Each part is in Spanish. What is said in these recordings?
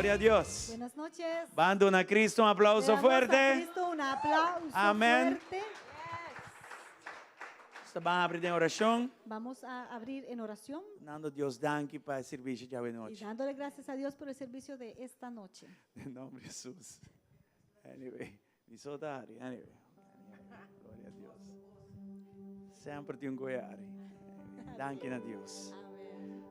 Gloria a Dios. Buenas noches. Dando a Cristo un aplauso Le damos a fuerte. Cristo un aplauso Amén. fuerte. Vamos a abrir en oración. Vamos a abrir en oración Dando a Dios danke para el servicio de hoy y noche. dándole gracias a Dios por el servicio de esta noche. En nombre de Jesús. Anyway, mi sodari. Anyway. Gloria a Dios. Sempre ti un goiare. Danke a Dios.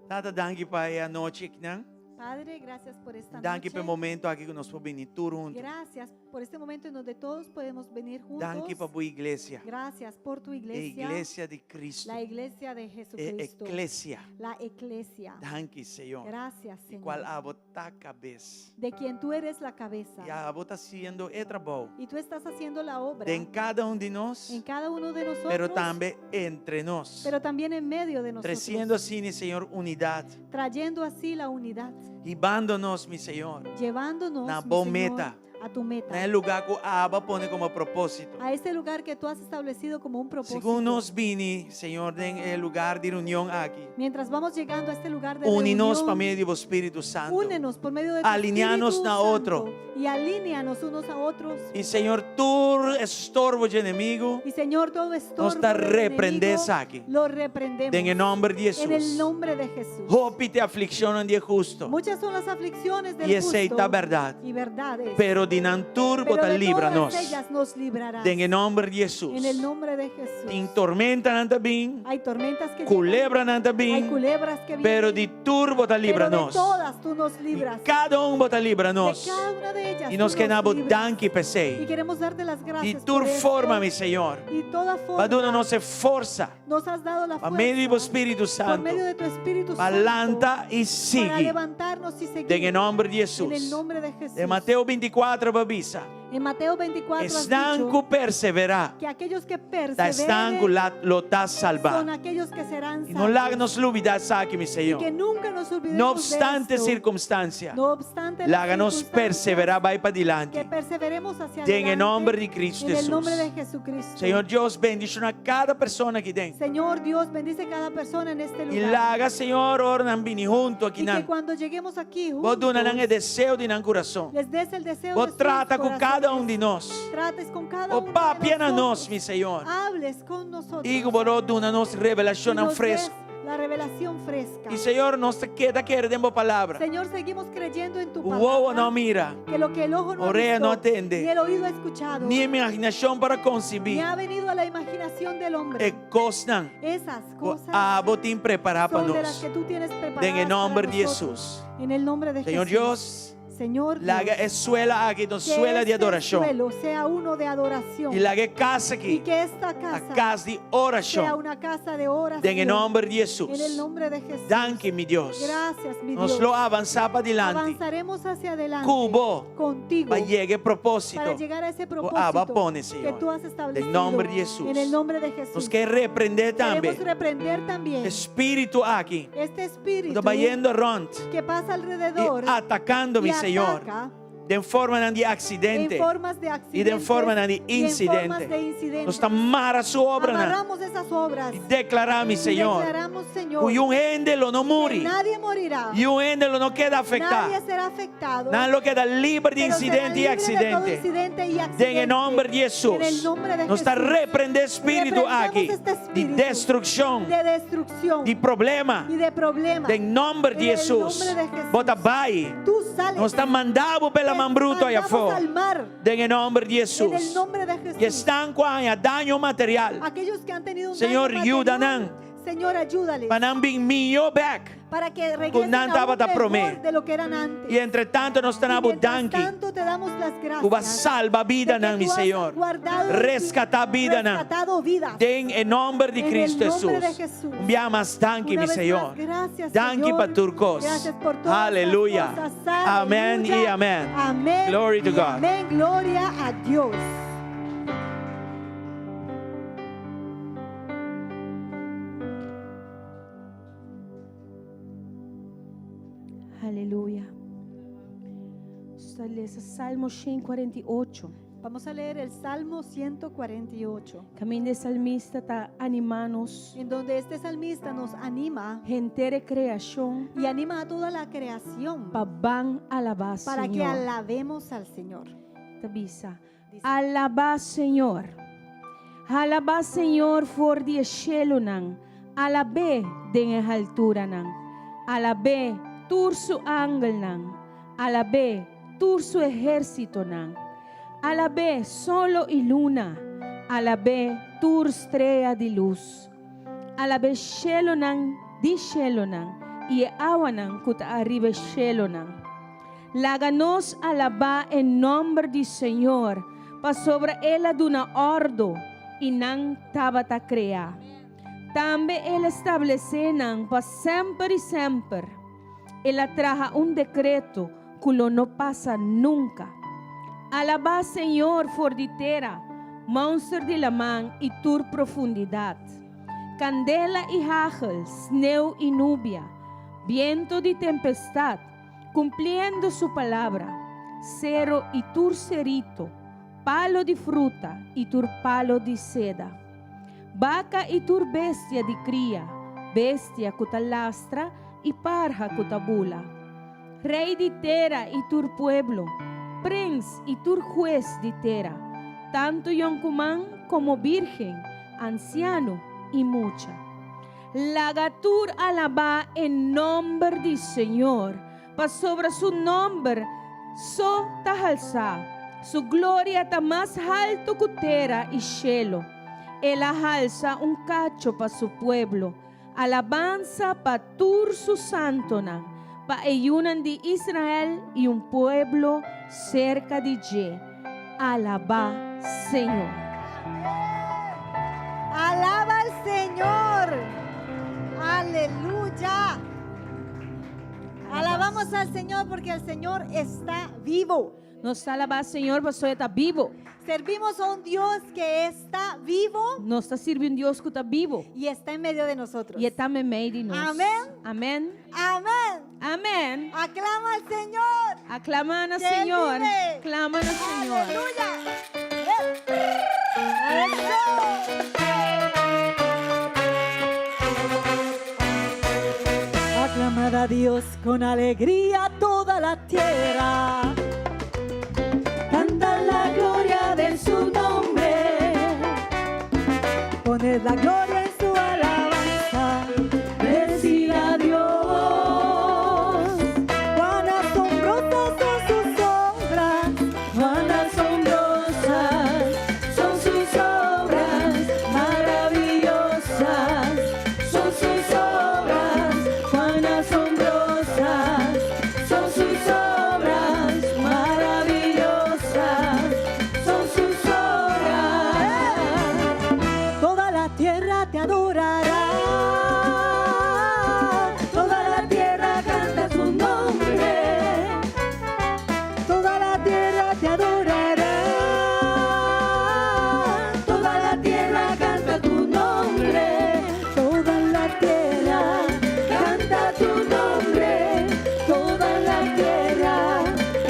Tata danke para a noite, não? Padre, gracias por esta Danke noche. pelo momento aqui que nós podemos venir tudo junto. Gracias por este momento en donde todos podemos venir juntos. Danke para a boa igreja. Gracias por tu A iglesia. igreja de Cristo. La iglesia de Jesucristo. Eclésia. La iglesia. Danke, Senhor. Gracias, E Señor. qual a botar cabeça. De quien tú eres la cabeza. E a botar sendo o trabalho. Y tú estás haciendo la obra De em cada de nós. en cada uno de nosotros. Pero também entre nós. pero también en medio de nosotros. Trazendo assim, Senhor, unidade. Trayendo así la unidad. E bando-nos, meu Senhor. Llevándonos Na mi boa Señor, meta. a tu meta. No lugar que a Abba põe como propósito. A ese lugar que tú has establecido como un propósito. Segundo nos vini, Senhor, em lugar de reunião aqui. Mientras vamos llegando a este lugar de Une-nos por reunión, meio do Espírito Santo. únenos por medio de tu Alineanos Espíritu na Santo outro. y alíneanos unos a otros. E Senhor, tu estorbo de inimigo, Y Señor, todo estorbo nos está del repreendes enemigo, aqui. lo reprendemos Em nome de en el Jesus. nombre de Jesús. Hope te aflicción de justo. Muchas son las aflicciones del E aceita justo a verdade. y verdades, Pero de nantur pero bota de livra-nos. todas ellas nos librarás Em nome de Jesus. en el nombre de Jesús. Te tormenta não também. Hay tormentas que Culebra não llegan, hay também. culebras que Pero vienen, de tur bota pero de livra-nos. todas tú nos libras. Cada bota De livra-nos. cada una de ellas E tú nos queremos libras. danke Y pesei. queremos darte las De gracias tur por esto. forma, meu Senhor. Y toda forma Baduna nossa força. nos has dado la Por meio do fuerza Espírito por Santo. medio de tu Espíritu Santo Balanta e para sigue. levantarnos y seguir Em nome de en el Jesus. nombre de Jesús. De Mateus 24, babisa. En Mateo 24 has Estanco dicho perseverar. que aquellos que Da estanco perseveren lo tá son salvar. aquellos que serán E não larga salvos. nos olvidar saque, meu Y Senhor. que nunca nos olvidemos No obstante de esto. circunstância, No obstante las láganos circunstancias, perseverar vai para que adiante. perseveremos hacia Em adelante nome de Cristo en el nombre de Jesus. Jesucristo. Senhor Deus, bendice a cada pessoa aqui dentro. Señor Dios, bendice cada persona en este E lugar. laga, Senhor, ora não vini junto aqui Y que não. cuando lleguemos aquí Vos dona não é juntos, desejo de não coração. les des el deseo Vos de sus trata com cada corazones. de nós. Trates con cada O uno papi de na nós, nosotros. meu Senhor. Hables con nosotros. E vos dona nos Y revelação nos fresca. des la revelación fresca. E Senhor, nós queda querendo palavra. Señor, seguimos creyendo en tu O ovo palabra. não mira, Que lo que el ojo no ha Orea visto, no atende. ni el oído ha escuchado, nem imaginação para ni concebir. ha venido a la imaginación del hombre. E costas Esas cosas a botim preparar para son de las nós. que tú tienes preparadas En el nombre para de nosotros. Jesús. En el nombre de Senhor Jesús. Deus, Señor Dios, laga escuela aqui, nos que escuela de este adoração. suelo sea uno de adoración. E laga casa Y aqui, que esta a casa casa de sea oração. una casa de oración. Em nome de En el Jesus. nombre de Jesús. Danke, meu Deus. Gracias, mi Nos Dios. lo avançar para adiante. Avanzaremos hacia adelante Cubo, contigo para llegar a propósito. para llegar a ese Abba propósito pone, que Senhor. tú has establecido. En nombre de Jesús. En el nombre de Jesús. Nos quer repreender também. Queremos reprender también Espírito aqui, este espíritu está yendo around que pasa e alrededor atacando, y meu Senhor, ataca de forma de en acidente. formas de E accidentes de forma de y en formas incidente. de incidentes. Nos amarra sua obra na. Amarramos esas obras E declarar, meu y Senhor, declaramos, Señor, que um endelo não que morre. nadie morirá, E um endelo não queda nadie afetado. será afectado, Não lo queda livre de pero será incidente e libre de todo accidente. incidente y accidente. Em nome de En el Jesus. nombre de Nos está Jesús. repreender espírito Reprendemos aqui este de espíritu destruição, de destrucción de problema. y de problemas. Em nome de En el Jesus. nombre de Jesús. Bota vai. Tú sales, Nos está mandado pela mão bruta aí mandamos afora. al mar Em nome de en el Jesus. nombre de Jesús. E estão com a daño material. Aquellos que han tenido un Señor, daño ayúdanos. material, Señor, ayúdales Para não vir meu back. para que regresen Kundan aún dapat aprome. mejor de lo que eran antes. E entretanto nós estamos Y mientras danke. tanto te damos las gracias. Tu vas salva vida de que na mi tú has Senhor. guardado Rescatar vida na. rescatado vidas. Em nome de En el Cristo nombre de Jesus. Jesús. Enviamos danke, Una mi vez Senhor. más, gracias, Danke Señor. para turcos. Gracias por todas las Aleluya. cosas. Amén y Aleluya. amén. Amén. Glory to y God. Amén. Gloria a Dios. Aleluya. Salmo 148. Vamos a leer el Salmo 148, Kami de salmista ta animanos, en donde este salmista nos anima gentere creación, y anima a toda la creación pabang alabas, para que Señor. alabemos al Señor. Tabisa. Dice, Alabas, Señor. Alabas, Señor, for die cielo nang. Alabe den altura nang. Alabe tur su ángel nang. Alabe tur su ejército nang. Alabe solo y luna. Alabe tur estrella de luz. Alabe cielo nang di cielo nang. Y agua nang kuta arriba cielo nang. Láganos alaba en nombre del Señor, pa sobre ela duna ordo y nang tabata crea. Tambe él establece nang pa sempre y sempre. Él traja un decreto que no pasa nunca. Alaba Señor for di terra, monster de la man y tur profundidad. Candela y hagel, sneeuw y nubia, viento de tempestad, cumpliendo su palabra, cero y tur cerito, palo de fruta y tur palo de seda, vaca y tur bestia de cría, bestia cuta lastra y parja cuta bula, rey de terra y tur pueblo, prince y tur juez de terra, tanto yoncumán como virgen, anciano y mucha. Lagatur alaba en nombre del Señor, pa sobre su nombre so tahalsa, su gloria está más alto que tierra y cielo. Él alza un cacho para su pueblo, alabanza para tur su santona, para ayunan de Israel y un pueblo cerca de Ye. Alaba Señor. alaba al Señor. Aleluya. Alabamos al Señor porque el Señor está vivo. Nos alaba Señor, porque está vivo. Servimos a un Dios que está vivo Nos está sirviendo un Dios que está vivo. y está en medio de nosotros. Y está en medio de nosotros. Amén. Amén. Amén. Amén. Aclama al Señor. Aclaman al Que Él Señor. vive. Claman al Señor. Aleluya. Eso. Aclamad a Dios con alegría toda la tierra. Canta la gloria de su nombre. Poned la gloria en su alabanza. Decid a Dios. Cuán asombrosas son sus obras. Cuán asombrosas son sus obras. Maravillosas son sus obras. Cuán asombrosas son sus obras. Maravillosas son sus obras. Toda la tierra te adorará. Toda la tierra canta tu nombre. Toda la tierra te adorará. Toda la tierra canta tu nombre. Toda la tierra canta tu nombre. Toda la tierra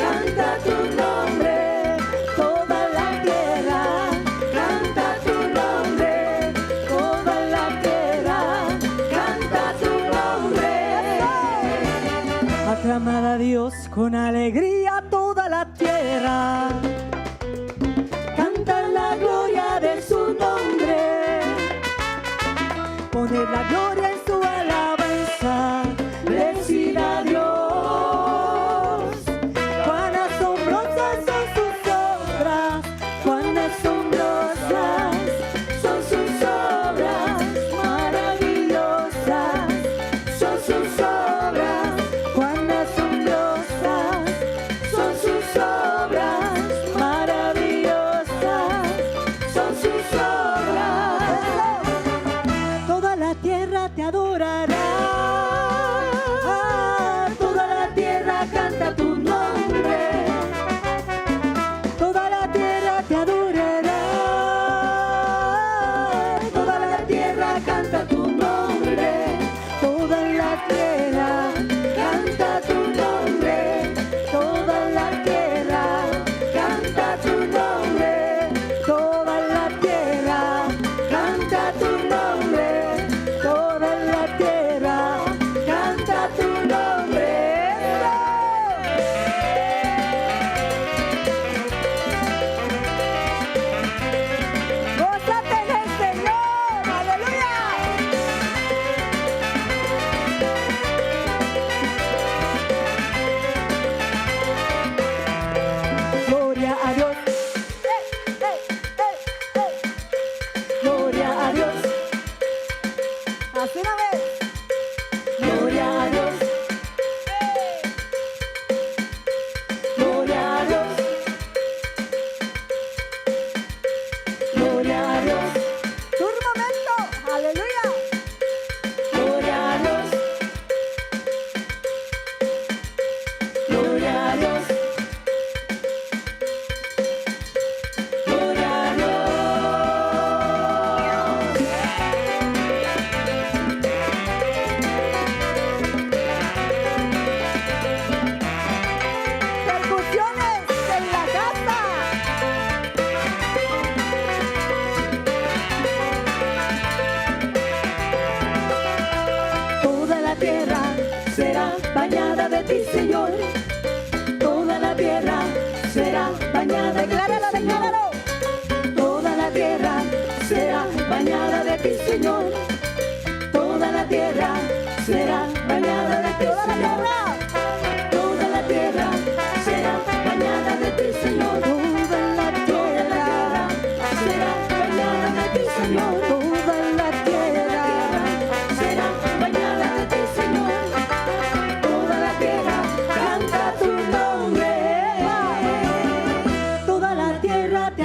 canta tu nombre. Toda la tierra canta tu nombre. Toda la tierra canta tu nombre. Aclamad a Dios con alegría toda la tierra. Canta la gloria de su nombre. Poned la gloria en su alabanza. Decid a Dios. Cuán asombrosas son sus obras. Cuán asombrosas son sus obras. Maravillosas son sus obras. Cuán asombrosas son sus obras. Maravillosas son sus obras. Toda la tierra te adorará. Toda la tierra canta tu nombre. Toda la tierra te adorará. Toda la tierra canta tu nombre. Toda la tierra canta tu nombre. Toda la tierra canta tu nombre.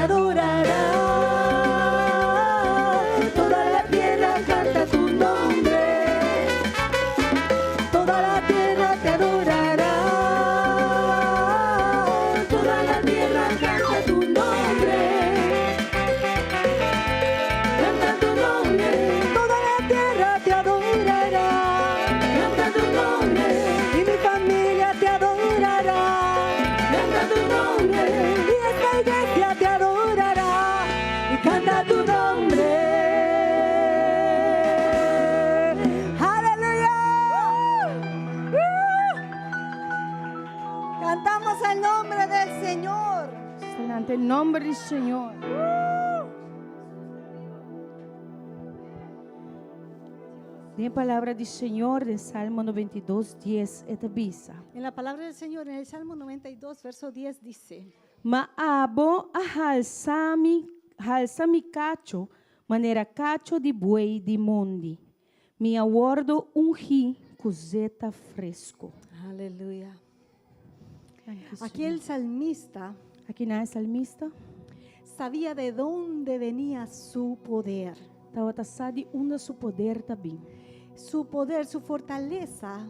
adorará. Toda la tierra canta tu nombre. Toda la tierra te adorará. Toda la tierra canta tu nombre. Canta tu nombre. Toda la tierra te adorará. Canta tu nombre. Y mi familia te adorará. Canta tu nombre. Y esta iglesia te adorará. Y canta tu nombre. ¡Aleluya! Cantamos el nombre del Señor. Delante el nombre del Señor. De palabra del Señor de Salmo 92, 10 et bisa. En la palabra del Señor, en el Salmo 92, verso 10 dice: Maabo a halsa mi cacho, manera cacho de buey de mondi. Mi aguardo ungi coseta fresco. Aleluya. Thank you, Aquí Señor. el salmista Aqui na salmista, sabía de dónde venía su poder. estava taçado onde seu poder também. Su poder, su fortaleza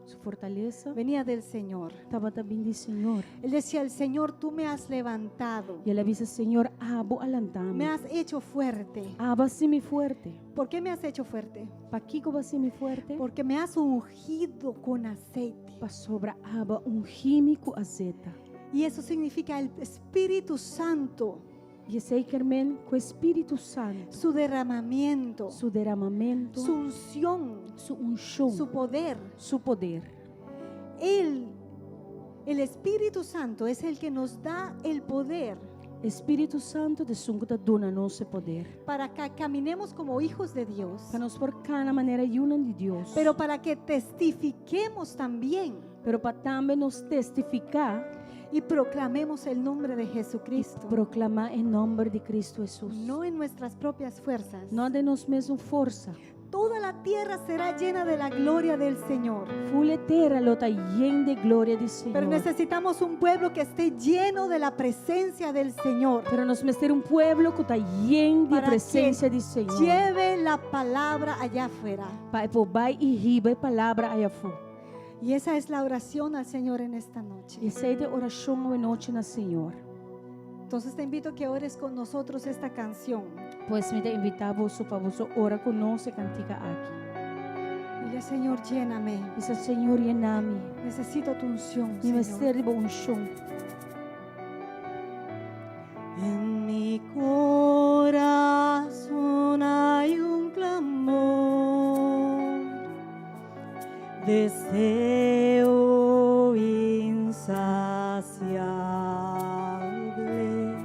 Sua fortaleza venía del Señor. estava também do Senhor. Él decía: el Señor, tú me has levantado, E ela disse: Senhor, abo me alantame. has hecho fuerte. Aba me fuerte. ¿Por qué me has hecho fuerte? Pa que me fuerte? Porque me has ungido con aceite. Pa sobra aba químico azeta. Y eso significa el Espíritu Santo, E sei que com o Espírito Santo, su derramamiento, su derramamento, su unción, su unção, su poder. su poder. Él, el Espíritu Santo, es el que nos da el poder Espírito Santo de sunguta dona nosso poder. para que caminemos como hijos de Dios, Para nos por cada maneira una de Deus. pero para que testifiquemos también Pero para também nos testificar, y proclamemos el nombre de Jesucristo, proclamar em nome de Cristo Jesus. no en nuestras propias fuerzas. Não de nós mesmos força. Toda la tierra será llena de la gloria del Señor. Full terra lota llena de glória do Senhor. Pero necesitamos un pueblo que esté lleno de la presencia del Señor, Pero nós vamos ter pueblo que está lleno de para presença que do Senhor. lleve la palabra allá afuera. Para vai e riba a palavra aí fora. Y esa es la oración al Señor en esta noche. E essa é a oração hoje noite na Senhor. Entonces te invito a que ores con nosotros esta canción. Pois me invitar você para você orar conosco e cantiga aqui. Dile: Señor, lléname. Dice Senhor, llename. Necesito tu unción, Me Señor. ser de unção. En mi corazón hay un clamor, deseo insaciable.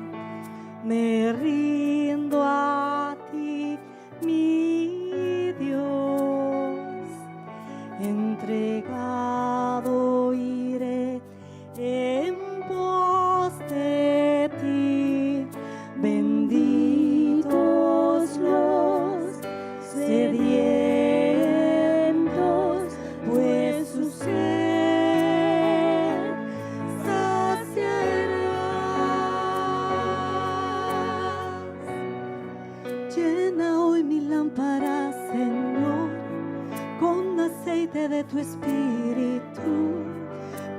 Me rindo a ti, mi Dios, entregado iré en pos de ti. Benditos los sedientos, pues su sed saciarás. Llena hoy mi lámpara, Señor, con aceite de tu Espíritu,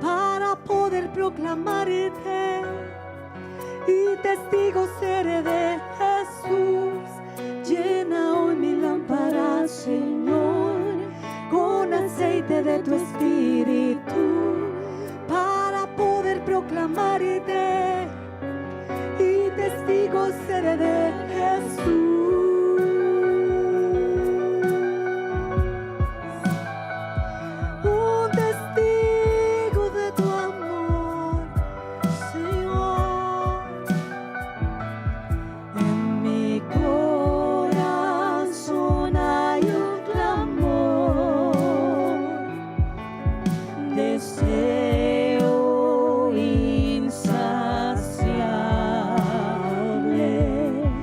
para poder proclamarte y testigo seré de Jesús. Llena hoy mi lámpara, Señor, con aceite de tu Espíritu, para poder proclamarte y testigo seré de Jesús. Un testigo de tu amor, Señor. En mi corazón hay un clamor, deseo insaciable.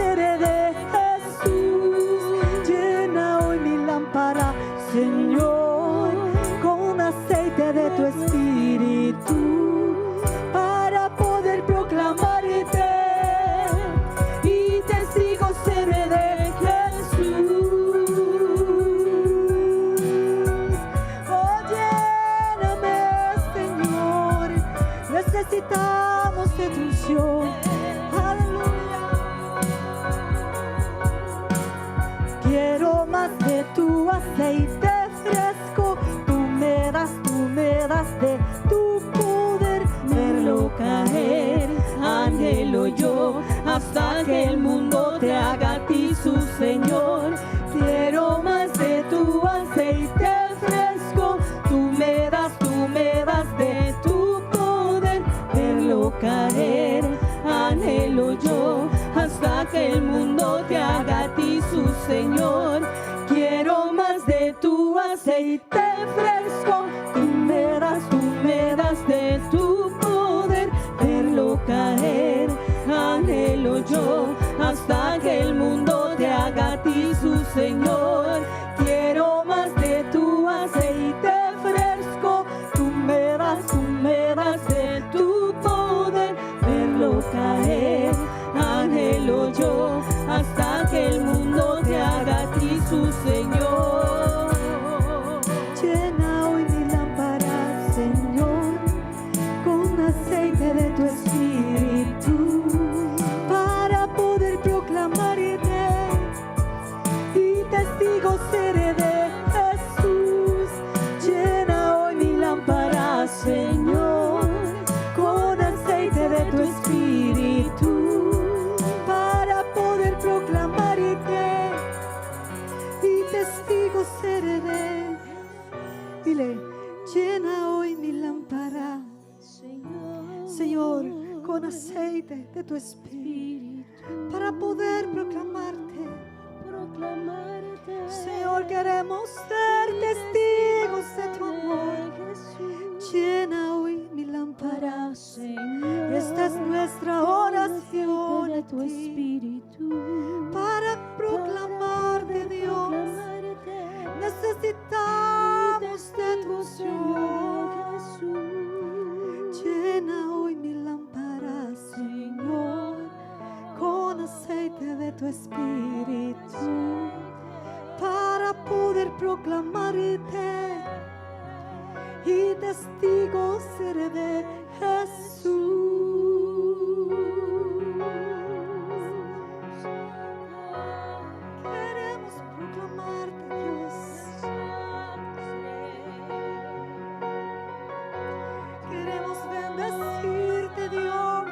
seré de Jesús. Llena hoy mi lámpara, Señor, con aceite de tu espíritu, para poder proclamarte y testigo seré de Jesús. Oh, lléname, Señor, necesitamos de tu unción. Aleluya. Quiero más de tu aceite fresco, tú me das de tu poder, verlo caer. Anhelo yo hasta que el mundo te haga a ti su Señor. Quiero más de tu aceite fresco, tú me das de tu poder, verlo caer. Anhelo yo hasta que el mundo te haga a ti su Señor. Quiero más de tu aceite fresco, tú me das de tu poder, verlo caer. Anhelo yo hasta que el mundo te haga a ti su Señor. Quiero más de tu aceite fresco, tú me das de tu poder, verlo caer. Anhelo yo hasta que el mundo te haga a ti su Señor. Llena hoy mi lámpara, Señor, con aceite de tu espíritu, para poder proclamarte y testigo seré de Jesús. Llena hoy mi lámpara, Señor, con aceite de tu espíritu, para poder proclamarte y testigo seré de. Dile, llena hoy mi lámpara, Señor, con aceite de tu espíritu, para poder proclamarte. Señor, queremos ser testigos de tu amor. Llena hoy mi lámpara, Señor. Esta es nuestra oración a tu espíritu, para proclamarte, Dios. Necesitamos de tu unción. Llena hoy mi lámpara, Señor, con aceite de tu espíritu, para poder proclamarte y testigo seré de Jesús. Queremos proclamarte, Dios. Queremos bendecirte, Dios.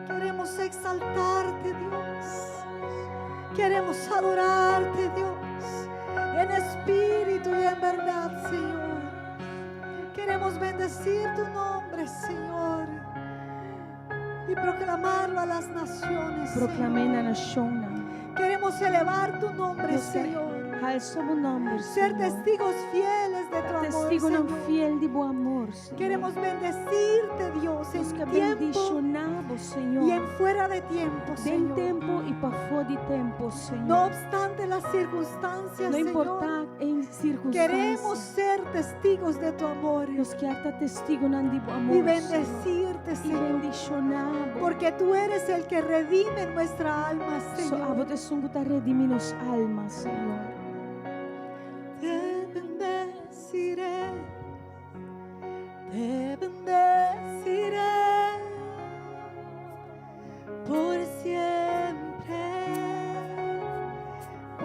Queremos exaltarte, Dios. Queremos adorarte, Dios, en espíritu y en verdad, Señor. Queremos bendecir tu nombre, Señor, y proclamarlo a las naciones. Proclamen na nationen. Queremos elevar tu nombre, Señor. Hälsa vår namn, Ser testigos fieles de tu amor, Testigo ng Señor. fiel di bo amor, Señor. Queremos bendecirte, Dios, Nós en ka tiempo bendicionamos, Señor. y en fuera de tiempo, Den Señor. tempo e pa fora de tempo, Señor. No obstante las circunstancias, No Señor, importa en queremos circunstâncias. ser testigos de tu amor Nos quer testigo ng di bo amor, y Señor. bendecirte, E Señor, bendicionamos. porque tú eres el que redime nuestra alma, So Señor. abot es sungguh ta redimi nos almas, Señor. Te bendeciré, te bendeciré por siempre,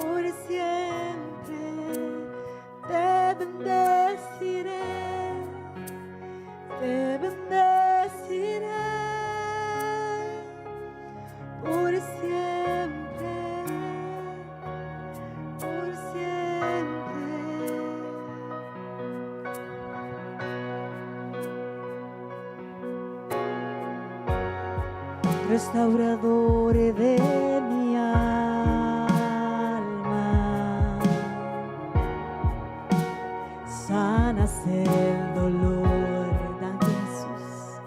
por siempre. Te bendeciré, te bendeciré por siempre, por siempre. Restaurador de mi alma, sanas el dolor, danke Jesús.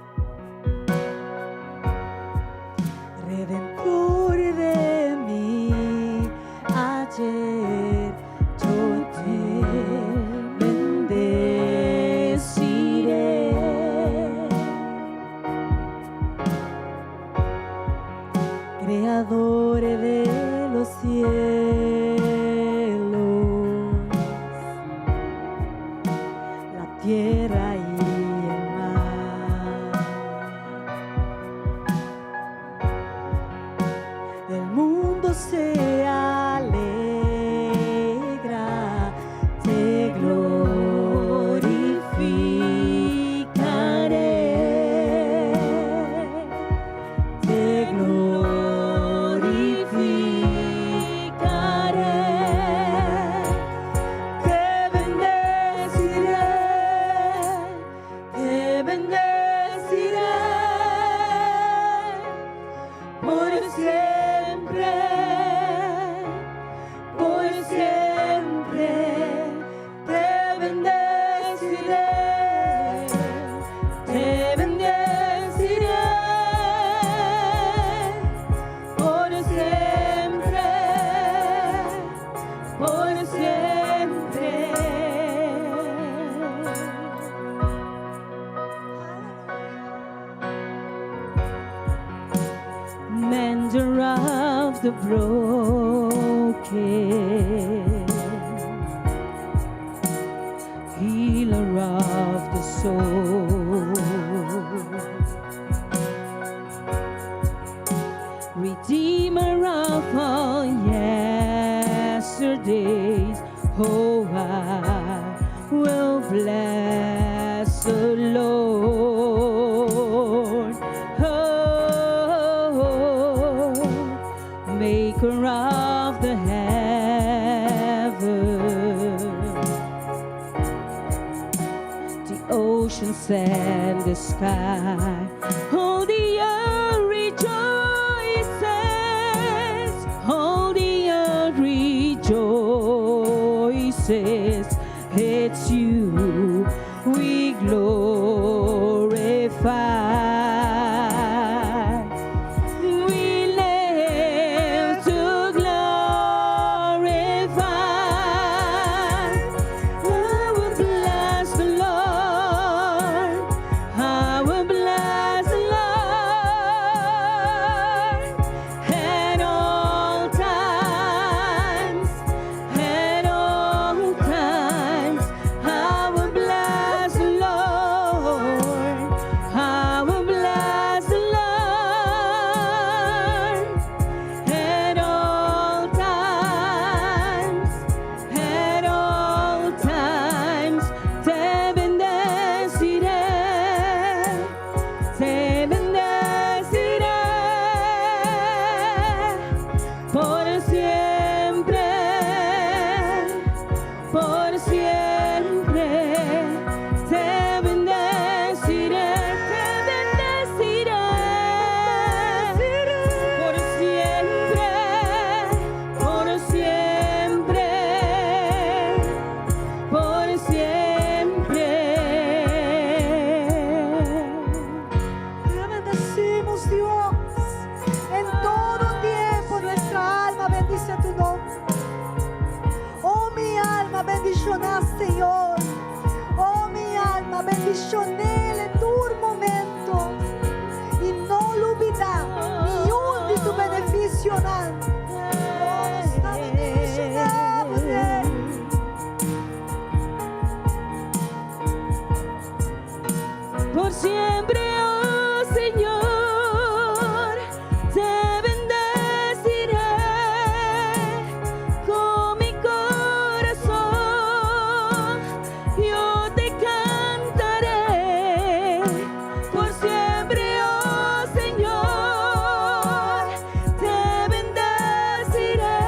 of the broken, healer of the soul, redeemer of all yesterdays. Oh, I will bless the Lord. Oh, maker of the heavens, the oceans and the sky. Oh, the earth rejoices. Oh, the earth rejoices. It's you we glorify. We live to glorify. I will bless the Lord. I will bless the Lord at all times. At all times, I will bless the Lord. I will bless the Lord at all times. At all times, te bendeciré. Te bendeciré por siempre, por siempre. Te bendeciré, te bendeciré por siempre, por siempre, por siempre. Te bendecimos, Dios, en todo tiempo. Nuestra alma bendice tu nombre. Oh, mi alma bendicioná, Señor. Oh, mi alma bendicioné en tu momento. Y no olvidar ni un de tu beneficio. Oh, está bendicionado, Rey. Por siempre, oh Señor, te bendeciré con mi corazón. Yo te cantaré. Por siempre, oh Señor, te bendeciré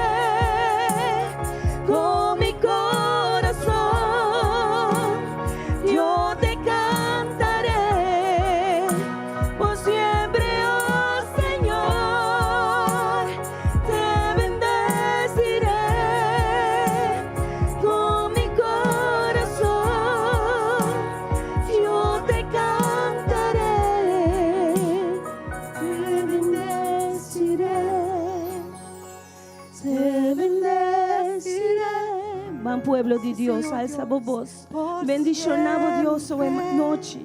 con mi corazón. Yo te cantaré. Por siempre, oh Señor, te bendeciré con mi corazón. Yo te cantaré, te bendeciré, te bendeciré. Van pueblo de Dios, Señor alza Dios, voz. por Bendicionamos Dios hoy siempre. noche.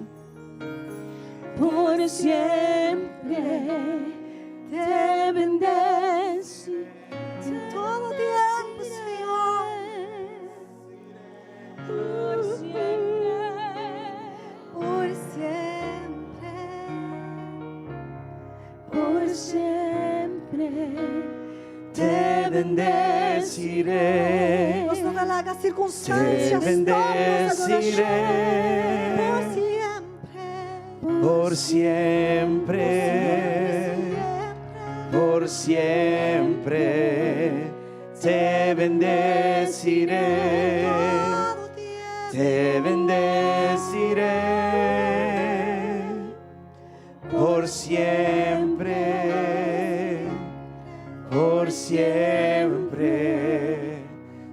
Por siempre te bendeciré. En todo tiempo, Señor. Por siempre. Por siempre. Por siempre Te bendeciré. Dios no relaga Te circunstancias. bendeciré. Por siempre. Por siempre. Te bendeciré. Todo tiempo. Te bendeciré. Por siempre. Por siempre.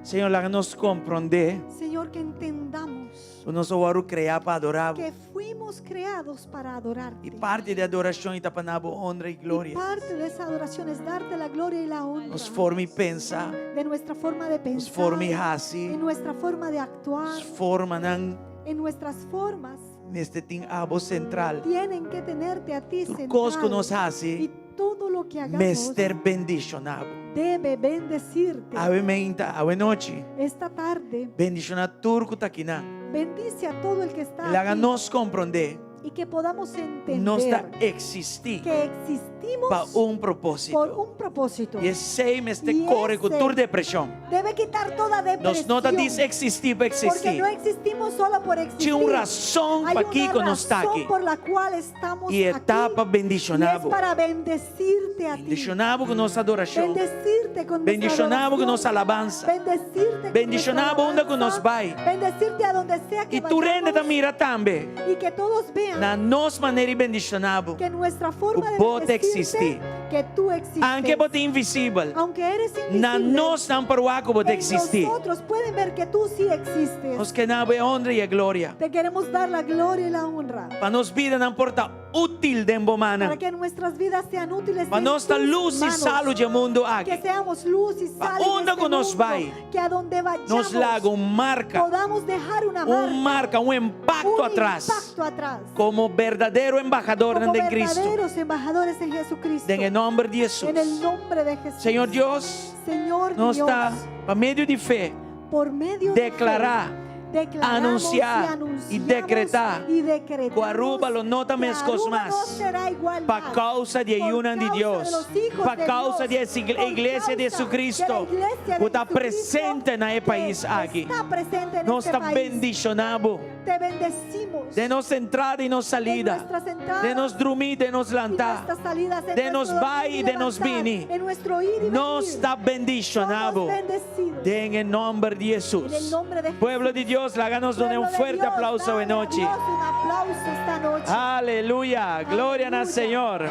Señor, háganos comprender. Señor, que entendamos O nosso ouro criar para adorar. que fuimos creados para adorarte. E parte da adoração está para dar honra e Y glória. parte de esa adoración es darte la gloria y la honra Nos forma e pensar. de nuestra forma de Nos pensar, forma e en raci. nuestra forma de actuar, Nos forma não. en nuestras formas neste ting abo central. tienen que tenerte a ti Tu cos que nos central. hace Y todo lo que hagamos mester bendicionado. debe bendecirte. Ave meinta, ave noche. Esta tarde, Bendiciona turco taquina. bendice a todo el que está Le haga aquí nos comprender. y que podamos Nos está entender existir que existimos para un por propósito. un propósito. Y ese este Y corre con ese tu depresión. Debe quitar toda Nos depresión. nota dice existir para Porque existir. no existimos solo por existir. Tinha uma razão Hay para aqui una que nós está razón aqui. por la cual estamos E aquí. etapa Y es bendicionável. para bendecirte a ti. Bendicionável com nossa adoração. Bendecirte con nuestra Bendicionável com adoración. nossa alabança. Bendecirte con Bendicionável onde que nós nuestra vai. alabanza. Bendecirte a donde sea que E tu rende vayamos. da mira também. Y que todos vean Na nossa maneira bendicionável. que nuestra forma O de bote bendecirte, existir. que tú existes. Aunque bote invisível. Aunque eres invisible, Na nós não para o aco bote en existir. nosotros pueden ver que tú sí existes. Nós queremos a honra e a glória. Te queremos dar la gloria y la honra. Para nos vida não porta útil de Para embomana. que nuestras vidas sean útiles Para en nós dar tus luz e manos. salo de mundo Que aqui. seamos luz y Pa sal en onde este que nos mundo. vai, Que a donde vayamos Nos larga marca. podamos dejar una marca, Marca, um impacto un atrás. impacto atrás. Como verdadeiro embajador Como de Cristo. verdaderos embajadores en Jesucristo. En el nombre de Jesús. En el nombre de Jesús. Senhor Deus, Señor nos Dios, está, por meio de fé, por medio de declarar, fe, declaramos anunciar y y anunciamos decretar y decretamos que Aruba lo nota que mescos Aruba más. no será igual para más. causa de Por una de causa Dios, de los hijos para de causa de Dios, la por iglesia de causa Jesucristo, de la iglesia de que está Jesucristo, presente en el país que aquí. está presente en Nos este está país. bendicionado Te bendecimos de nos entrada y nos de salida, nuestras entradas de nos dormir, de nos y levantar, nuestras salidas, en de nos nuestro vai dormir y de nos levantar, venir. en nuestro ir y Nos venir. está bendicionado. Somos bendecidos. En el nombre de Jesús. En el nombre de Jesús. Pueblo de Dios, háganos un Pueblo de fuerte Dios, aplauso dale de a noche. Dios un aplauso esta noche. Aleluya, gloria al Aleluya. Señor.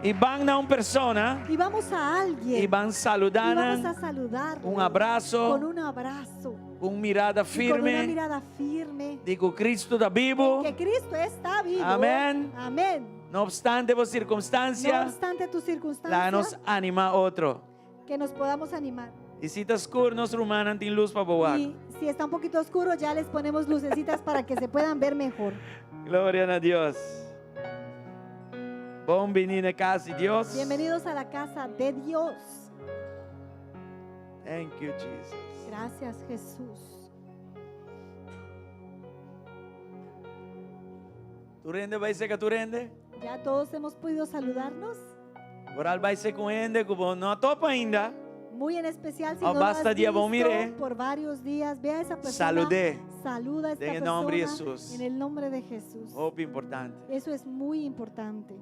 Y van a una persona Y vamos a alguien y van y vamos a saludando, saludar un abrazo, con un abrazo, una mirada y con una firme. mirada firme. Digo, Cristo está vivo. Que Cristo está vivo. Amén. Amén. No obstante por No circunstancia, obstante tus la circunstancias, nos anima a otro. que nos podamos animar. Y si está oscuro, nos rumanan sin luz para boar. Y si está un poquito oscuro, ya les ponemos lucecitas para que se puedan ver mejor. Gloria a Dios. Bom venir a casa de Dios. Bienvenidos a la casa de Dios. Thank you, Jesus. Gracias, Jesús. Tu rende vai ser que tu rende? Ya todos hemos podido saludarnos. Oral vai ser com ende, como não topa ainda. Muy en especial si Oh, no lo basta has dia, visto bom, mire. por varios días. Ve a esa persona. Salude. Saluda a esta En el persona. nombre de Jesús. En el nombre de Jesús. Hope importante. Eso es muy importante.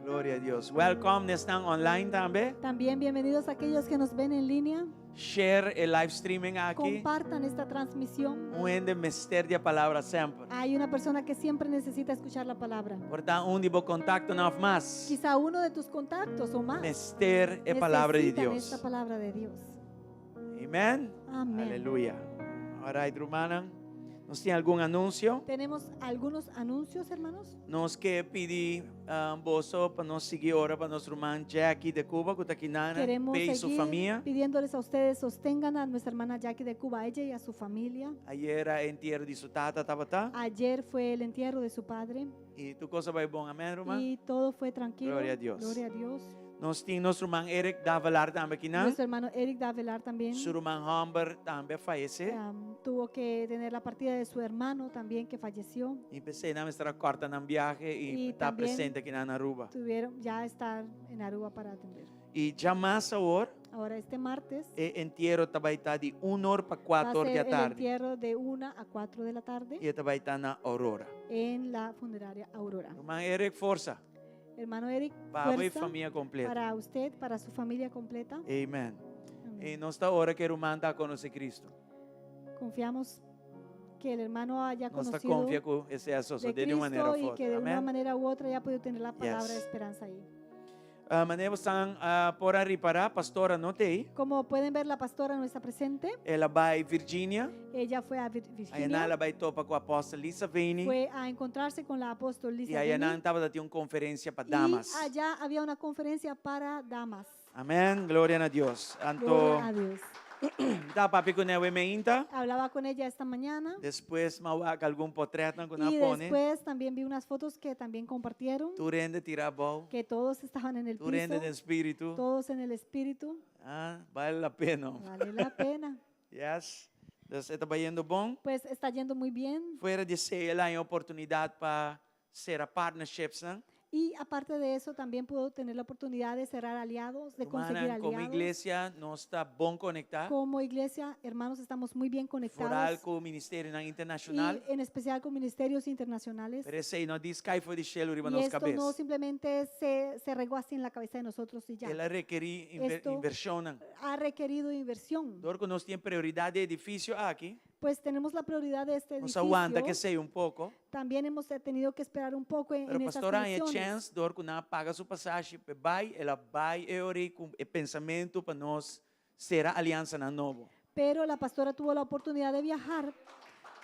Glória a Deus. Welcome, estão online também. También bienvenidos a aquellos que nos ven en línea. Share el live streaming aqui. Compartan esta transmisión. Ende mistério da palavra sempre. Hay una persona que siempre necesita escuchar la palabra. Portanto, de bom contato não mais. Quizá uno de tus contactos o más Mistério é palavra de necesitan Deus. esta palabra de Dios. Amém. Amén. Aleluia. Alright, hermana. Nós tem algum anúncio? Tenemos algunos anuncios, hermanos. Nós que pedir bolso para nós seguir ora para nosso irmão Jackie de Cuba, que está aqui na Queremos e sua seguir família. pidiéndoles a ustedes sostengan a nuestra hermana Jackie de Cuba, a ella y a su familia. Ayer era entierro de sua tata, Tabata. Ayer fue el entierro de su padre E tu coisa vai bom, amém, irmã? y todo fue tranquilo. Gloria a Dios. Gloria a Dios. Nós temos nosso irmão Eric Davalar também aqui, né? Nuestro hermano Eric Davelar también Seu irmão Humber também faleceu. tuvo que tener la partida de su hermano también que falleció. E pensei na estar corta na viagem e E está também presente aqui na Aruba. Tuvieron ya estar en Aruba para atender. E jamais agora, Ahora este martes o entierro vai estar de 1 para va a 4 horas ser da el tarde. entierro de 1 a 4 de la tarde E vai estar na Aurora. en la funeraria Aurora. Irmão Eric, força. Hermano Eric, Para a fuerza família completa. para usted, para su familia completa. Amém. Amén. E nesta hora que o irmão está conhecer Cristo. Confiamos que el hermano haya Nós está conocido confia com esse assunto de de uma maneira Cristo ou y que de outra. una Amém. manera u otra haya podido tener la palabra Yes. de esperanza ahí. Maneira estão por reparar, pastora notei. Como pueden ver, la pastora no está presente. Ela vai Virgínia. Ella fue a Aí Virginia, ela vai topa com a apóstola Lisa Vini. fue a encontrarse con la apóstol E Lisa aí Vini, ela estava dando uma conferência para y damas. allá había una conferencia para damas. Amém. Glória a Deus. Anto Gloria a Dios. Da papi ko newe meinta. Hablaba con ella esta mañana. Después mawag algum portret ng Y kunapone. después también vi unas fotos que también compartieron, Tu rende tirabaw. que todos estaban en el Tu rende piso, ng espiritu. todos en el espíritu. Ah, vale la pena. Vale la pena. Yes. Dus ito ba yendo bom? Pues está yendo muy bien. Fuera de ser lá em oportunidade para ser a partnerships, né? Y aparte de eso, también puedo tener la oportunidad de cerrar aliados, de conseguir Humana, como aliados. iglesia, nós está bom conectar. Como iglesia, hermanos, estamos muy bien Foral conectados. com o Ministério Y Internacional. en especial con ministerios internacionales. Pero esse aí não diz cai foi de chelo riba Y nos esto no cabeças. simplemente se regó así en la cabeza de nosotros y ya. Ela requer Esto- inversão, né? Ha requerido inversión. Dor que nós temos prioridade de edifício aqui. Pues tenemos la prioridad de este Nos aguanta que edificio. sei pouco. También hemos tenido que esperar un poco en Pero estas pastora, é condiciones. chance, dor que não paga sua passagem, vai, ela vai ore com pensamento para nós ser a aliança na novo. Pero la pastora tuvo la oportunidad de viajar.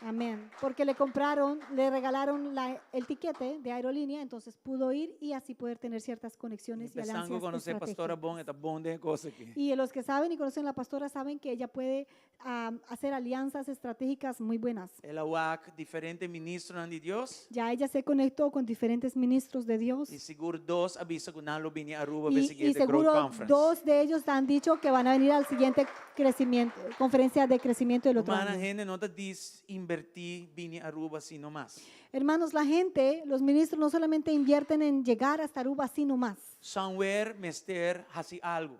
Amén. Porque le regalaron el tiquete de aerolínea, entonces pudo ir y así poder tener ciertas conexiones y Pensando alianzas quando você pastora bom, estratégicas. é bom de coisa aqui. Y los que saben y conocen a la pastora saben que ella puede hacer alianzas estratégicas muy buenas. Ela uak diferente ministro de Deus. Ya ella se conectó con diferentes ministros de Dios E seguro dos avisa que não vini Aruba y de Growth seguro Conference. 2 de ellos han dicho que van a venir al siguiente conferencia de crecimiento del otro Humana año. gente não te diz invertir vini Aruba sino mais. Hermanos, la gente, los ministros no solamente invierten en llegar hasta Aruba, sino más. Somewhere mester hasi algo.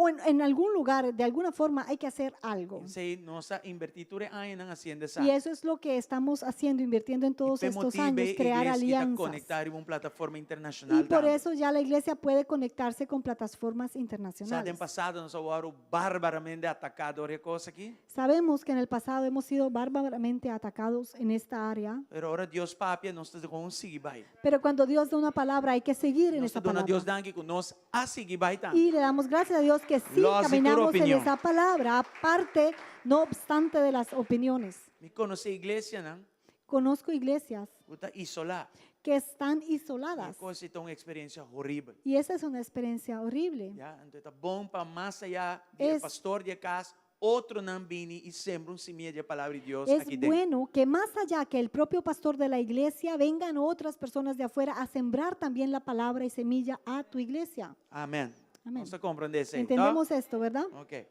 O en algún lugar, de alguna forma, hay que hacer algo. Sei nossa investiture aí na hacienda Y sa. eso es lo que estamos haciendo, invirtiendo en todos estos años, crear alianzas. conectar em uma plataforma internacional. Y por eso ya la iglesia puede conectarse con plataformas Sa internacionales. den passado nós ouro barbaramente atacado ore coisa aqui. Sabemos que en el pasado hemos sido bárbaramente atacados en esta área, Pero ahora Deus papia nós te conseguir vai. pero cuando Dios da una palabra hay que seguir en Nós esa te dona Deus palabra. danke que nós a seguir vai tan. Y le damos gracias a Dios que sí Lo hace tu caminamos en opinión. esa palabra, aparte, no obstante de las opiniones. Me conhece igreja, não? Conozco iglesias Uta isolar. que están Uma isoladas coisa é uma experiência horrível. y esa es una experiencia horrible. Ja, então tá bom para mais allá de Es- pastor de casa, outro não vini e sembra semente de palavra de Deus Es aqui dentro. bueno que más allá que el propio pastor de la iglesia, vengan otras personas de afuera a sembrar también la palabra y semilla a tu iglesia. Amém. Amém. Nós compreender isso aí, tá? Entendemos esto, ¿verdad? Ok.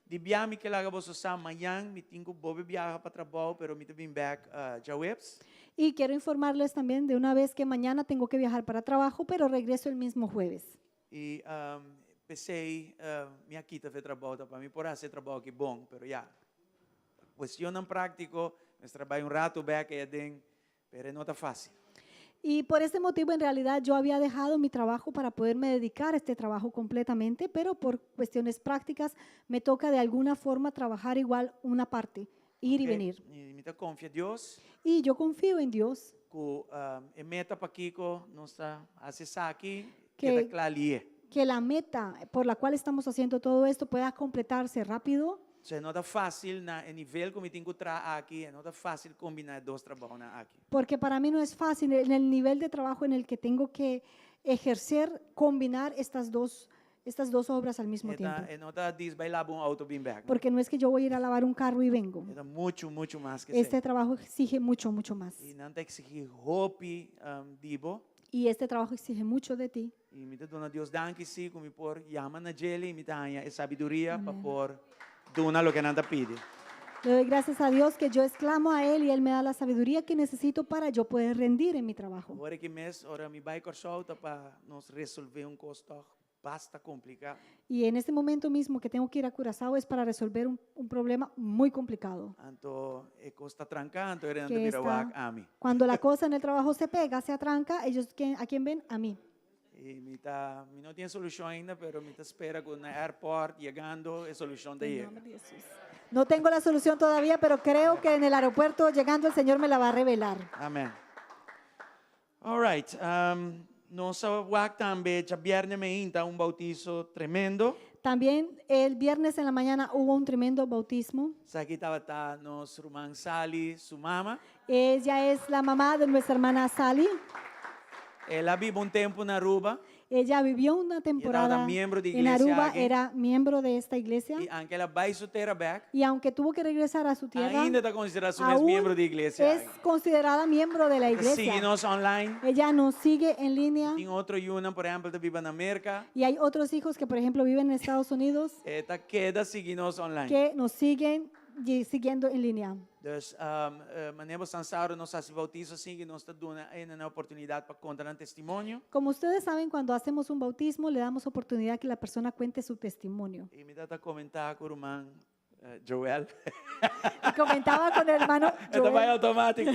De viagem que laga você sa amanhã, me tenho bobe viajar para trabalho, pero me vim back já webs. Y quiero informarles también de una vez que mañana tengo que viajar para trabajo, pero regreso el mismo jueves. E pensei, minha quita fez trabalho para mim, por esse trabalho que bom, pero já. Questão não prático, nós trabalhamos rato back e den, pero não tá fácil. Y por ese motivo, en realidad, yo había dejado mi trabajo para poderme dedicar a este trabajo completamente, pero por cuestiones prácticas me toca de alguna forma trabajar igual una parte, ir y venir. E me confia Deus. Y yo confío en Dios Que a meta para Kiko nós está acessar aqui, Que- que está claro ali. que la meta por la cual estamos haciendo todo esto pueda completarse rápido. Então, não é fácil, na nível que me tenho que trabalhar aqui, não é fácil combinar dois trabalhos aqui. Porque para mí no es fácil en el nivel de trabajo en el que tengo que ejercer, combinar estas dos obras al mismo tiempo. Não está diz, vai lá um auto bem back. Porque no es que yo voy a ir a lavar un carro y vengo. É muito mais que Este isso. trabajo exige mucho, mucho más. E não tem que exigir roupa, dibo. Y este trabajo exige mucho de ti. E me dona Deus danke sim, como por chama na jeli, me dá a sabedoria para por donar o que não te pede. Le doy gracias a Dios que yo exclamo a Él y Él me da la sabiduría que necesito para yo poder rendir en mi trabajo. Agora que mês, ora me vai corsolta para nós resolver custo basta complicado. Y en este momento mismo que tengo que ir a Curazao es para resolver un problema muy complicado. Então, costa trancando, era Que de virar está- a mim. Cuando la cosa en el trabajo se pega, se atranca, ¿a quién ven? A mí. E me não tem solução ainda, pero me espera com o aeroporto chegando, a solução da En chega. nombre de Jesús. No tengo la solución todavía, pero creo que en el aeropuerto llegando el Señor me la va a revelar. Amém. All right. Nossa wak também, já viernes ainda bautizo tremendo. También el viernes en la mañana hubo un tremendo bautismo. Aqui estava tá nosso irmão Sally, sua mama. Ella es la mamá de nuestra hermana Sally. Ela vive tempo na Aruba. Ella vivió una temporada miembro de en iglesia Aruba, aquí. era miembro de esta iglesia. E anche ela vai su terra back, Y aunque tuvo que regresar a su tierra, ainda está considerada su mesmo aún miembro de iglesia. es considerada miembro de la iglesia. Siga-nos online. Ella nos sigue en línea. Tem outro Yuna, por exemplo, que vive na América. Y hay otros hijos que, por ejemplo, viven en Estados Unidos Está queda seguir-nos online. que nos siguen y siguiendo en línea. Dus, Manebo Sansauro nos hace bautizo assim que nos está dando uma oportunidade para contar um testemunho. Como ustedes saben, cuando hacemos un bautismo, le damos oportunidad que la persona cuente su testimonio. E me dá a comentar com o irmão Joel. Y comentaba con el hermano Esta vai Joel. automático.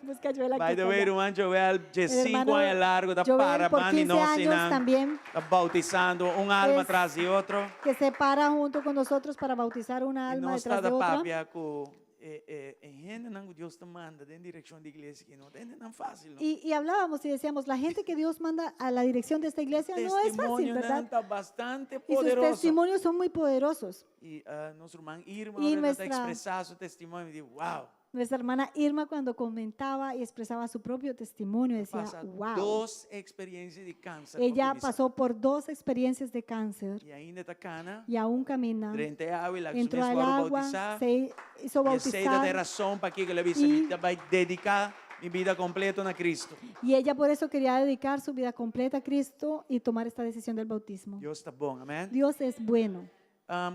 Busca Joel aquí By the está way, allá. irmão Joel, de El 5 hermano anos largo, da Joel, para por banda e 15 nós años también, está bautizando alma Es- atrás de outro. que se para junto con nosotros para bautizar una E alma nós detrás está de da otra. papia com gente não Deus te manda dentro da direção da igreja que não é fácil. Não. Y hablábamos y decíamos, la gente que Dios manda a la dirección de esta iglesia no es fácil, Testemunho ¿verdad? está bastante Y sus poderoso. testimonios son muy poderosos. E nosso irmão Irma E está nuestra- expressar seu testemunho e diz, wow, Nuestra hermana Irma cuando comentaba y expresaba su propio testimonio decía, passa wow. 2 experiências de câncer. Ella pasó por 2 experiencias de cáncer E ainda está cana, y aún camina. frente a água, e lá que Entró al mesmo agua, bautizar. se hizo E sei da bautizar razão para que ela Y- vai dedicar minha vida completa na Cristo. y ella por eso quería dedicar su vida completa a Cristo y tomar esta decisión del bautismo. Deus está bom, amém? Dios es bueno.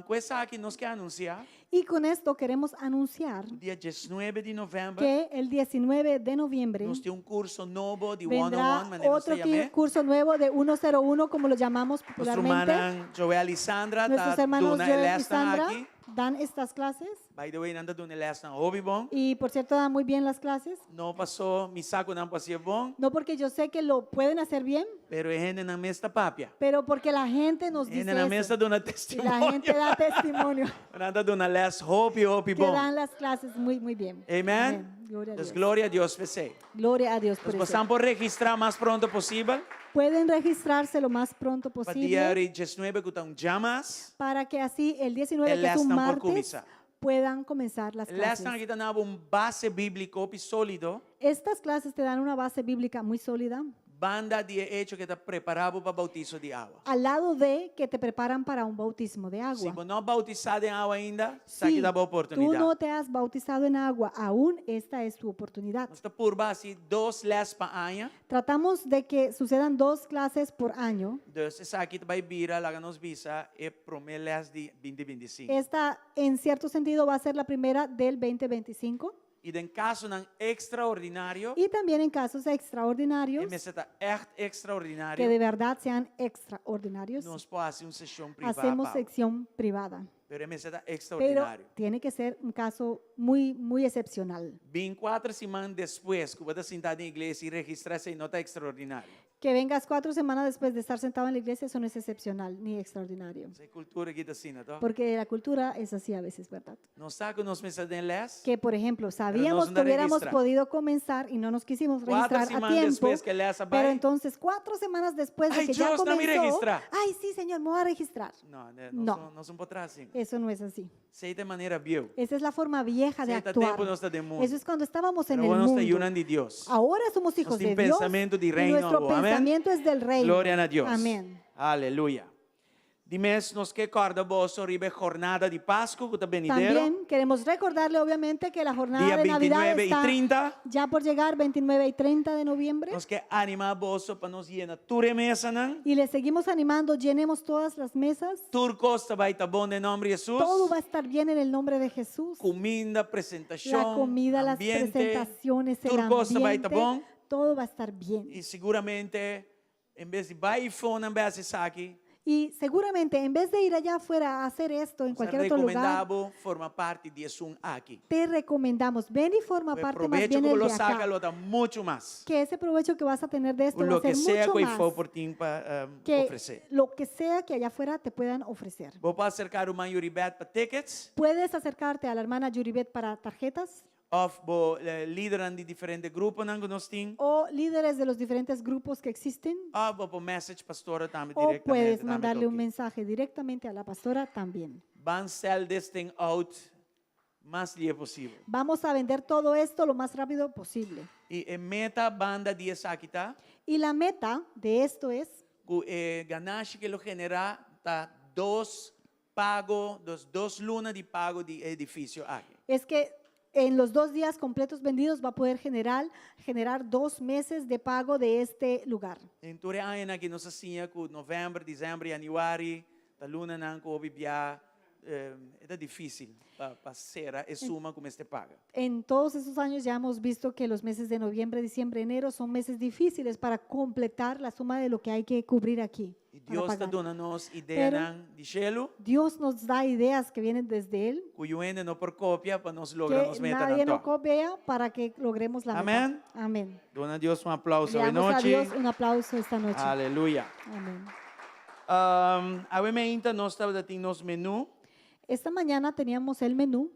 Com essa aqui nós queremos anunciar, Y con esto queremos anunciar dia 19 de novembro, que el 19 de noviembre nós temos curso novo de vendrá one-on-one, maneira otro se chama. curso nuevo de 101, como lo llamamos Nossa popularmente. irmã Joel e Sandra Nuestros está hermanos dando Joel y lesson Sandra aqui. dan estas clases By the way, nanda dando lesson hobby bom. y por cierto dan muy bien las clases. Não passou, me saco não passou bom, No porque yo sé que lo pueden hacer bien, pero é gente na mesa papia. pero porque la gente nos Gente dice na eso. mesa dando Y la testemunho. gente da testimonio Nanda dando lesson hobby que bom. dan las clases muy bien. Amen. Gloria a Dus Dios. glória a Deus por você. Gloria a Dios por Nós eso. passamos por registrar mais pronto possível. Pueden registrarse lo más pronto Para posible dia 19 que estão jamas. para que así el 19, El que es un lesson por martes, começar. puedan comenzar las clases. Lesson aqui está na base bíblico sólido. Estas clases te dan una base bíblica muy sólida, Banda de hecho que está preparado para bautizo de água. al lado de que te preparan para un bautismo de Se agua. você não bautizado em água ainda, está aqui Si dá boa tú oportunidade. no te has bautizado en agua, aún esta es tu oportunidad. Nós está por base 2 les para año. Tratamos de que sucedan 2 clases por año. Dus essa aqui vai virar lá nos visa é primeiro les de 2025. Esta, en cierto sentido, va a ser la primera del 2025. E em caso não extraordinário, Y también en casos extraordinarios, e está echt que de extraordinário, verdad sean extraordinarios, nós podemos fazer sessão privada. hacemos sección privada. Pero está Pero extraordinário. tiene que ser un caso muy excepcional. 24 semanas depois que você está sentado na igreja e registrar-se em nota extraordinário. Que vengas 4 semanas después de estar sentado en la iglesia, eso no es excepcional ni extraordinario. Essa cultura aqui está assim, não? Porque la cultura es así a veces, ¿verdad? Não sabe que nós pensamos em les? Que, por ejemplo, sabíamos no que hubiéramos registra. podido comenzar y no nos quisimos 4 registrar a semanas tiempo. depois que les Pero vai. entonces 4 semanas después de Ay, que ya Dios, no me comenzó, registra. ay, sí, Señor, me voy a registrar. Não, No. nós não podemos assim. Eso no es así. Sei de maneira viu. Esa es la forma vieja de Sei actuar. tempo nós está de mundo. Eso es cuando estábamos en Pero el nós está mundo. unando de Deus. Ahora somos hijos Nos de tem Dios pensamento de y reino nuestro agora. Amén. pensamiento es del reino. Glória a Deus. Amén. Aleluia. Dimes nos que corda vos sobre jornada de Páscoa que está venidero. También queremos recordarle obviamente que la jornada Día de Navidad 29 y está 30. ya por llegar 29 y 30 de noviembre. Nos que anima vos para nos llena ture mesa nan. Y le seguimos animando, llenemos todas las mesas. Tur costa vai estar bom em nome de Jesus. Todo va a estar bien en el nombre de Jesús. Comida, presentação, La comida, las ambiente. presentaciones, el Tur costa vai estar bom. ambiente, todo va a estar bien. E seguramente, em vez de vai fone, em vez de aqui, Y seguramente en vez de ir allá afuera a hacer esto en cualquier otro lugar, recomendado formar parte de um aqui. te recomendamos, ven y forma O parte más provecho bien que el lo de saca acá. lo da muito mais. Que ese provecho que vas a tener de esto va Lo a que ser sea mucho que más for por ti para que oferecer. lo que sea que allá afuera te puedan ofrecer. Vou para acercar o Mayuribet para tickets. Puedes acercarte a la hermana Yuribet para tarjetas Of vou lideran de diferentes grupos que nós temos. o líderes de los diferentes grupos que existen. Ou vou para message pastora também O diretamente. puedes mandarle un mensaje directamente a la pastora también. Van sell this thing out mais dia possível. Vamos a vender todo esto lo más rápido posible. E meta banda dia sakita Y la meta de esto es ganasci que lo genera ta dos lunas de pago de edificio aqui. Es que en los 2 días completos vendidos va a poder generar 2 meses de pago de este lugar. Então, ainda que nós assim, com novembro, dezembro, januário, a luna não coube bia, é difícil para ser a suma como este paga. En todos esos años ya hemos visto que los meses de noviembre, diciembre, enero son meses difíciles para completar la suma de lo que hay que cubrir aquí. E para Deus está pagar. dando-nos ideias de gelo, Dios nos da ideas que vienen desde Él, cuyo ende não por cópia para nós lograrmos que meta nadie na nos copia para que logremos la Amén. meta. Amén. Dona a Deus aplauso Le hoje damos a noite. Dios un aplauso esta noche. Aleluia. Amén. Obviamente, nós estamos tendo nosso menu Esta mañana teníamos el menú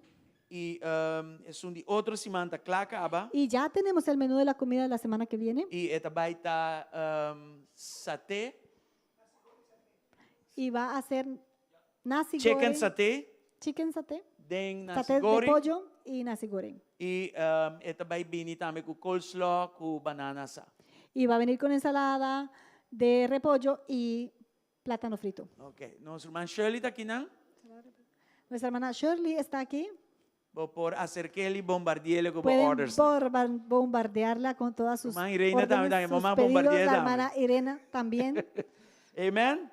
e é de outra semana que acaba. y ya tenemos el menú de la comida de la semana que viene E também está saté, y va a ser nasi chicken goreng, saté, chicken saté, den nasi saté de goreng. pollo y nasi goreng. E também vini também com coleslaw, com banana sa. Y va a venir con ensalada de repollo y plátano frito. Ok, nosso irmão Shirley está aqui, não? Nuestra hermana Shirley está aquí. Vou por acerquele e bombardeele com Pueden orders. bombardearla con todas sus Mamá Irene órdenes, también, sus mamá pedidos. bombardea La también. hermana Irena también. Amém?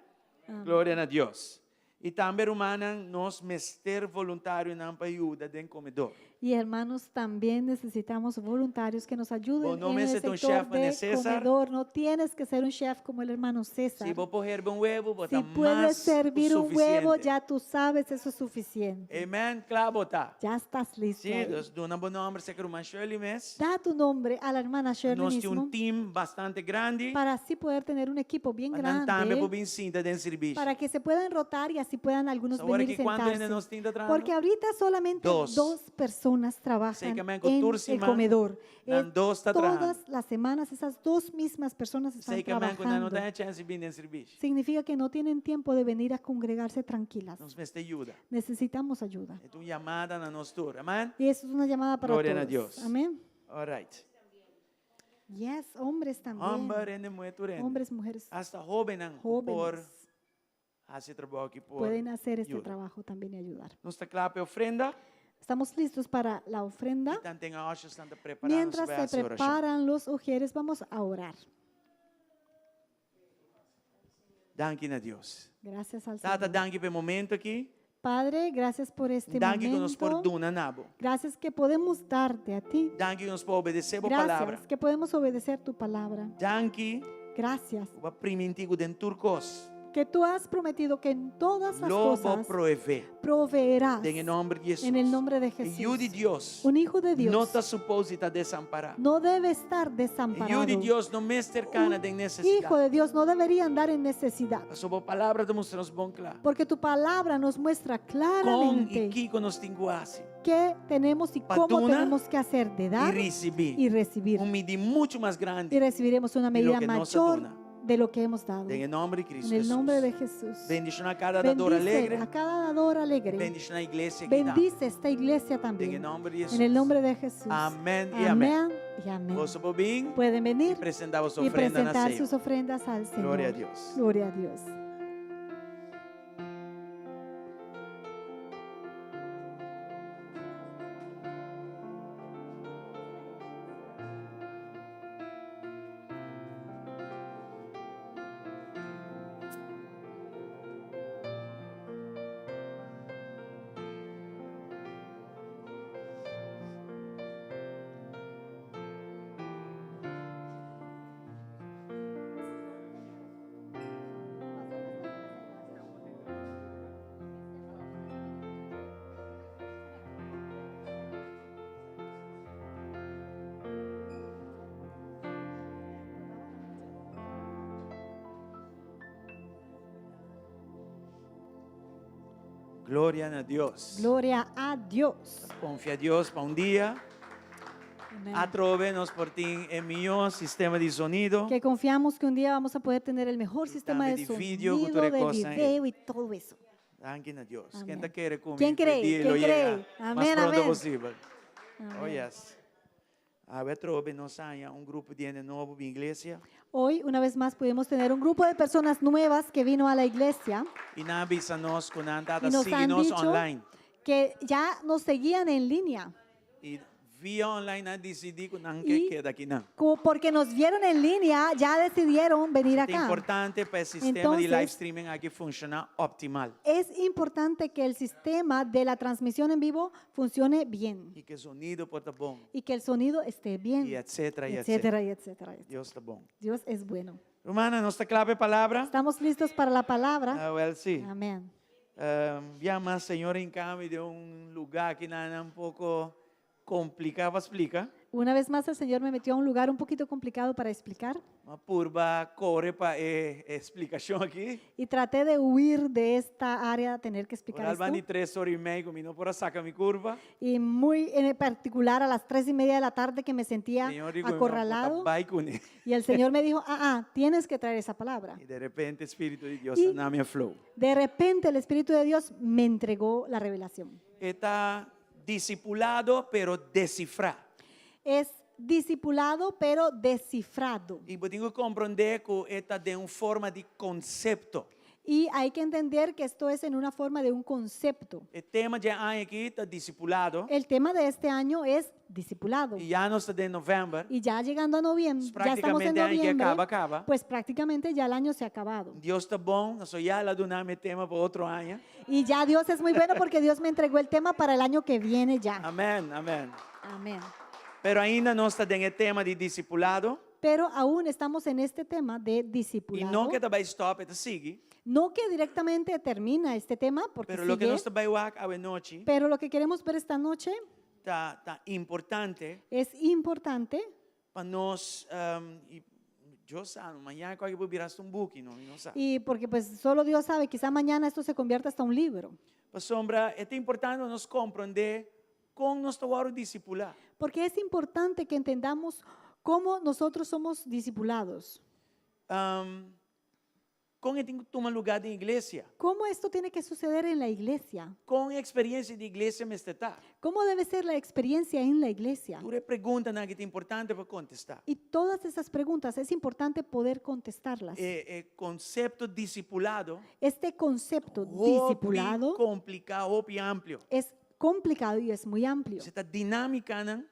Glória a Deus. E também, hermana, nós mester voluntário na ajuda do comedor. Y hermanos, también necesitamos voluntarios que nos ayuden Vos no en me el seas un sector chef, de César. comedor. No tienes que ser un chef como el hermano César. Se vou porrer um huevo, botar Si puedes mais servir o un huevo, suficiente. ya tú sabes, eso es suficiente. Amém? Claro, botar. Ya estás listo. Sim, ahí. Deus dá um bom nome, se quer uma Shirley mesmo. Da tu nombre a la hermana Shirley Nós temos mismo team bastante grande. para así poder tener un equipo bien Mas também por grande bem cinta dentro serviço. para que se puedan rotar y así puedan algunos Ahora venir y que quando ainda sentarse. nós temos Porque ahorita solamente Dos. 2 personas trabajan Sei que amén, en con el Tursima, comedor. nan dos está Todas trabajando. las semanas esas 2 mismas personas están Sei que amém, quando não trabajando. tem a chance de vir dentro serviço. Significa que no tienen tiempo de venir a congregarse tranquilas. Nos meste ajuda. Necesitamos ayuda. É uma chamada na nossa tour. Amém? Y eso es una llamada para Gloria a todos. Dios. Amén. All right. Yes, hombres también. Hombre e mulher turende. Hombres, mujeres, Hasta joven por jóvenes hacer trabalho aqui por. pueden hacer este ayuda. trabajo también y ayudar. Nos está claro para ofrenda. Estamos listos para la ofrenda. Então tem a hoxa estão preparando Mientras se preparan los ujieres, vamos a orar. Danke a Deus. Gracias al Tata, Señor. danke pelo momento aqui. Padre, gracias por este Danke que nos por momento. duna nabo. Gracias que podemos darte a ti. Danke que nos por obedecer a palavra. Gracias que podemos obedecer tu palabra. Danke Gracias o primitivo den turcos. que tú has prometido que en todas las Lobo cosas prover. proveerás En nome de Jesus. en el nombre de E Jesús. o de Deus Un hijo de não Dios está suposto estar desamparado. no debe estar E o desamparado. de Deus não me cercana de Hijo necessidade. de Dios no debería andar en necesidad. A sua palavra demonstra-nos bom claro. Porque tu palabra nos muestra Com claramente e que nos tinguasse qué tenemos y cómo Patuna tenemos que hacer de e dar receber y recibir. medida muito mais Y grande. recibiremos una de lo medida que nos mayor aduna. de lo que hemos dado. Em nome de Cristo En el nombre de Jesus. Jesús. Bendición a cada dador Bendice alegre. a cada dador alegre. Bendición a iglesia que dá. Bendice esta iglesia En el también. nombre de Jesús. En el nombre de Jesús. Amén y amén. Amén y amén. Vos por bem Pueden e venir apresentar vossa y ofrenda na presentar ceia. sus ofrendas al Señor. Gloria a Dios. Gloria a Dios. Gloria a Deus. Gloria a Dios. Confia a Deus para dia. Amén. Atrove-nos por ti em melhor sistema de sonido. Que confiamos que un día vamos a poder tener el mejor sistema también de de video, sonido, cultura de cosa, video y todo eso. Danke a Deus. Amém. Quem está querendo comigo? ¿Quién cree? pedilo, ¿Quién llega cree? mais Amén, pronto amén. possível. Amén. Oh yes. A ver, trove nos haya un grupo de nuevo de iglesia. Hoy, una vez más, pudimos tener un grupo de personas nuevas que vino a la iglesia Y nabisa nos con andata y nos han síguenos dicho online. que ya nos seguían en línea. Y via online na decidí con Y- que queda aquí na. Porque nos vieron en línea, ya decidieron venir Es acá. importante para el sistema de Entonces, live streaming aquí funciona optimal. Es importante que el sistema de la transmisión en vivo funcione bien Y que el sonido pueda bom. y que el sonido esté bien, Y etcétera, y etcétera, etcétera. y etcétera. Dios está bom. Dios es bueno. Romana, ¿nuestra clave palabra? ¿Estamos listos para la palabra? Ah, well, sí. Amén. Ya más, Señor, en cambio de un lugar que nada un poco complicado, explica. Una vez más el Señor me metió a un lugar un poquito complicado para explicar Uma purba corre para explicación aquí. y traté de huir de esta área, tener que Por explicar Albany esto. 3 horas y media, no por sacar mi curva. Y muy en particular a las 3:30 de la tarde que me sentía Señor, digo, acorralado bye con él. y el Señor me dijo, tienes que traer esa palabra. Y de repente el Espíritu de Dios Y- dame a flow. De repente el Espíritu de Dios me entregó la revelación. Está discipulado, pero descifrar. Es discipulado pero descifrado. Y tengo que comprender que está de una forma de concepto. Y hay que entender que esto es en una forma de un concepto. El tema de año aquí está discipulado. El tema de este año es discipulado. Y ya no está de noviembre. Y ya llegando a noviembre, ya estamos en Prácticamente año que noviembre, acaba. pues prácticamente ya el año se ha acabado. Dios está bom, nós ya la donamos tema para otro año. Y ya Dios es muy bueno porque Dios me entregó el tema para el año que viene ya. Amén, amén. Amén. Pero ainda não está en el tema de discipulado. Pero aún estamos en este tema de Y discipulado. no que também stop, está sigue. No que directamente termina este tema porque Pero lo que sigue, nós também wak a noite pero lo que queremos ver esta noche tá importante es importante para nós. Yo sabe, mañana qualquer coisa viraste book, não sabe. y porque pues solo Dios sabe, quizá mañana esto se convierta hasta un libro. Para sombra, é importante nós compreender como nós estamos discipular. Porque es importante que entendamos cómo nosotros somos discipulados. Com tem que tomar lugar de igreja. ¿Cómo esto tiene que suceder en la iglesia? Com a experiência de igreja me está. ¿Cómo debe ser la experiencia en la iglesia? Tu pergunta que é importante para contestar. Y todas esas preguntas es importante poder contestarlas. Concepto discipulado. Este concepto Discipulado. discipulado Complicado y amplio. es complicado y es muy amplio Esta dinámica, ¿no?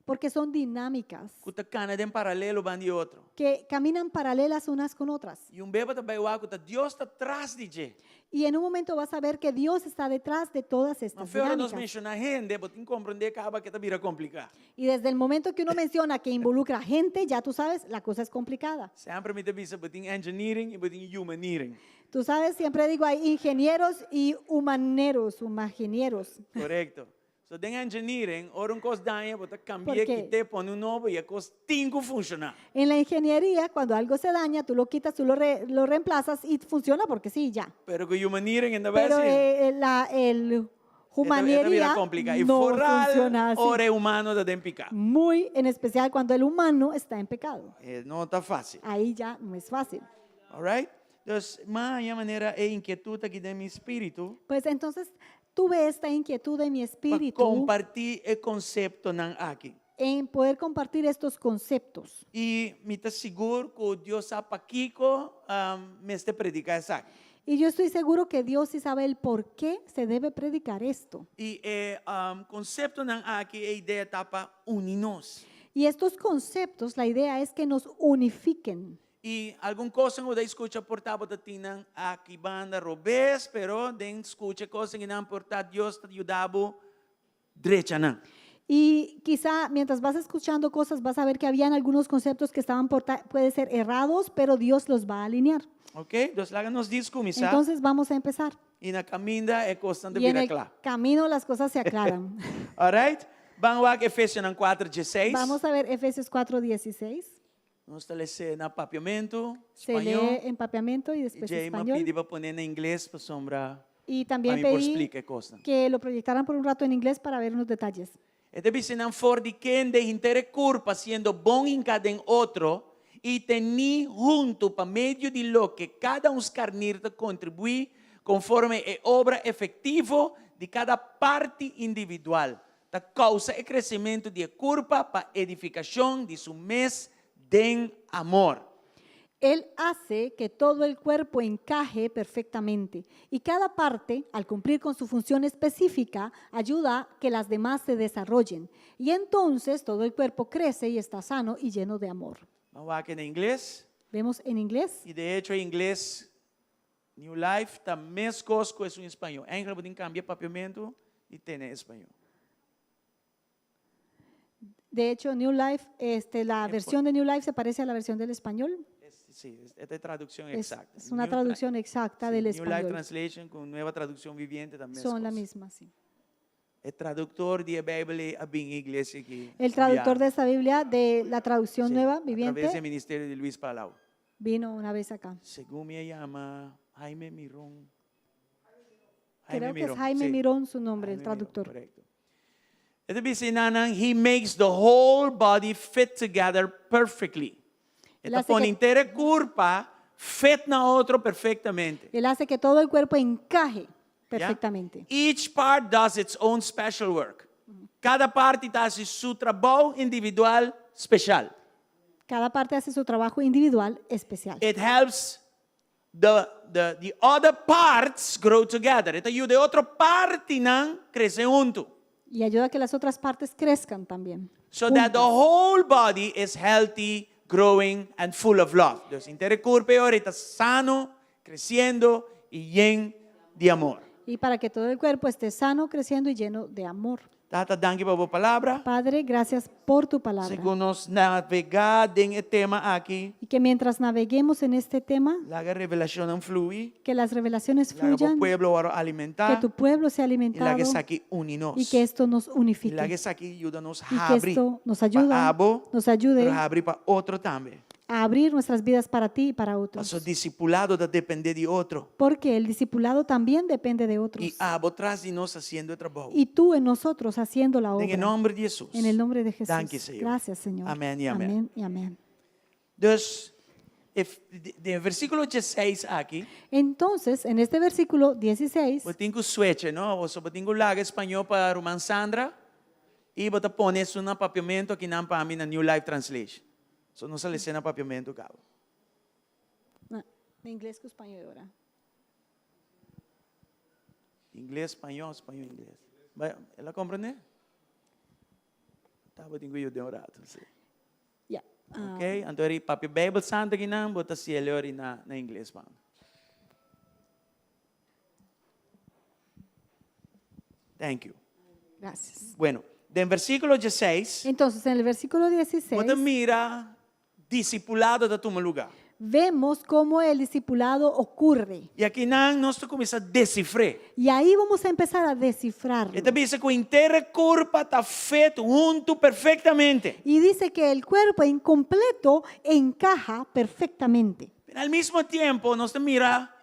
porque son dinámicas Que está en paralelo van de otro. que caminan paralelas unas con otras. Y un bebé también va que Dios está atrás de ti. Y en un momento vas a ver que Dios está detrás de todas No estas fue nos dinámicas. menciona gente, pero tengo que comprender que acaba que está mira complicada. Y desde el momento que uno menciona que involucra gente, ya tú sabes, la cosa es complicada. Siempre me dice, pero tengo engineering y tengo humaneering. Tú sabes, siempre digo, hay ingenieros y humaneros, imagineros. Correcto. So, den engineering, ora un cos daña, pero cambia ¿Por qué? que te pone un nuevo y a cos tengo funcionar. En la ingeniería, cuando algo se daña, tú lo quitas, tú lo reemplazas y funciona porque sí, ya. Pero que humaneering en la Pero base. el humanería complicada. Y no forral, funciona así. ora humano de den picar. Muy en especial cuando el humano está en pecado. No está fácil. Ahí ya no es fácil. All right? Entonces, minha maneira é inquietud aqui de meu espírito Pues entonces tuve esta inquietud en mi para espíritu compartilhar o conceito nan aqui. en poder compartir estos conceptos. E me está seguro que Deus sabe Kiko me está predicar isso aqui. Y yo estoy seguro que Dios sí sabe el por qué se debe predicar esto. E o conceito nan aqui é a ideia para unir-nos. Y estos conceptos, la idea es que nos unifiquen. E alguma coisa que eu escuto portava da tinan aqui banda robes, pero den escuta coisa que não portar Deus te ajudava derecha não. Y quizá mientras vas escuchando cosas vas a ver que habían algunos conceptos que estaban puede ser errados, pero Dios los va a alinear. Ok? Então, lá nos diz começar. Entonces vamos a empezar. E na caminda é constante Y en vir el claro. camino las cosas se aclaran. All right? Vamos a Efésios 4:16. Vamos a ver Efesios 4:16. Nós estamos na papiamento, Se espanhol. lee en papiamento y E después Jay en me español. pedi para poner na inglês para sombra. Y Para también mí por pedí explicar coisa. que lo proyectaran por un rato en inglés para ver unos detalles. Este dizendo for de quem de inteira culpa sendo bom em cada outro e tenir junto para meio de lo que cada carnita contribui conforme a obra efetiva de cada parte individual. ta causa e crescimento de corpo para edificação de su mes de amor. Él hace que todo el cuerpo encaje perfectamente y cada parte, al cumplir con su función específica, ayuda a que las demás se desarrollen. Y entonces todo el cuerpo crece y está sano y lleno de amor. Vamos aqui em inglês. ¿Vemos en inglés? E de hecho, em inglês, New Life está mais cosco que em espanhol. Em inglês, podem cambiar papiamento e ter em espanhol. De hecho, New Life, la versión de New Life se parece a la versión del español. Sí, esta é a tradução Es, exacta. es una traducción exacta del New Life español. Translation com nova tradução viviente também. Son la misma, sí. O tradutor de Bíblia a bem igreja aqui. El traductor de esta Biblia, de la traducción nueva, A través do viviente, Ministério de Luis Palau. vino una vez acá. Según me llama Jaime Mirón. Creo que es Jaime sí. Mirón su nombre, el Jaime Mirón, traductor. correcto. Ito dice, Nanang, he makes the whole body fit together perfectly. Él Ito hace pone que- inteira curpa fit na outro perfectamente. Él hace que todo el cuerpo encaje Yeah? perfectamente. Each part does its own special work. Cada parte hace su trabajo individual especial. Cada parte hace su trabajo individual especial. It helps the other parts grow together. Ito ayuda a outra parte nang crescer junto. Y ayuda a que las otras partes crezcan también. So that the juntas. whole body is healthy, growing, and full of love. Entonces, inteiro corpo ahorita sano, creciendo y lleno de amor. Y para que todo el cuerpo esté sano, creciendo y lleno de amor. Tata, danke por a palavra. Padre, gracias por tu palabra. Segundo nos navegar en el tema aqui, Y que mientras naveguemos en este tema, la revelación flui, que las revelaciones la fluyan, pueblo que alimentar, tu pueblo sea y la alimentado que saqui uninos. y que esto nos Y unifique. la que saqui ayuda-nos Y a que abrir. esto nos Pa ayuda, abo, nos ayude pero abrir para outro também. a abrir nuestras vidas para ti y para Para otros. seu discipulado de depender de outro. Porque el discipulado también depende de otros. Y abo traz de nós haciendo el trabajo. Y tú en nosotros haciendo la En el obra. nombre de Jesús. En el nombre de Jesús. Danke, Señor. Gracias, Señor. Amén y amén. Amén y amén. Dus, de versículo 16 aqui, Entonces, en este versículo 16, eu tenho switch, não? Eu só tenho laga espanhol para Roman Sandra e vou pôr isso no papiamento aqui na para mim na New Life Translation. Só não sale cena papiamento, cabo. de inglés con español ahora. Inglês, espanhol, espanhol, inglês. Vai, ela compreende? Tá, vou tenho que demorar, Ya. ok? Então, aí papi Bible Santa aqui não, bota se ele na inglês, mano. Thank you. Gracias. Bueno, del versículo 16, Entonces, en el versículo 16, você mira discipulado da tua lugar. vemos cómo el discipulado ocurre. E aqui nós começamos a decifrar. Y ahí vamos a empezar a descifrarlo. Ele diz que o inteiro corpo está feito junto perfeitamente. Y dice que el cuerpo incompleto encaja perfectamente. Pero al mesmo tempo, nós mira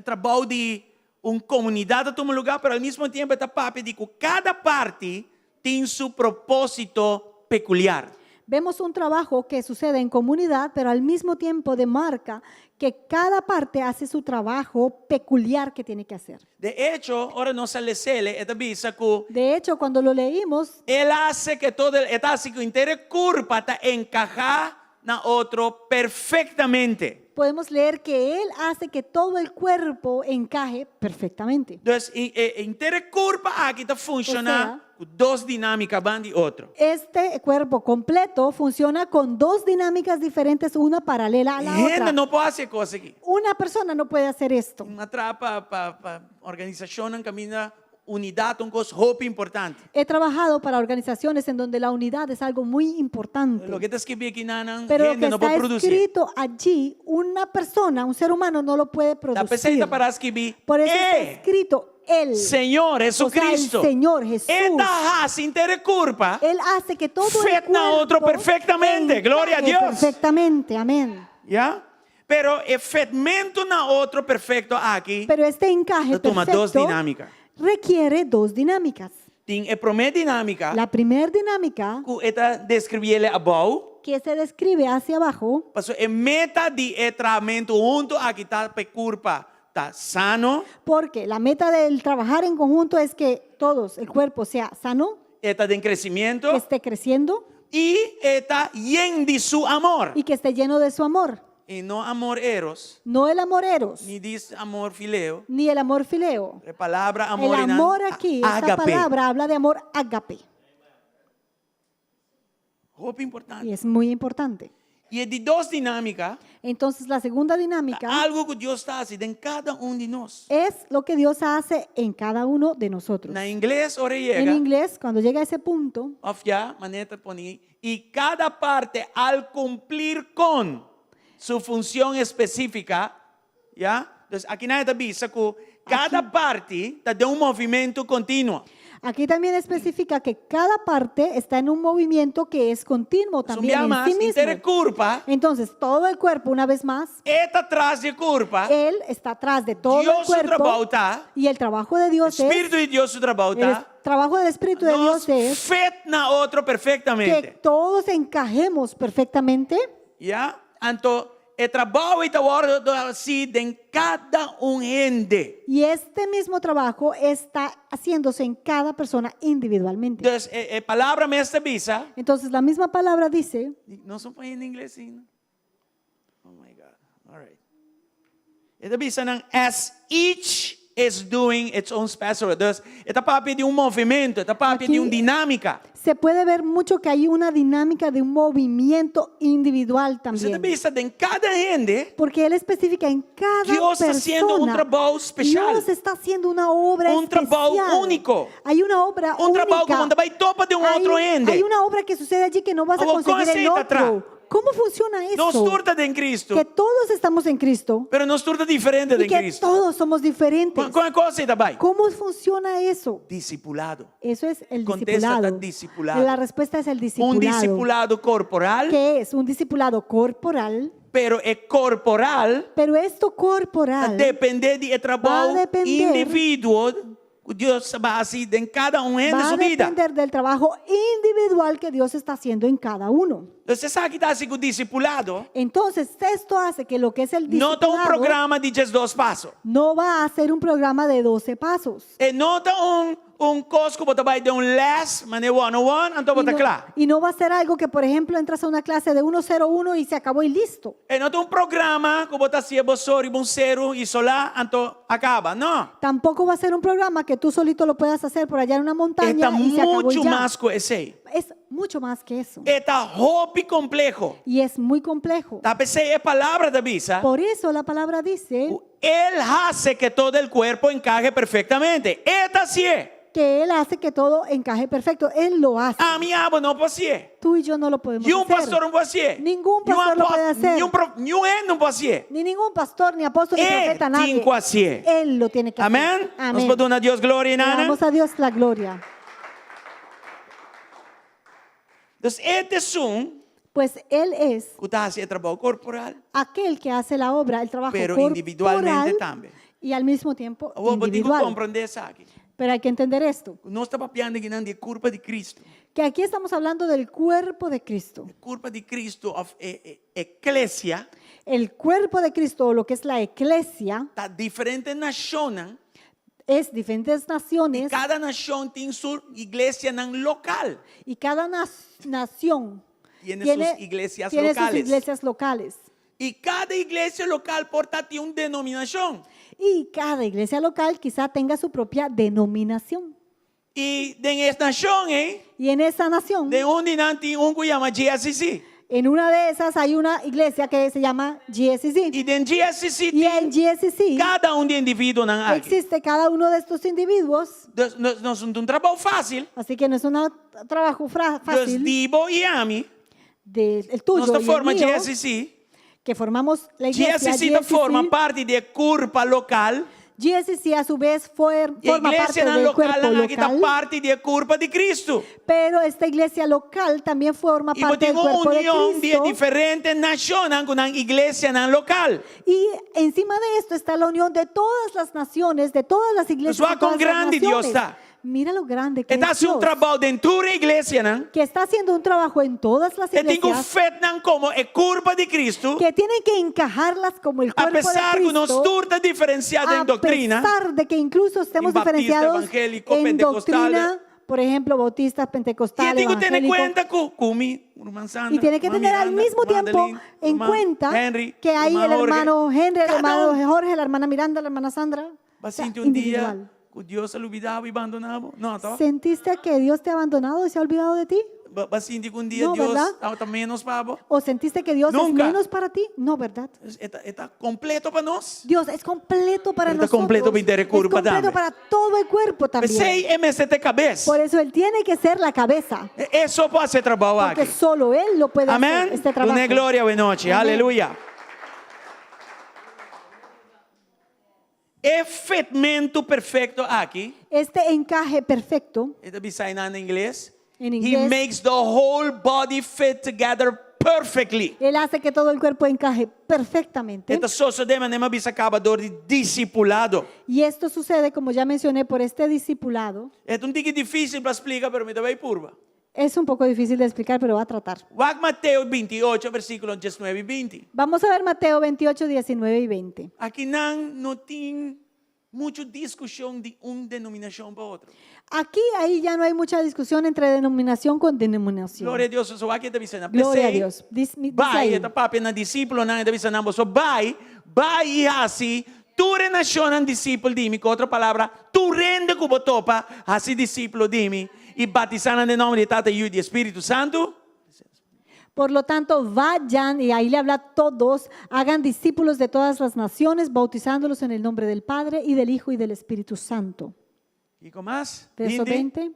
trabalho de uma comunidade a tua lugar, pero al mesmo tempo está papo de que cada parte tem seu propósito peculiar. Vemos un trabajo que sucede en comunidad, pero al mismo tiempo demarca que cada parte hace su trabajo peculiar que tiene que hacer. De hecho, ahora nós alecele, ele diz que De hecho, cuando lo leímos, Ele hace que todo, ele hace que o inteiro corpo está encajar na outro perfeitamente. podemos leer que Él hace que todo el cuerpo encaje perfectamente. Então, o inteiro corpo aqui está funcionando com duas dinâmicas van de outro. Este cuerpo completo funciona con dos dinámicas diferentes, una paralela a la Gente otra. não pode fazer coisa aqui. Una persona no puede hacer esto. Uma trapa para organização não caminha unidade, uma coisa muito importante. He trabajado para organizaciones en donde la unidad es algo muy importante. Lo que está escrito aqui, Pero lo gente que não está pode produzir. escrito allí, una persona, un ser humano no lo puede A producir. pessoa para escrever, Por eso está escrito Él, Senhor Jesucristo, o sea, el Señor Jesús. esta raça inteira corpo, Él hace que todo el Fet na cuerpo otro perfectamente. Gloria a encaje Dios. Perfectamente, amén. ¿ya? Pero el fragmento na outro perfeito aqui, Pero este encaje toma dos perfecto dinámicas. requiere dos dinámicas. Tem a primeira dinâmica, La primera dinámica que está descrever abaixo, que se describe hacia abajo, passou a meta de tratamento junto aqui está para curva, está sano porque la meta del trabajar en conjunto es que todos, el cuerpo sea sano está en crecimiento que esté creciendo y está lleno de su amor. y que esté lleno de su amor. Y no amor eros, No el amor eros, ni dice amor fileo. ni el amor fileo. La palabra El amor amor aquí, esta ágape. palabra habla de amor ágape. Hope importante. Y es muy importante. Y es de dos dinámicas, Entonces la segunda dinámica algo que Dios está haciendo en cada uno de nosotros. es lo que Dios hace en cada uno de nosotros. En inglés, ahora En llega, inglés, cuando llega a ese punto, of ya, maneta poni, y cada parte al cumplir con su función específica, ¿ya? Entonces, aquí nadie te avisa que cada parte está de un movimiento continuo. aquí también especifica que cada parte está en un movimiento que es continuo también en sí Intere mismo. curva, Entonces, todo el cuerpo, una vez más, está atrás de curva, Él está atrás de todo Dios el su cuerpo trabajo está, y el trabajo de el Dios es, Espíritu de Dios su trabajo el está, trabajo del Espíritu de nos Dios es fetna otro que perfectamente. todos encajemos perfectamente. ¿Ya? Entonces, el trabajo está así en cada un ende. Y este mismo trabajo está haciéndose en cada persona individualmente. Entonces, palabra me está visa. Entonces la misma palabra dice, No se puede en inglés, ¿sí? ¿No? Oh my God. All right. Esta visa, as each is doing its own special. Entonces, esta parte de un movimiento, esta parte Aquí- de una dinámica. se puede ver mucho que hay una dinámica de un movimiento individual Esta también. visa, en cada ende, Porque Él especifica en cada Dios está haciendo un persona. trabajo especial. Dios está haciendo una obra Un trabajo especial. único. Hay una obra un trabajo única. como vai topa de un otro ende. Hay una obra que sucede allí que no vas a ¿Cómo conseguir en aceita atrás? otro. ¿Cómo funciona eso? Nos turta en Cristo, Que todos estamos en Cristo pero nos turta diferente y de que Cristo. todos somos diferentes. ¿Cuál cosa está ahí? ¿Cómo funciona eso? Discipulado. Eso es el Contesta, discipulado. discipulado. La respuesta es el Un discipulado. discipulado corporal, ¿Qué es? Un discipulado corporal, pero es corporal, pero esto corporal depende del trabajo va a depender- individual. Dios va así en cada uno de va su a vida. depender del trabajo individual que Dios está haciendo en cada uno. Entonces, sabe que está así con discipulado. Entonces, esto hace que lo que es el No está un discipulado programa de 2 pasos. no va a ser un programa de 12 pasos. No está un curso que vai de un les, mané one-on-one, então Y está no, claro. y no va a ser algo que, por ejemplo, entras a una clase de 101 y se acabó y listo. No está un programa que você se bosori, bom cero e solar, então acaba. Não. Tampoco va a ser un programa que tú solito lo puedas hacer por allá en una montaña Está y se acabó y muito ya. mais que esse. Es mucho más que eso. Está hope complejo. Y es muy complejo. A pensei é palavra da bisa. Por eso la palabra dice Él hace que todo el cuerpo encaje perfectamente. Esta sí es. que Él hace que todo encaje perfecto. Él lo hace. A minha aba não pode ser. Tú y yo no lo podemos E um hacer. pastor não pode ser. Ningún pastor lo puede hacer. E um não pode ser. Ni ningún pastor, ni apóstol, ni Él profeta, nadie. tiene que hacer. Él lo tiene que Amén. hacer. Nos Amén. podemos dar a Dios gloria y Le nada. damos a Dios la gloria. Entonces, este es un Pues Él es que está haciendo trabajo corporal, aquel que hace la obra, el trabajo pero corporal individualmente también. y al mismo tiempo Eu vou ter que individual. compreender isso aqui. Pero hay que entender esto, Nós estamos falando aqui de culpa de Cristo. que aquí estamos hablando del cuerpo de Cristo. Culpa de Cristo, of eclesia, El cuerpo de Cristo, o lo que es la iglesia, está diferente naciones. es diferentes naciones Cada nación tiene su iglesia local. y cada nación Tiene tiene, sus iglesias tiene sus locales. iglesias locales. Y cada iglesia local porta tiene una denominación. Y cada iglesia local quizá tenga su propia denominación. Y en esta nación, Y en esa nación, de un dinante, un que llama GSCC. en una de esas hay una iglesia que se llama GSCC. Y en GSCC, Y en GSCC cada un de individuo aquí. existe cada uno de estos individuos. No es un trabajo fácil. Así que no es un trabajo Entonces, fácil Divo y Ami, del tuyo nuestra y forma el mío, GSCC. que formamos la iglesia. GSCC forma parte de curva local. GSCC a su vez forma parte Iglesia del local cuerpo aquí está local, parte de curva de Cristo. pero esta iglesia local también forma Y parte del tengo cuerpo de unión de Cristo. diferentes naciones con una iglesia local. Y encima de esto está la unión de todas las naciones, de todas las iglesias. Pues va de todas con las grande Dios naciones. está. Mira lo grande que Está es haciendo un Dios, trabajo dentro de la iglesia, ¿no? que está haciendo un trabajo en todas las Que tengo iglesias, fe como es curva de Cristo. que tienen que encajarlas como el A cuerpo de pesar que nos Cristo, turta diferenciada en a doctrina. pesar de que incluso estemos En baptista, diferenciados evangélico, en pentecostal, doctrina, por ejemplo, bautista, Y pentecostal, tengo que tener evangélico. cuenta con Kumi, hermano Sandra, Y tiene que hermana tener al Miranda, mismo hermana tiempo Adeline, en hermano cuenta Henry, que hay el hermano Jorge. hermano Henry, el Cada hermano uno Jorge, la hermana Miranda, la hermana Sandra. va O a sea, sentir un día individual. que Dios se lo olvidaba y abandonaba. No, ¿está? ¿Sentiste que Dios te ha abandonado y se ha olvidado de ti? Va a sentir que un día No, Dios ¿verdad? está menos para vos. ¿O sentiste que Dios Nunca. es menos para ti? No, ¿verdad? Está completo para nós. Dios es completo para Pero está nosotros. completo para inteiro Es corpo completo também. para todo el cuerpo también. Sei MST cabeça. Por eso Él tiene que ser la cabeza. Isso pode ser trabalho Porque aqui. solo Él lo puede Amém? hacer, este trabajo. Dune glória hoje noite. Amém. Aleluia. É fetimento perfeito aqui. Este encaje perfecto, Ele está saindo em inglês. en He inglés, makes the whole body fit together perfectly. Él hace que todo el cuerpo encaje perfectamente. Esta sucede de maneira acabador de discipulado. Y esto sucede, como ya mencioné, por este discipulado. É um tique difícil para explicar, pero me dá bem purva. Es un poco difícil de explicar, pero va a tratar. Wag Mateo 28, versículos 19 e 20. Vamos a ver Mateo 28, 19 y 20. Aqui não tem muita discussão de denominação para outra. Aquí, ahí ya no hay mucha discusión entre denominación con denominación. Glória a Deus, só aqui está dizendo. Gloria a Dios. Dice Vai, ahí. está papi na discípulo, não está dizendo, ambos, vai e assim, tu renacionan discípulo de mim, com outra palavra, tu rende como topa, assim discípulo de mim, e batizando em nome de Tata e de Espírito Santo. Por lo tanto, vayan, y ahí le habla a todos, hagan discípulos de todas las naciones, bautizándolos en el nombre del Padre y del Hijo y del Espíritu Santo. E com mais? Verso 20.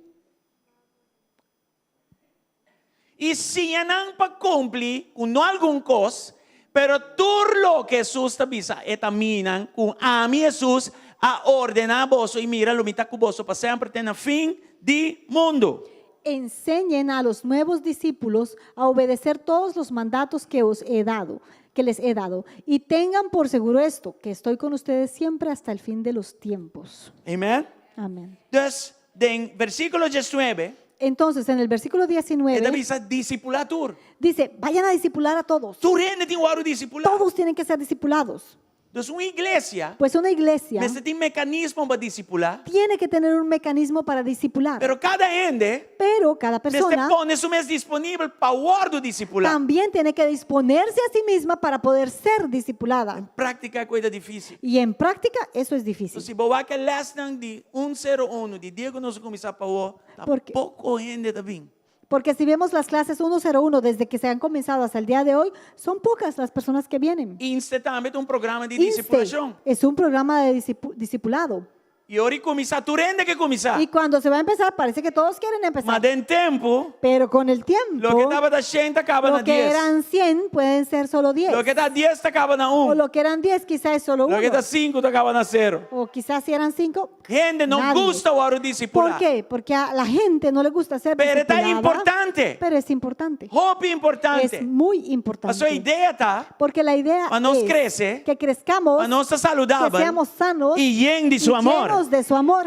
E se não para cumprir com algum coisa, pero tudo lo que Jesus te avisa, etaminan com a mim Jesus a ordenar vos e mira lo mitad cuboso para sempre ter na fim de mundo. Enseñen a los nuevos discípulos a obedecer todos los mandatos que os he dado, que les he dado, y tengan por seguro esto, que estoy con ustedes siempre hasta el fin de los tiempos. Amém? Amén. Dus, en versículo 19, Entonces, en el versículo ele 19 avisa discipulatur. dice, vayan a discipular a todos. Tu rende tem o discipular. Todos tienen que ser discipulados. Dus uma igreja, Pues una iglesia você tem mecanismo para discipular, tiene que tener un mecanismo para discipular. pero cada ende, Pero cada você persona põe isso mesmo disponível para o ordo discipular. también tiene que disponerse a sí misma para poder ser discipulada. Em prática é coisa difícil. Y en práctica eso es So, difícil. se boa que lesson de 101 de Diego nós começar para o, Por quê? pouco gente também. Porque si vemos las clases 101 desde que se han comenzado hasta el día de hoy, son pocas las personas que vienen. Inste também um programa de Inste discipulação. es un programa de discipulado. E ora começar, tu rende que começar. Y cuando se va a empezar, parece que todos quieren empezar. Mas em tempo, Pero con el tiempo, lo que estava da 100 acaba na lo que 10. eran 100 pueden ser solo 10. Lo que está 10 acaba na O 1. lo que eran 10 quizás es solo Lo que uno. está 5 acaba na 0. O quizás si eran 5. Gente não Nadie. gusta o oro ¿Por discipular. qué? Porque a la gente no le gusta ser Pero está discipulada, importante. pero es importante. Hope importante. Es muy A sua importante. ideia está Porque la idea para nós es crescer, que crezcamos, para nós estar que saudável seamos sanos e llenos de y seu amor. llenos de su amor.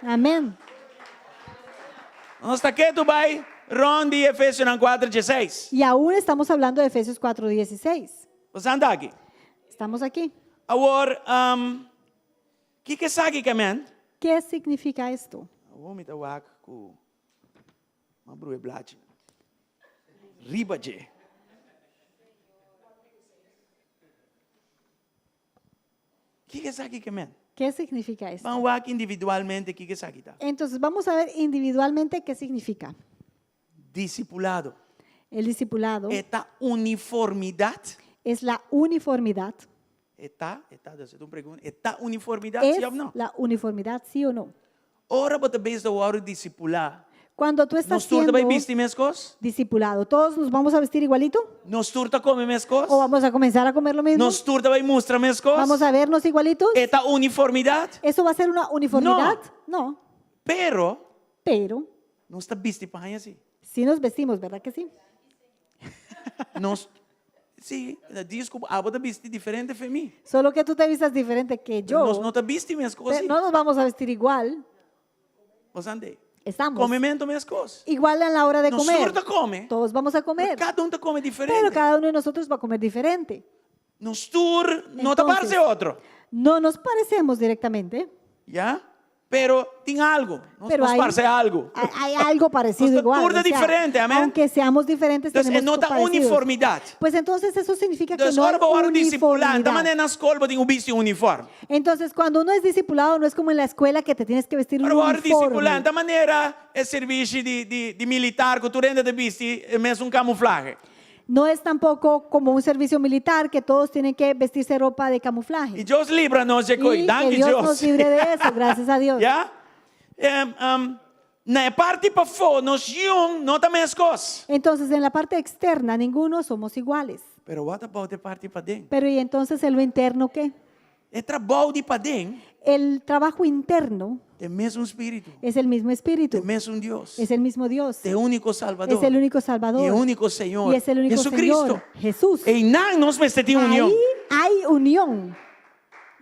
Amén. Nós está aqui, tu vai, Ron de Efésios 4:16. Y aún estamos hablando de Efesios 4:16. Você anda aqui. Estamos aquí. Agora, que sabe que man? ¿Qué significa esto? Vou me dar com uma brua blate. Ribaje. Que sabe que man? ¿Qué significa esto? Vamos aqui individualmente, que sabe tá? Entonces vamos a ver individualmente qué significa. Discipulado. El discipulado Esta uniformidade. es la uniformidad. Esta uniformidade, Es sim ou não? la uniformidad, sí o no. Ora, você vê o hora discipular. Cuando tú estás Nós turta siendo vai vestir minhas coisas? discipulado, ¿todos nos vamos a vestir igualito? Nós turta come minhas ¿O coisas? vamos a comenzar a comer lo mismo? Nós turta vai mostrar minhas ¿Vamos coisas? a vernos igualitos? Esta uniformidade. ¿Eso va a ser una uniformidad? No. Pero, Pero nós está vestir para assim. sí nos vestimos, ¿verdad que sí? Nós, sim, desculpa, a você vestir diferente de mim. Solo que tú te vistas diferente que yo. Nós não está vestir minhas coisas. Pero no nos vamos a vestir igual. Você ande. Estamos Comimento minhas coisas. igual a la hora de Nós comer. turta come. Todos vamos a comer. Cada um come diferente. Pero cada uno de nosotros va a comer diferente. Nós tur não te Entonces, parece outro. No nos parecemos directamente. Já? Pero tem algo. Pero Nos hay- parece algo. Hay algo parecido Nos igual. torna diferente, amén. Aunque seamos diferentes, Entonces, tenemos nota parecidos. uniformidade. Pues entonces eso significa que Entonces, no hay ora para o discipular. Da uniformidad. maneira na escola tem um bicho uniforme. Entonces, cuando uno es discipulado, no es como en la escuela que te tienes que vestir un Ora para o discipular. uniforme. Da maneira é serviço de militar, que tu renda de bicho, é mesmo um camuflaje. No es tampoco como un servicio militar que todos tienen que vestirse ropa de camuflaje. E Deus livra-nos de Y coisa. que Danke Dios Deus. nos libre de eso, gracias a Dios. Ja? Na parte para fora, nós não também as coisas. Entonces, en la parte externa, ninguno somos iguales. Pero what about the parte para dentro? Pero ¿y entonces en lo interno qué? É trabalho de para dentro, El trabajo interno tem mesmo espírito, es el mismo tem espíritu, mesmo Deus, es el mismo Dios, tem único Salvador, es el único e Salvador único Senhor, y es el único Jesucristo. Señor, Jesús. E não nós mesmos temos união. Ahí hay unión.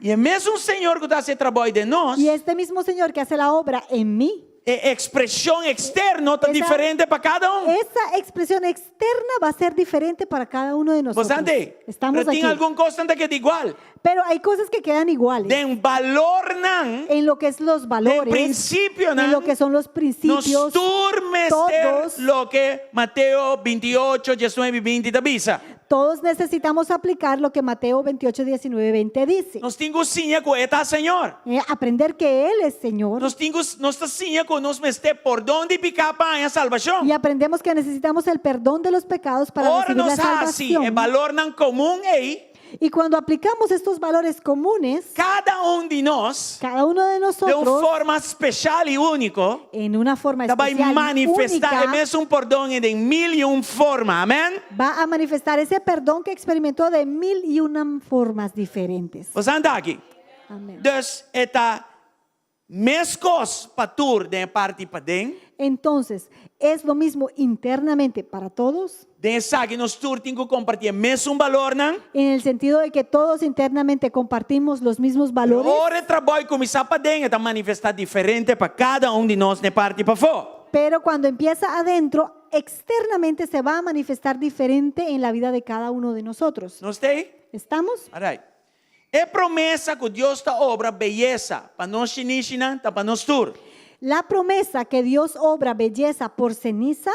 E é mesmo o Senhor que está fazendo trabalho de nós, Y este mismo Señor que hace la obra en mí, a expressão externa está Esa- diferente para cada um. esa expresión externa va a ser diferente para cada uno de nosotros. Bastante. Estamos Pero aquí. tem alguma coisa que é igual. Pero hay cosas que quedan iguales. Tem valor não, En lo que es los tem valores, princípio en lo que não. son los Nos principios, turmes todos- lo que Mateo 28, 19 e 20 avisa. todos necesitamos aplicar lo que Mateo 28, 19, 20 dice. Nós temos sim com eta Senhor. Aprender que Él es Señor. Nós temos sim com nós meste por onde picar para a salvação. Y aprendemos que necesitamos el perdón de los pecados para Ora recibir la nos assim, é salvación. valor não comum aí. Y cuando aplicamos estos valores comunes, Cada de nós, cada uno de de uma nosotros, forma especial e única, en una forma vai especial y manifestar única, mesmo perdão em 1001 formas. Amém? va a manifestar ese perdón que experimentó de 1001 formas diferentes. Você anda aqui. Amén. Dus eta mescos patur de parte para dentro. Entonces, es lo mismo internamente para todos, De essa que nós todos temos que compartilhar mesmo valor, não? en el sentido de que todos internamente compartimos los mismos valores, Ora trabalho começar para dentro, está manifestar diferente para cada de nós de parte para fora. pero cuando empieza adentro, externamente se va a manifestar diferente en la vida de cada uno de nosotros. Não está? ¿Estamos? Alright. É promessa que Deus está obra beleza para nós chinishinan, para nós tur. La promesa que Dios obra belleza por ceniza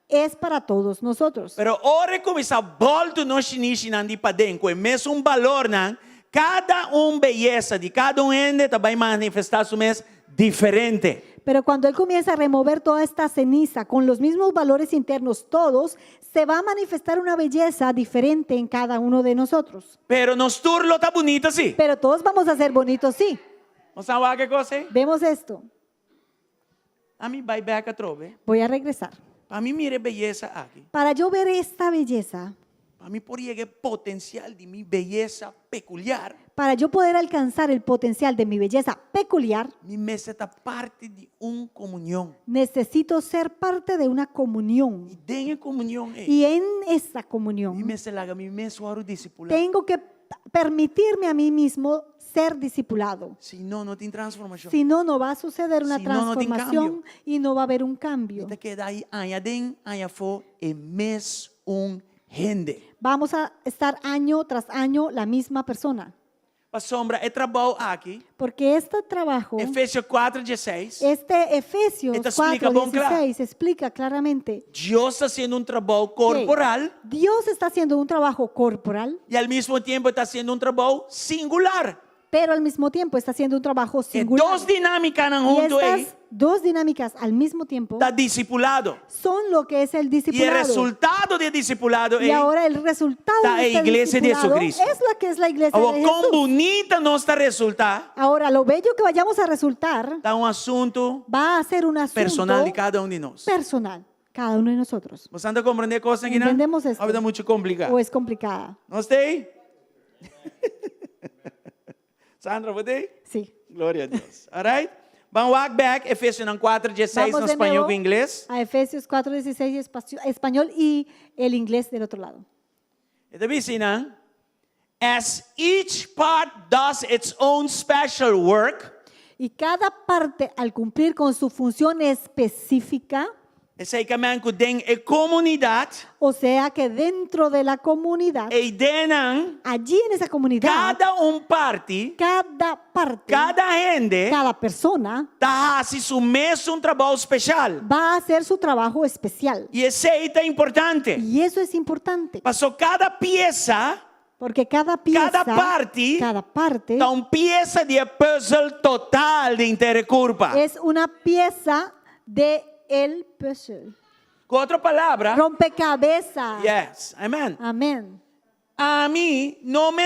es para todos nosotros. Pero ora começar volta nós chinishinan de para dentro, é mesmo valor, não? Cada beleza de cada ende vai manifestar su mês diferente. Pero cuando Él comienza a remover toda esta ceniza con los mismos valores internos todos, se va a manifestar una belleza diferente en cada uno de nosotros. Pero nós tur lo está bonito, sim. Pero todos vamos a ser bonitos, sí. Não sabe que coisa? Vemos esto. A mim vai back a trove. Voy a regresar. Para mim mire beleza aqui. Para yo ver esta belleza, Para mim por llegar potencial de minha beleza peculiar, para yo poder alcanzar el potencial de mi belleza peculiar, me necessita parte de comunhão. necesito ser parte de una comunión. E dentro comunhão, Y en esa me comunión necessita me mensuário discipular. tengo que permitirme a mí mismo ser discipulado. Se não tem transformação. Si no, no va a suceder una Si no, no tiene transformación y no va a haber un cambio. Te queda aí, aí dentro, aí fora, é mes gente. Vamos a estar año tras año la misma persona. A sombra é trabalho aqui. Porque este trabajo, Efésios 4:16. este Efesios Esto explica bom 4:16 explica claramente Deus está fazendo trabalho corporal que Dios está haciendo un trabajo corporal, e ao mesmo tempo está fazendo trabalho singular. pero al mismo tiempo está haciendo un trabajo É singular. duas dinâmicas Y junto aí. estas dos dinámicas al mismo tiempo Está discipulado. son lo que es el E o discipulado. resultado de discipulado Y é ahora el resultado Da de este iglesia de discipulado Jesucristo. es la que es la iglesia oh, de quão Jesús. bonita não está resultar. Ahora, lo bello que vayamos a resultar Está assunto va a ser un asunto personal de cada de nós. personal, cada uno de nosotros. Você anda a compreender coisa aqui, não? Entendemos esto. A vida é muito complicada. ¿O es complicada? Não sei? Sandra, você? Sí. Glória a Deus. Alright? Vamos walk back, Efésios 4:16 Vamos no de espanhol nuevo com inglês. a Efesios 4:16 español y el inglés del otro lado. Ito dice, não? As each part does its own special work, Y cada parte, al cumplir con su función específica, É sei que man kudeng e comunidade O sea que dentro de la comunidad, e denan allí en esa comunidad, cada parte, cada parte, cada gente cada persona tá se mesmo trabalho especial. va a hacer su trabajo especial. E esse aí é importante. Y eso es importante, Passou cada pieza, porque cada pieza, cada parte, parte é uma pieza de puzzle total de intercurva. es una pieza de el puzzle. Com outra palavra, Rompecabezas. yes, amen. Amén. A mim, não me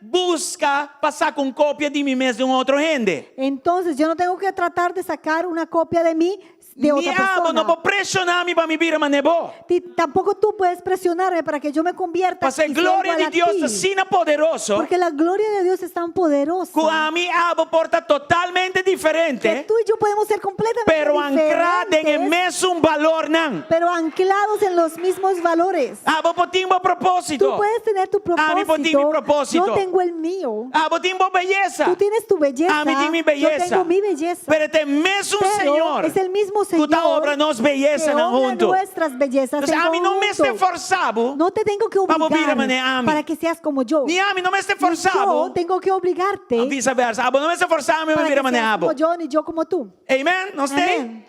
busca passar com cópia de mim mesmo de um outro gente. Entonces yo no tengo que tratar de sacar una copia de mí de otra Diabo não persona. pode pressionar-me para me virar manebo. Tampoco tú puedes presionarme para que yo me convierta Para ser y sea glória igual de a Deus ti. assim poderoso, Porque la gloria de Dios es tan poderosa que a mim abo porta totalmente que diferente, tú y yo podemos ser completamente pero ancrada em diferentes, mesmo valor não. pero anclados en los mismos valores. Abo potimbo propósito. Tú puedes tener tu A mí por ti mi propósito. Yo tengo el mío. Abo timbo beleza. Tú tienes tu belleza. A mí tem mi Yo beleza. tengo mi belleza. Pero tem mesmo Pero Senhor. es el mismo Que Señor tá obra nos beleza que não obra junto. nuestras bellezas Então, en a mim não me conjunto. esforçado. No te tengo que Para volver a obligar manejar-me. para que seas como yo. Ni a mim não me Ni yo esforçado. tengo que obligarte Vice-versa. Abo não me esforçado, me para que vira seas maneabo. como yo, ni yo como tú. Amen? Não tem? Amén.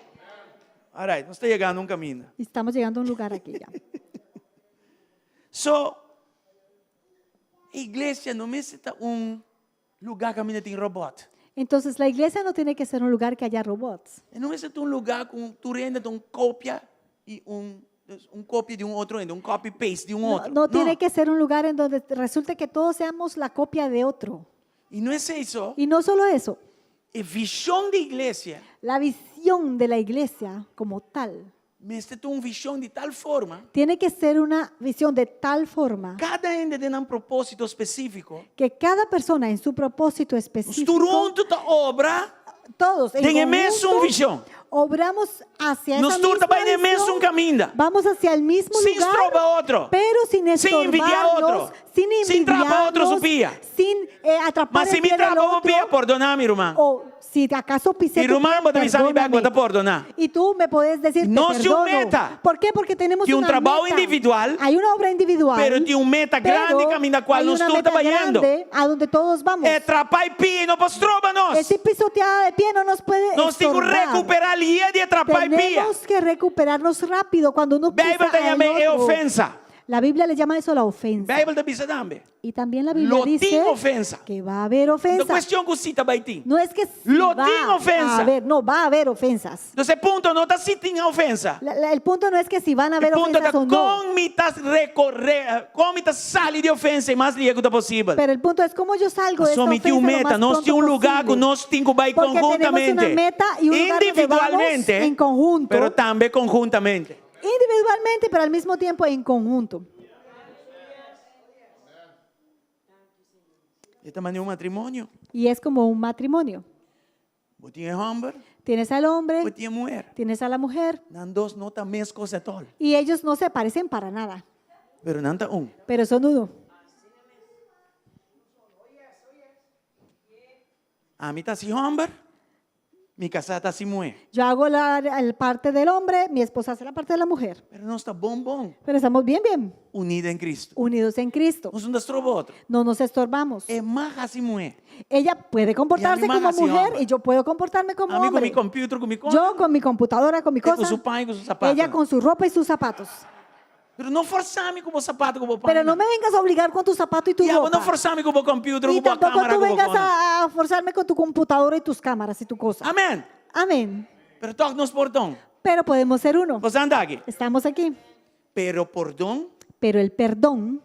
Alright, nós estamos chegando um caminho. Estamos llegando a un lugar aquí ya. So, a igreja não necessita lugar que a minha tem robot. Entonces la iglesia no tiene que ser un lugar que haya robots. Não necessita lugar com tu renda de cópia e cópia de outro, copy-paste de outro. No tiene que ser un lugar en donde resulte que todos seamos la copia de otro. E não é isso. Y no solo eso, A visão da igreja la visión de la iglesia como tal necessita uma visão de tal forma tiene que ser una visión de tal forma cada gente tem um propósito específico. que cada persona en su propósito específico, Durante a obra, todos en tem a mesma conjunto, visão. obramos hacia esa Nós misma todos vai no mesmo visión, caminho. vamos hacia el mismo Sem lugar, estrobar outro. pero sin envidiar estorbarnos, otro. sin Sin trapar otro su envidiarnos, pía. sin atrapar Mas se el me pie del traba o otro, pé, perdonar, meu irmão. o si acaso pisé E tu irmão, pie, bota me sabe bem, perdóname. bota perdonar. Y tú me puedes decir, te No se un perdono. meta. ¿Por qué? Porque tenemos Que un una trabajo meta. individual, Hay una obra individual. pero de meta grande caminho a qual hay nós una todos meta trabalhando. grande a donde todos vamos. É trapar e pé, não posso trobar-nos. Ese pisoteada de pie no nos puede Nós temos que estorbar. recuperar a linha de atrapar e pé. Tenemos que recuperarnos rápido cuando uno pisa Bíblia al também é otro. ofensa. La Biblia le llama eso la ofensa. Bíblia também diz também. Y también la Biblia Lo dice tem ofensa. que va a haber Então, ofensa. questão que cita vai ter. No es que Lo va tem ofensa. a haber, no, va a haber ofensas. Então, esse ponto não está se tem ofensa. El punto no es que si van a O haber ponto ofensas é o no. como está sair de ofensa o mais rápido possível. Pero el punto es cómo yo salgo de esta Somente ofensa um lo meta, más nós pronto temos lugar que posible. nós temos que ir Porque tenemos conjuntamente, una meta y un lugar donde vamos individualmente, en conjunto, pero também conjuntamente. individualmente, pero al mismo tiempo en conjunto. E também é um matrimônio. Y es como un matrimonio. Você é homem, Tienes al hombre, você é mulher. tienes a la mujer, Não dois não tá mesma coisa tol. y ellos no se parecen para nada, Pero não tá pero son uno. A mim tá assim homem, mi casada tá assim mulher. Yo hago la parte del hombre, mi esposa hace la parte de la mujer, Pero nós está bom, pero estamos bien, unidos em Cristo. unidos en Cristo. Nós não estrobo outro. No nos estorbamos. É mais assim mulher. Ella puede comportarse Y a mí como más así, mujer hombre. y yo puedo comportarme como A mim com hombre. mi computador, com mi Yo con mi computadora, con mi com cosa, seu pai, com seus sapatos. ella con su ropa y sus zapatos. Pero não forçar-me com o sapato, com o pai. Pero no me vengas a obligar con tu zapato y tu Não ropa. forçar-me com o computador, Y com a tampoco câmera, tú com o vengas fone. a forzarme con tu computadora y tus cámaras y tu cosa. Amém. Amén. Pero toque nos portão. Pero podemos ser uno. Você anda aqui. Estamos aquí. Pero perdão, Pero el perdón,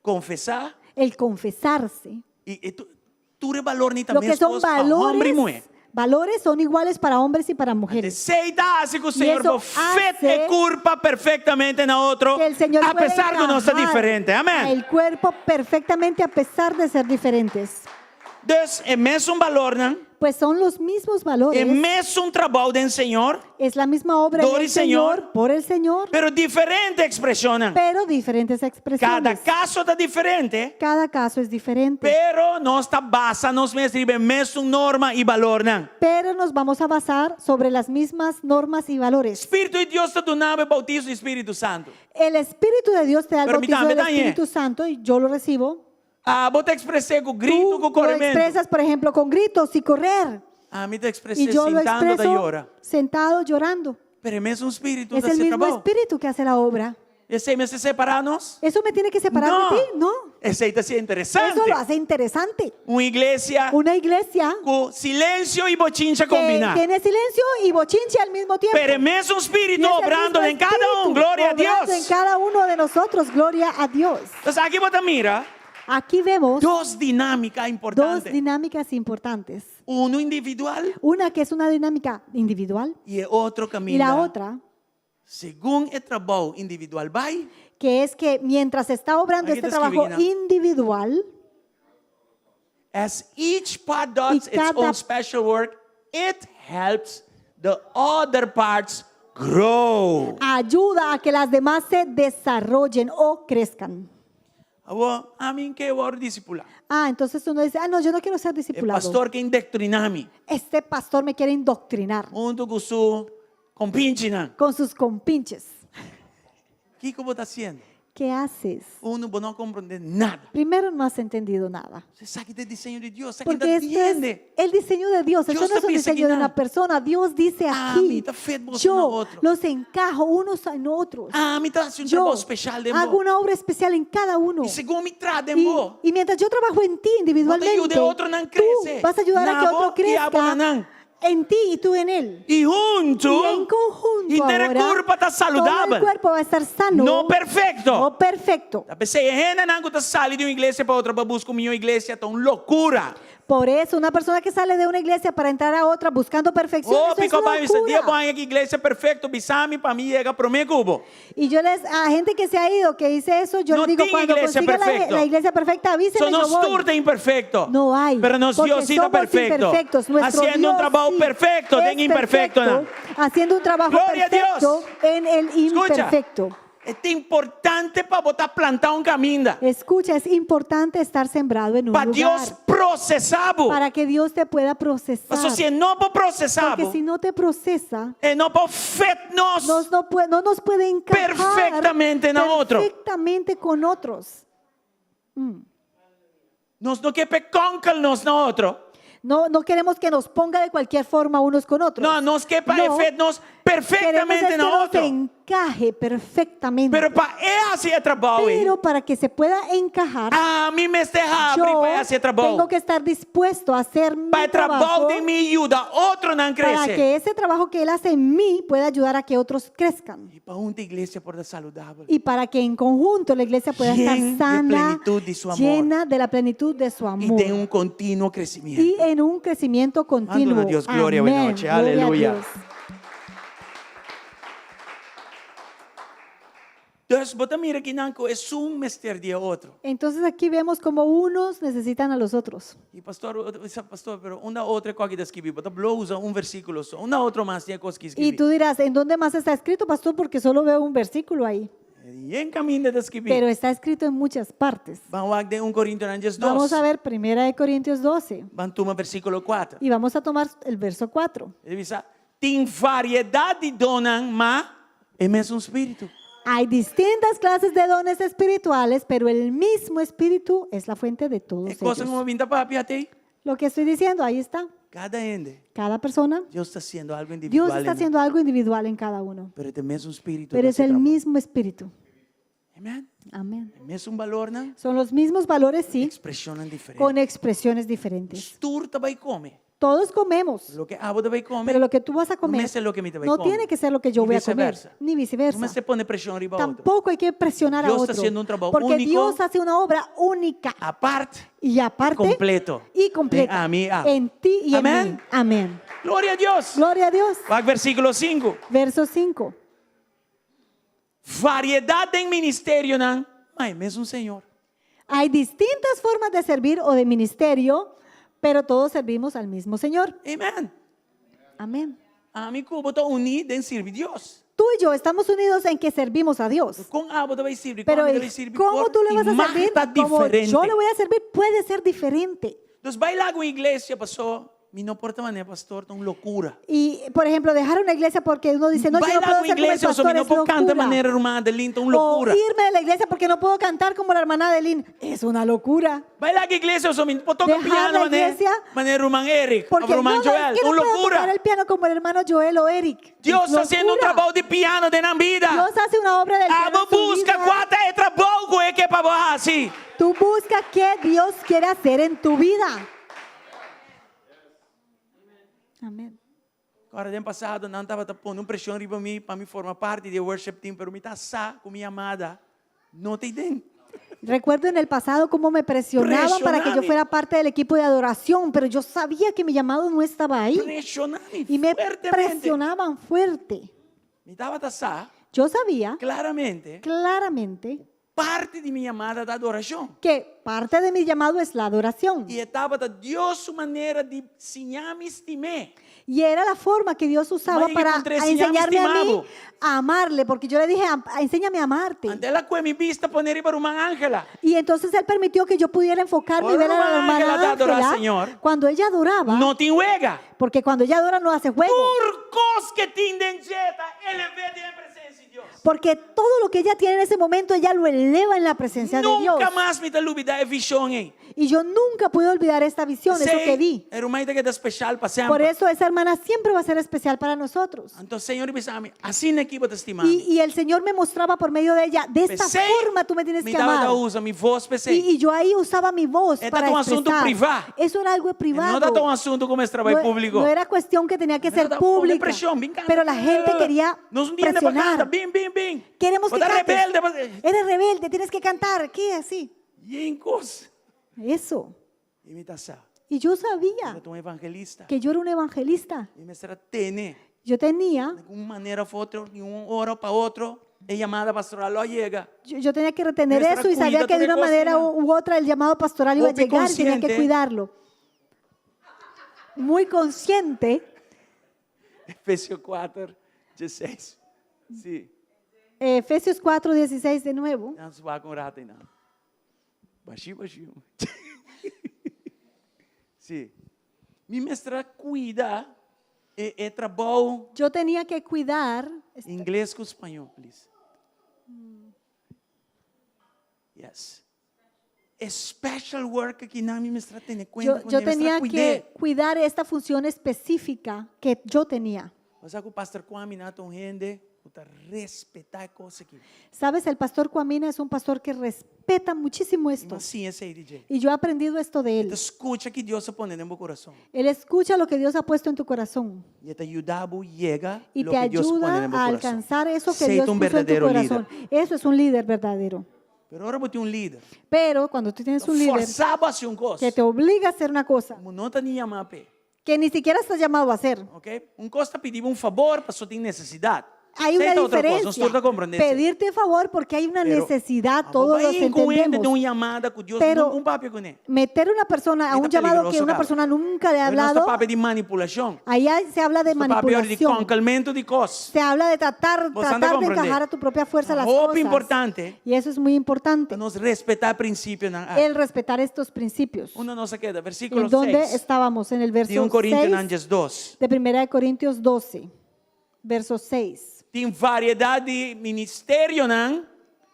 confessar el confesarse, e tu valor nem lo também que son homem e mulher. valores son iguales para hombres y para mujeres. Aceitar-se que o Y Senhor eso fete hace culpa perfeitamente na outro, Que el Señor a puede pesar que nós está encajar diferente. Amém. el cuerpo perfectamente a pesar de ser diferentes. Dus é mesmo valor, não? Pues son los mismos valores. É mesmo trabalho do Senhor, Es la misma obra Por del el Señor. Señor, por el Señor, pero diferente expressão. pero diferentes Cada expresiones. caso está diferente, Cada caso es diferente. pero nós está basa nos mesma norma e valor. Pero nos vamos a basar sobre las mismas normas y valores. Espírito de Deus está donando o bautismo do Espírito Santo. El Espíritu de Dios te da el Pero bautismo del me da- Espíritu Santo y yo lo recibo. Vou te expressar com grito, Tú com lo corrimento. expresas, por ejemplo, con gritos y correr. Me te Y expressei yo lo sentando da expreso llora. sentado llorando. Pero é mesmo Espírito Es está el se mismo trabalho. Espíritu que hace la obra. Esse me se separarnos? ¿Eso me tiene que separar No. de ti? No. Esse aí está sendo interessante. Eso lo hace interesante. Uma igreja Una iglesia com silêncio e bochincha que combinar. tiene silencio y bochinche al mismo tiempo. Pero é mesmo Y Espírito es el obrando mismo em cada Espíritu glória a obrando en Deus. cada uno de nosotros, gloria a Dios. Então aqui você mira Aquí vemos duas dinâmicas dos importantes. dinámicas importantes. Um individual Una que es una dinámica individual e outro y caminho. la otra Según o trabalho individual vai, que es que mientras está obrando Aquí este está trabajo escribiendo. individual, as each part does its cada- own special work, it helps the other parts grow. ayuda a que las demás se desarrollen o crezcan. A mim que eu oro discipular. Entonces uno dice, no, yo no quiero ser O discipulado. pastor que indoctrinar-me. Este pastor me quiere indoctrinar Junto com su compinche. con sus compinches. O que eu vou estar fazendo? ¿Qué haces? Não vou não compreender nada. Primero, no has entendido nada. Você sabe que é desenho de Deus, sabe que Porque está esto es entende. el diseño de Dios. Eso Dios no es te un piensa diseño que de una nada. persona. Dios dice aquí, me está feito você yo no outro. los encajo unos en otros. Me está fazendo Yo trabalho especial de hago una obra especial en cada uno. E segundo me traz de Y mientras yo trabajo en ti individualmente, No te ayude otro nan tú crece. vas a ayudar a que Nabo otro y abo crezca nanan. en ti y tú en él. E junto, Y en conjunto inteiro ahora, corpo está todo el saudável. cuerpo va a estar sano, No perfecto. no perfecto. A pessoa é não está saindo de uma igreja para outra para buscar minha igreja, é uma loucura. Por eso, una persona que sale de una iglesia para entrar a otra buscando perfección, Oh, eso es pico pai, esse dia locura. bom que igreja perfeito, bisame para mim chega pro meu cubo. Y yo a gente que se ha ido, que dice eso, yo No les digo, tiene cuando iglesia consiga perfecto. la iglesia perfecta, avísenme, Só yo nós voy. turte imperfeito. No hay, Pero nos porque Dios sí está somos perfecto. imperfectos. Nuestro Haciendo Dios un trabajo sí perfecto, es en imperfecto, perfecto, haciendo un trabajo Gloria a perfecto Dios. en el imperfecto. É importante para botar plantar um caminho. Escucha, es importante estar sembrado en un Para lugar Deus processar. para que Dios te pueda procesar. Mas se não para processar, Porque si no te procesa, não para feito nós. no nos puede encajar Perfectamente en otro. perfectamente con otros. Nós não queremos concar-nos no outro. No queremos que nos ponga de cualquier forma unos con otros. Não, nós queremos No. feito-nos Queremos perfeitamente es que no nos outro. encaje perfectamente. Pero para esse trabalho, Pero para que se pueda encajar, a mim me deixa abrir yo para esse trabalho. tengo que estar dispuesto a hacer mi Para o trabalho trabajo de me ajuda, outro não para cresce. que ese trabajo que Él hace en mí pueda ayudar a que otros crezcan. E para uma igreja por saudável. Y para que en conjunto la iglesia pueda Llena estar de sana, plenitud de su amor. llena de la plenitud de su E amor. tem contínuo crescimento. Y en un crecimiento continuo. Mándale a Dios gloria, Amén. buena noche. Gloria a Aleluya. Dios. Dus, bota mira que nanco é um mestre de outro. Entonces aquí vemos como unos necesitan a los otros. E pastor, pero uma outra coisa que escrevi, bota blousa versículo só. Uma outra mais tinha coisa que Y escrevi. tú dirás, ¿en dónde más está escrito, pastor? Porque solo veo un versículo ahí. E em caminho de escrever. Pero está escrito en muchas partes. Vamos a de 1 Coríntios 2. Vamos a ver 1 Corintios 12 Vamos tomar versículo 4. y vamos a tomar el verso 4. Ele diz, tem variedade de donas, mas é mesmo espírito. Hay distintas clases de dones espirituales, pero el mismo espíritu es la fuente de todos É coisa ellos. como vinda papi até. Lo que estoy diciendo, ahí está. Cada ende, Cada persona, Deus está haciendo algo Dios individual. está haciendo algo individual en cada uno, Pero é o mesmo espírito. pero es el mismo espíritu. Amém. Amén. É mesmo valor, não? Son los mismos valores, sí, Expressão diferente. con expresiones diferentes. Tú também come. Todos comemos, Lo que Abo também come. pero lo que tú vas a comer No me sé lo que mi te va a no comer. tiene que ser lo que yo Y voy a comer, viceversa. ni Não me viceversa. se pone pressão arriba a outro. Tampoco hay que presionar a Dios está otro, haciendo un trabajo porque único, Dios hace una obra única Aparte, y aparte completo. y completa En a mí, a. en ti y en Amén. mí. Amén. Glória a Deus. Gloria a Dios. Vai versículo 5. Verso 5. Variedade em ministério, não? Mas é mesmo Senhor. Hay distintas formas de servir o de ministerio, pero todos servimos al mismo Señor. Amen. Amén. Ami ko boto uni den sirvi Dios. Tú y yo estamos unidos en que servimos a Dios. Kung abo da vai sirvi, Pero kung el vai sirvi, cómo tú le vas a servir, como diferente. yo le voy a servir, puede ser diferente. Dus vai lá com igreja, pastor, mi no porta mané, pastor, tão loucura. Y, por ejemplo, dejar una iglesia porque uno dice, no, Vai yo no lá puedo com ser como el igreja, so pastor, mi no es puedo cantar locura. maneira irmã de linda, tão O loucura. irme de la iglesia porque no puedo cantar como la hermana de Lynn, es una locura. Vai lá com igreja, so mi no puedo tocar Dejar piano la mané, iglesia, maneira irmã Eric, Porque irmã no, Joel, es que tão no puedo tocar loucura. el piano como el hermano Joel o Eric. Dios Es está haciendo un locura. trabajo de piano de na vida. Dios hace una obra del piano Abo en su busca vida. qual é trabalho é que é para assim. Tú buscas qué Dios quiere hacer en tu vida. Amén. Agora, ano passado, não estava pondo pressão riba mim para me formar parte do worship team, pero me tá sa com minha amada. Não te den. Recuerdo en el pasado cómo me presionaban para que yo fuera parte del equipo de adoración, pero yo sabía que mi llamado no estaba ahí. Pressionando Y me fuertemente. presionaban fuerte. Me estava sa Yo sabía claramente claramente parte de minha amada da adoração. que parte de mi llamado es la adoración. E estava da Deus sua maneira de ensinar me estimar. Y era la forma que Dios usaba Vaya, para encontré, a se llama enseñarme a mí estimado. a amarle, porque yo le dije, enséñame a amarte. Ante ela com mi vista poner para uma Ángela. Y entonces Él permitió que yo pudiera enfocarme y Por ver a la una ángela hermana de adorar al Ángela Señor. cuando ella adoraba, Não te juega. porque cuando ella adora no hace juego, Por cos que te indenseta, ele vê de presença de Deus. porque todo lo que ella tiene en ese momento, ella lo eleva en la presencia de Dios. Nunca mais me dá olvidar a visão, hein? Y yo nunca pude olvidar esta visión, eso que vi. Era uma ideia que é especial para Por sempre. eso esa hermana siempre va a ser especial para nosotros. Então, Senhor, me assim na equipe te estimando. Y el Señor me mostraba por medio de ella, de esta forma tú me tienes me que dava da amar. usa, mi voz pensei. Y yo ahí usaba mi voz Este para es un asunto expresar. privado. Eso era algo privado. Não dá um assunto como esse trabalho público. No era cuestión que tenía que Não ser dá pôr pública, pressão, bem canta. pero la gente quería Nos entiende para presionar. cantar, bem. Queremos que Bota cantes. rebelde. Eres rebelde, tienes que cantar. ¿Qué? Así. E em cos. Eso. Imitação. Y yo sabía Eu um evangelista. que yo era un evangelista. E me será tener. Yo tenía, De uma maneira ou outra, de uma hora para outra, a chamada pastoral lo llega. yo tenía que retener Nuestra eso y sabía que de una cuida, manera cocina. u otra el llamado pastoral iba a Muy llegar y tenía que consciente. cuidarlo. Muy consciente. Efésios 4, 16. Sim. Efesios 4:16 de nuevo. Não se vai com rata, não. Baixinho. Sim. Me mestra cuida é trabalho Yo tenía que cuidar. inglês com espanhol, please. Yes. Special work que não me mestra tem cuenta Yo tenía que cuidar esta función específica que yo tenía. Mas que o pastor Kwame não tão rende, para respeitar a coisa aqui. Sabes, el pastor Cuamina es un pastor que respeta muchísimo esto. Mas sim, esse aí, DJ. Y yo he aprendido esto de él. Escucha que Deus está ponendo em meu coração. Él escucha lo que Dios ha puesto en tu corazón E te ayuda a llegar y lo te que Deus pone ayuda em meu a coração. alcanzar eso que Sei Dios tu puso en tu verdadeiro corazón. Eso es un líder verdadero. Pero agora eu tenho líder. Pero cuando tú tienes un líder Forçado a hacer coisa. que te obliga a hacer una cosa Como não está nem chamar pé. que ni siquiera estás llamado a hacer, Ok? Coisa está pedindo favor, para só tem necessidade. hay una Aceita outra coisa, não diferencia. estou compreendendo. Pedirte favor porque hay una necesidad, todos los de uma entendemos. chamada com Deus, Pero- não um papo com ele. Meter una persona a un Está llamado que peligroso, una cara. persona nunca le ha Não está hablado, papo de manipulação. ahí se habla de Está papo de manipulación. concalmento de coisas. Se habla de tratar Vos han de de comprender. encajar a tu propia fuerza las Algo cosas. importante Y eso es muy importante. para nós respeitar princípios na arte. El respetar estos principios. Uno não se queda. Versículo ¿En dónde 6. estábamos? En el verso De 1 Coríntios 6 Anges 2. de 1 Corintios 12, verso 6. Tem variedade de ministério, não?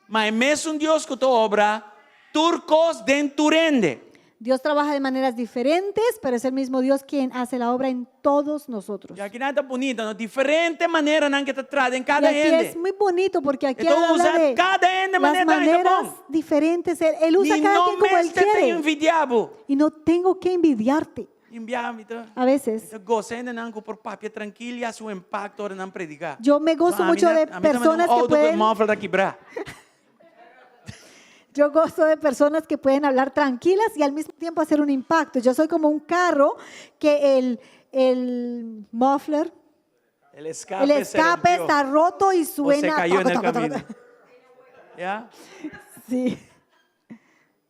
Mas mesmo Deus que tu obra, turcos dentro rende. Dios trabaja de maneras diferentes, pero es el mismo Dios quien hace la obra en todos nosotros. E aqui nada bonito, não? Diferente maneira não que te trata em Y cada aquí es ende. muy bonito porque aquí Então habla usa de cada ende las maneira que é maneras bom. diferentes. Él usa E cada não quien como Él me te tem quiere. envidiado. Y no tengo que envidiarte. Enviar-me, então. A veces Gozando não com por papia tranquila, seu impacto hora não predicar. yo me gozo mucho de personas que pueden, da quebrar. yo gozo de personas que pueden hablar tranquilas y al mismo tiempo hacer un impacto. Yo soy como un carro que el muffler, El escape, el escape se rompió. está roto y O se suena. cayó en el toco, toco, camino. toco. ¿Ya? Sí.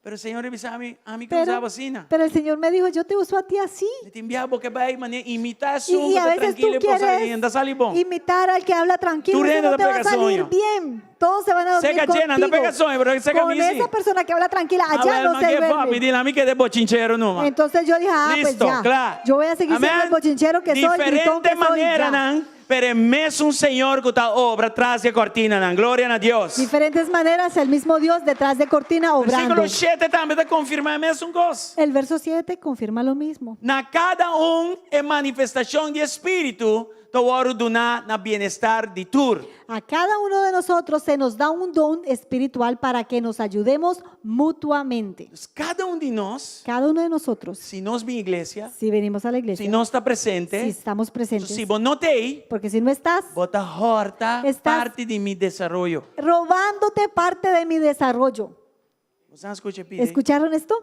Pero el Señor dice a mí que Pero, usaba así. pero el Señor me dijo, yo te uso a ti así. Te envía porque va a imitar Y a veces tú quieres imitar. imitar al que habla tranquilo, Tú que no rende te va a da salir pegaçonho. bien. Todos se van a dormir Seca llena, anda contigo. pegaçonho, pero seca Con misi. esa persona que habla tranquila, allá no se Me duerme. dile a mí que de bochinchero no. Entonces yo dije, pues Listo, ya, claro. yo voy a seguir siendo el bochinchero que soy, gritón que Diferente soy, manera, ya. nan, pero es mesmo un Señor que está obra tras de cortina, nan. Gloria a Dios. Diferentes maneras, el mismo Dios detrás de cortina obrando. Versículo 7 también te confirma a mesma coisa. El verso 7 confirma lo mismo. Na cada é manifestação de espírito, do oro do na bienestar de tur. A cada uno de nosotros se nos da un don espiritual para que nos ayudemos mutuamente. Cada de nós, Cada uno de nosotros, se nós vem igreja, si venimos a la iglesia, se nós está si presente, estamos presentes, se você não tem, porque si no estás, bota horta Estás- parte de mi desarrollo. robándote parte de mi desarrollo. Você escuta, pide? ¿Escucharon esto?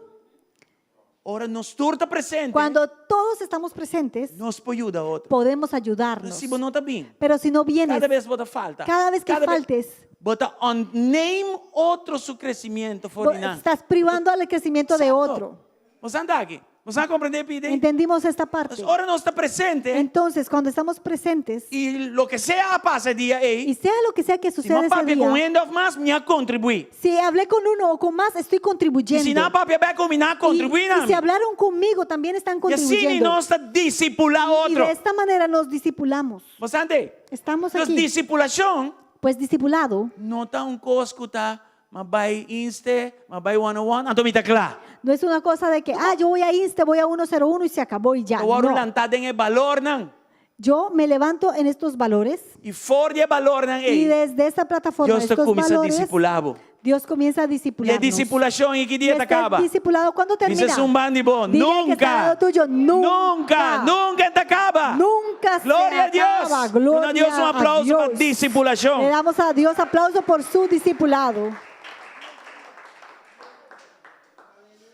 Ora, nós turta presente, Cuando todos estamos presentes, nós pode ajudar outro. podemos ayudarnos. Se você não está bem, Pero si no vienes, cada vez bota falta. cada vez que faltes, Bota name outro su crescimento fora. estás privando al crecimiento de otro. Você anda aqui? Você vai compreender, pide? ¿Entendimos esta parte? Ora, nós está presente. Entonces, cuando estamos presentes, Y lo que sea pasa día y ahí, sea lo que sea que si suceda no ese papi con día, end of más, me ha contribuido. si hablé con uno o con más, estoy Y contribuyendo. si no papi va con me Y contribuir si hablaron conmigo, también están y así contribuyendo. no está discipular Y de otro. esta manera nos discipulamos. ¿Vos ande? Estamos Entonces, aquí. discipulación Pues discipulado no está un coscuta, más by inste, más by 101, entonces me está claro. no es una cosa de que, yo voy a Inste, voy a 101 y se acabó y ya. Yo voy a No. lanzar en el valor, nan. Yo me levanto en estos valores Y for de valor, nan, y desde esta plataforma, Dios te estos comienza a valores, discipular. Dios comienza a Y discipularnos. la discipulación, ¿y qué Y día te este acaba? discipulado, ¿cuándo termina? Dices un bandibo, Dile que está al lado nunca, tuyo, nunca, nunca te acaba. nunca se Gloria a Dios. acaba. Gloria A Dios un a aplauso Dios. para discipulación. Le damos a Dios aplauso por su discipulado.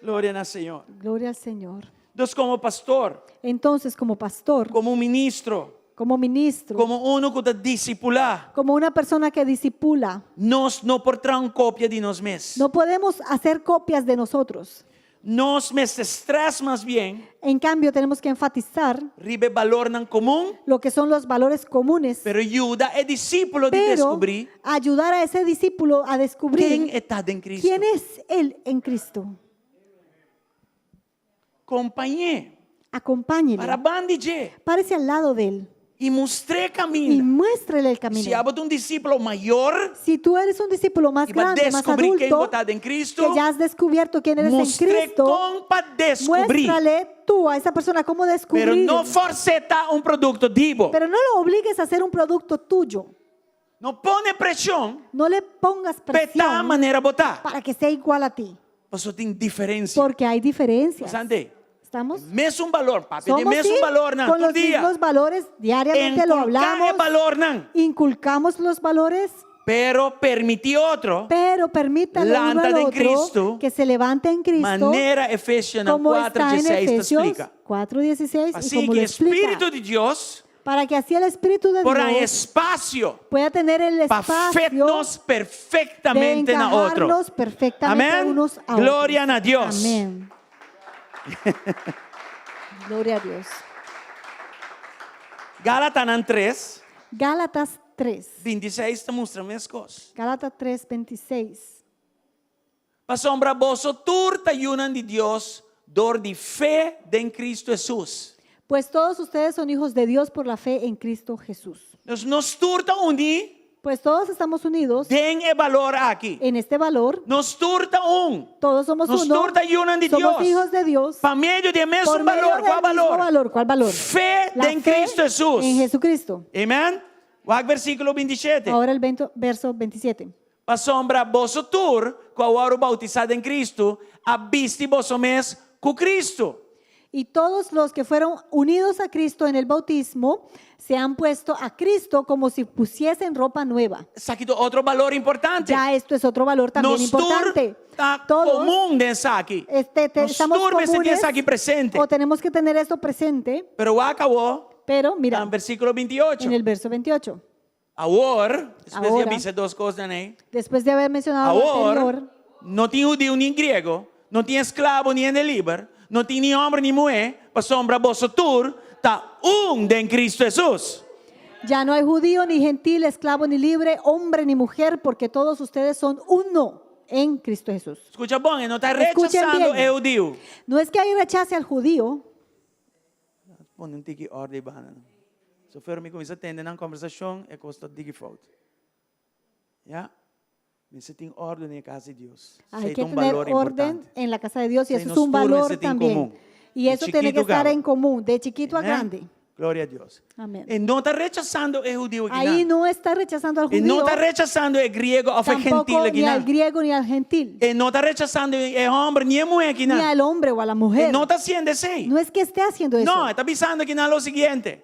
Gloria al Señor. Gloria al Señor. Entonces, como pastor, Entonces, como pastor, como ministro, como ministro, como uno que te discipula, como una persona que discipula, nos no por traer copia de nos mes. no podemos hacer copias de nosotros. Nos mes estrés más bien, En cambio, tenemos que enfatizar ribe valor nan común, lo que son los valores comunes, pero ayuda el discípulo de pero descubrir ayudar a ese discípulo a quién descubrir está en Cristo. quién es él en Cristo. Acompañé Acompáñele, para bandije párese al lado de él y mostré y camino. muéstrele el Si camino. hablo un discípulo mayor Si tú eres un discípulo más y va a grande, más descubrir quién adulto, está en Cristo, que ya has descubierto quién eres en mostré Cristo, cómo para descubrir. muéstrale tú a esa persona cómo Pero descubrir. no forceta un producto divo. Pero no lo obligues a hacer un producto tuyo. No pone presión No le pongas para esta presión manera botar. para que sea igual a ti. Eso tiene diferencia. Porque hay diferencias. ¿Sande? ¿Estamos? Mes un valor, papi. Somos Mes sí, un valor, nan. con Todo los día. mismos valores, diariamente lo hablamos, el valor, nan. inculcamos los valores, Pero permití otro. pero permítale uno Levántate al en otro Cristo. que se levante en Cristo, Manera Efesios como está en 4:16 te Efesios explica. 4:16 y Así como que lo el explica, Espíritu de Dios para que así el Espíritu de porá Dios espacio pueda tener el para espacio hacernos de perfectamente en otro. encajarnos perfectamente Amén. unos a Gloria otros. a Dios. Amén. Gloria a Dios. Gálatas 3, Gálatas 3. 26 te muestra minhas cosas. Gálatas 3:26. Para sombra vosso turta y unan de Dios, dor de fe en Cristo Jesús. Pues todos ustedes son hijos de Dios por la fe en Cristo Jesús. Entonces nos turta unir Pues todos estamos unidos den el valor aquí. en este valor. Nos turta Todos somos Nos uno. turta y unan de Somos Dios. hijos de Dios. Para medio de mes Por un medio valor. del ¿Cuál mismo valor? valor. ¿Cuál valor? Fe La en fe Cristo Jesús. en Jesucristo. Amén. Vai versículo 27. Ahora el verso 27. Para sombra vosso tur, qual oro bautizado en Cristo, habiste vosso mes con Cristo. Y todos los que fueron unidos a Cristo en el bautismo se han puesto a Cristo como si pusiesen ropa nueva. Saque otro valor importante. Ya esto es otro valor también Nos importante. está Todos común de saque. estamos se tiene comunes aquí presente. o tenemos que tener esto presente, Pero acabó pero mira, en versículo 28. en el verso 28. Ahora, después de Ahora. dice dos cosas, ¿no? Después de haber mencionado lo Ahora, anterior, no tiene judío ni griego, não tem escravo nem livre, não tem nem homem nem mulher, para sombra vosotros, está em Cristo Jesús. Ya no hay judío, ni gentil, esclavo, ni libre, hombre, ni mujer, porque todos ustedes son uno en Cristo Jesús. Escucha bom, não está Escuchen rechazando bien. o judío. No es que hay rechace al judío, Põe um tique ordem banana. Se for me começar a atender na conversação, é custa tique falta. Já? Você tem ordem na casa de Deus. hay Você que tem tener valor orden importante. en la casa de Dios y Sí, eso es nos un turnos valor se tiene en también. común. Y De eso tiene que chiquito estar grande. en común, de chiquito a Amén. grande. Glória a Deus. Amén. E não está rechazando o judío aqui. Ahí no está rechazando al E não judío, está rechazando o grego ou o gentil tampoco aqui. ni al griego ni al gentil, E não está rechazando o homem nem a mulher aqui. ni al hombre o a la E mujer. não está sendo assim. No es que esté haciendo eso. Não, está avisando aqui lo seguinte.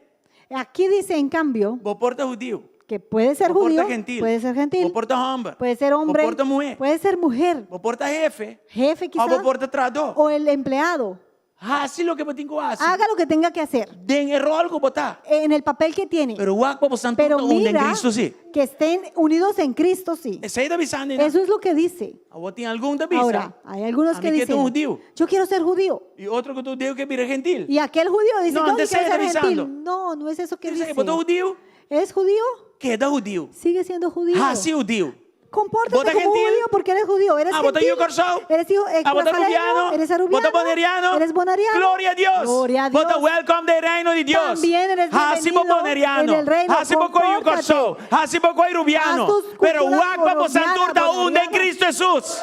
Aquí dice, en cambio, Vou porta judío. que puede ser Vou judío, porta gentil. puede ser Vou gentil, porta homem. puede ser hombre, Vou porta mulher. puede ser mujer, Vou porta jefe. jefe Ou quizá, vou porta tradutor. o el empleado. Assim lo que eu tenho que fazer. Haga lo que tenga que hacer Den el rol que botar. en el papel que tiene. Pero guapo por santo Pero un en mira Cristo sí. que estén unidos en Cristo, sí. Ese está avisando. Eso es lo que dice. Ahora tiene algún te avisa. Ahora, hay algunos A que mí que dicen, tú judío. yo quiero ser judío. Y otro que tú dices que mira gentil. Y aquel judío dice, No, no, yo antes quiero está ser avisando. gentil. No, no es eso que Dice dice. que vos judío. ¿Es judío? Queda judío. Sigue siendo judío. Así judío. Compórtate ¿Vota como gentil? judío porque eres judío. Eres ¿Vota gentil. yo corsao? Eres hijo, ¿Vota nazareno, rubiano? eres ¿Vota arubiano. boneriano? Eres bonariano. Gloria a Dios. Gloria a Dios. ¿Vota welcome del reino de Dios? También eres Así bienvenido boneriano. en el reino. Así poco yo Compórtate. corsao. Así poco rubiano. Haz tus Pero culturas guapo por santo colombianas, un en bonarianas. Cristo Jesús.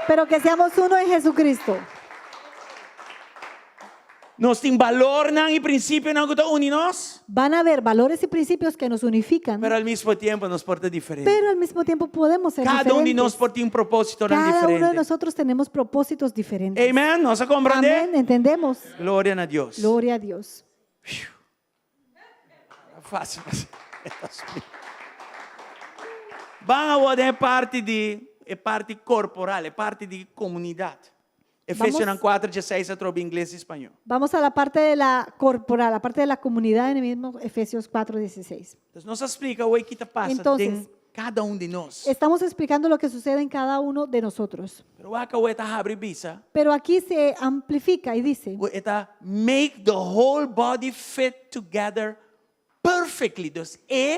Pero que seamos uno en Jesucristo. Nos tiene valor y principio no que unidos, Van a haber valores y principios que nos unifican, pero al mismo tiempo nos porta diferente. pero al mismo tiempo podemos ser Cada uno de diferentes. nosotros tiene un propósito tan Cada uno de diferente. nosotros tenemos propósitos diferentes. Amén. ¿Nos Amén, comprende? entendemos. Gloria a Dios. Gloria a Dios. Fácil. Van a poder parte corporal, é parte de comunidade. Efesios Vamos. 4:16 trobe inglês e espanhol. Vamos a la parte de la corporal, la parte de la comunidad en el mismo Efesios 4:16. Então, nos explica o que passa Entonces, em cada de nós. Estamos explicando lo que sucede en cada uno de nosotros. Pero acá o está abre bisa, Pero aquí se amplifica y dice, o está make the whole body fit together perfectly. Então,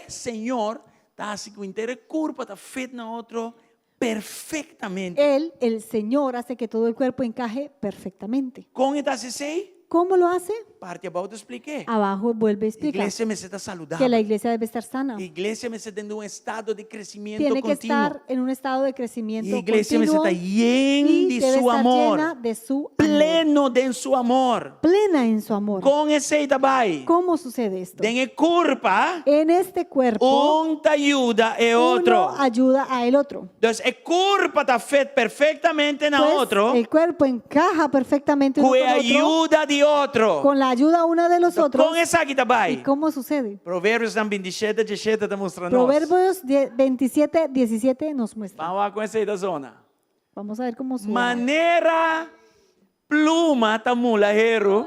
Senhor, tá assim que o inteiro corpo está fit no outro perfectamente. Él, el Señor, hace que todo el cuerpo encaje perfectamente. Como está assim? ¿Cómo lo hace? Parte abaixo expliquei. Abajo vuelve a explicar Iglesia me está que saludable. la iglesia debe estar sana. Iglesia me está dando un estado de crecimiento Tiene que continuo. estar en un estado de crecimiento Y iglesia me continuo está llena y de debe su estar amor. llena de su amor. Pleno de su amor. Plena en su amor. Con ese trabajo. ¿Cómo sucede esto? Den culpa, En este cuerpo, un te ayuda e otro. uno ayuda a el otro. Entonces, el culpa está feito perfectamente en Pues, otro. el cuerpo encaja perfectamente uno Con con otro, ayuda de otro. con la ayuda una de los otros. Con esa que está ¿Y ahí. cómo sucede? Provérbios 27, 17 está mostrando. Proverbios 27, 17 nos muestra. Vamos lá com essa aí da zona. Vamos a ver cómo suena. Maneira pluma tá mulaheiro.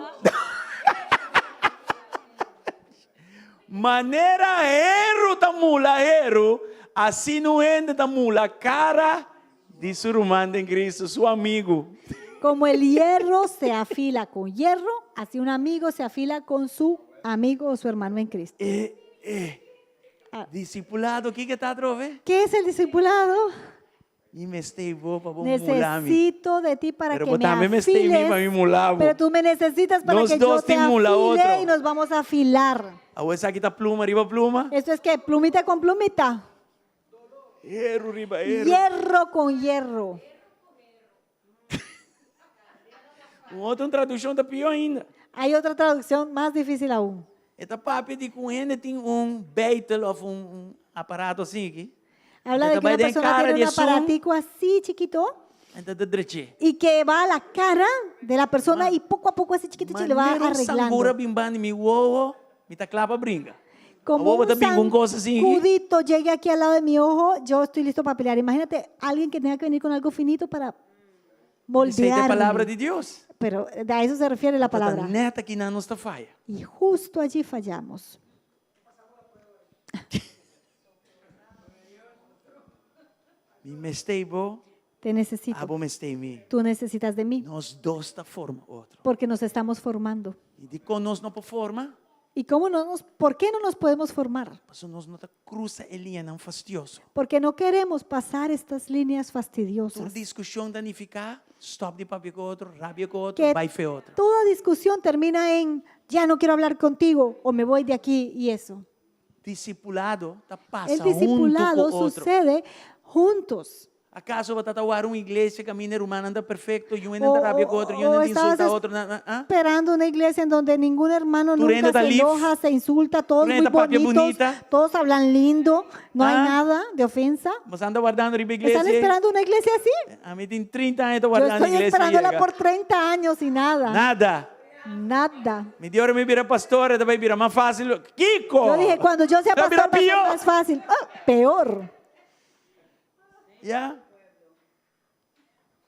Maneira erro tá mulaheiro. Assim não ende tá mula cara de su irmão em Cristo, seu amigo. Como el hierro se afila con hierro, así un amigo se afila con su amigo o su hermano en Cristo. Ah. Discipulado, o que está trove? ¿Qué es el discipulado? E me estei boa para mular-me. Necesito de ti para Pero que me también me estoy afiles, para mí mular. pero tú me necesitas para Nos que yo dos te estimula afile otro. y nos vamos a afilar. Agora essa aqui tá pluma, riba pluma. Esto es que plumita con plumita, Erro, riba erro. hierro con hierro. Outra tradução está pior ainda. Hay otra traducción más difícil aún. Esta papi de com ele tem beitel ou aparato assim aqui. Habla de que una persona tiene un aparatico así chiquito Então tá dreche. y que va a la cara de la persona y poco a poco así chiquito se le va Sambura arreglando. bimbando mi wowo, mi ta clapa brinca. Como Vos un botas bingo, cosa así. sancudito llegue aquí al lado de mi ojo, yo estoy listo para pelear. Imagínate alguien que tenga que venir con algo finito para Essa é a palavra moldearme. de Deus. Pero a eso se refiere la palabra. Neta que não nos falha. Y justo allí fallamos. Mi mestebo, Te necesito. Abo me está en mí. Tú necesitas de mí. Nós dois da forma outro. Porque nos estamos formando. E de conosco não por forma, ¿Y por qué no nos podemos formar? porque nós não cruza a linha não fastidioso. Porque no queremos pasar estas líneas Toda fastidiosas. discussão danificar, stop de papi com outro, rabia com outro, Que vai fe outro. toda discusión termina en ya no quiero hablar contigo o me voy de aquí y eso. Discipulado tá passa El discipulado junto com outro. sucede juntos. Acaso vai tatuar uma igreja que a minha irmã anda perfeito e um anda rabia com outro e um anda estabas insulta outro? esperando una iglesia en donde ningún hermano Tu renda nunca se está enoja, se insulta, todos muy renda papi bonitos, bonita. todos hablan lindo, no hay Ah. nada de ofensa. Você anda guardando a ¿Están igreja? esperando una iglesia así? A mim tem 30 anos Yo guardando a estoy igreja. esperándola llega. por 30 años y nada. Nada. Nada. Me dio me vira pastora, também vira mais fácil. Kiko! Yo dije, cuando yo sea Pero pastor va a ser peor. más fácil. Peor. Yeah.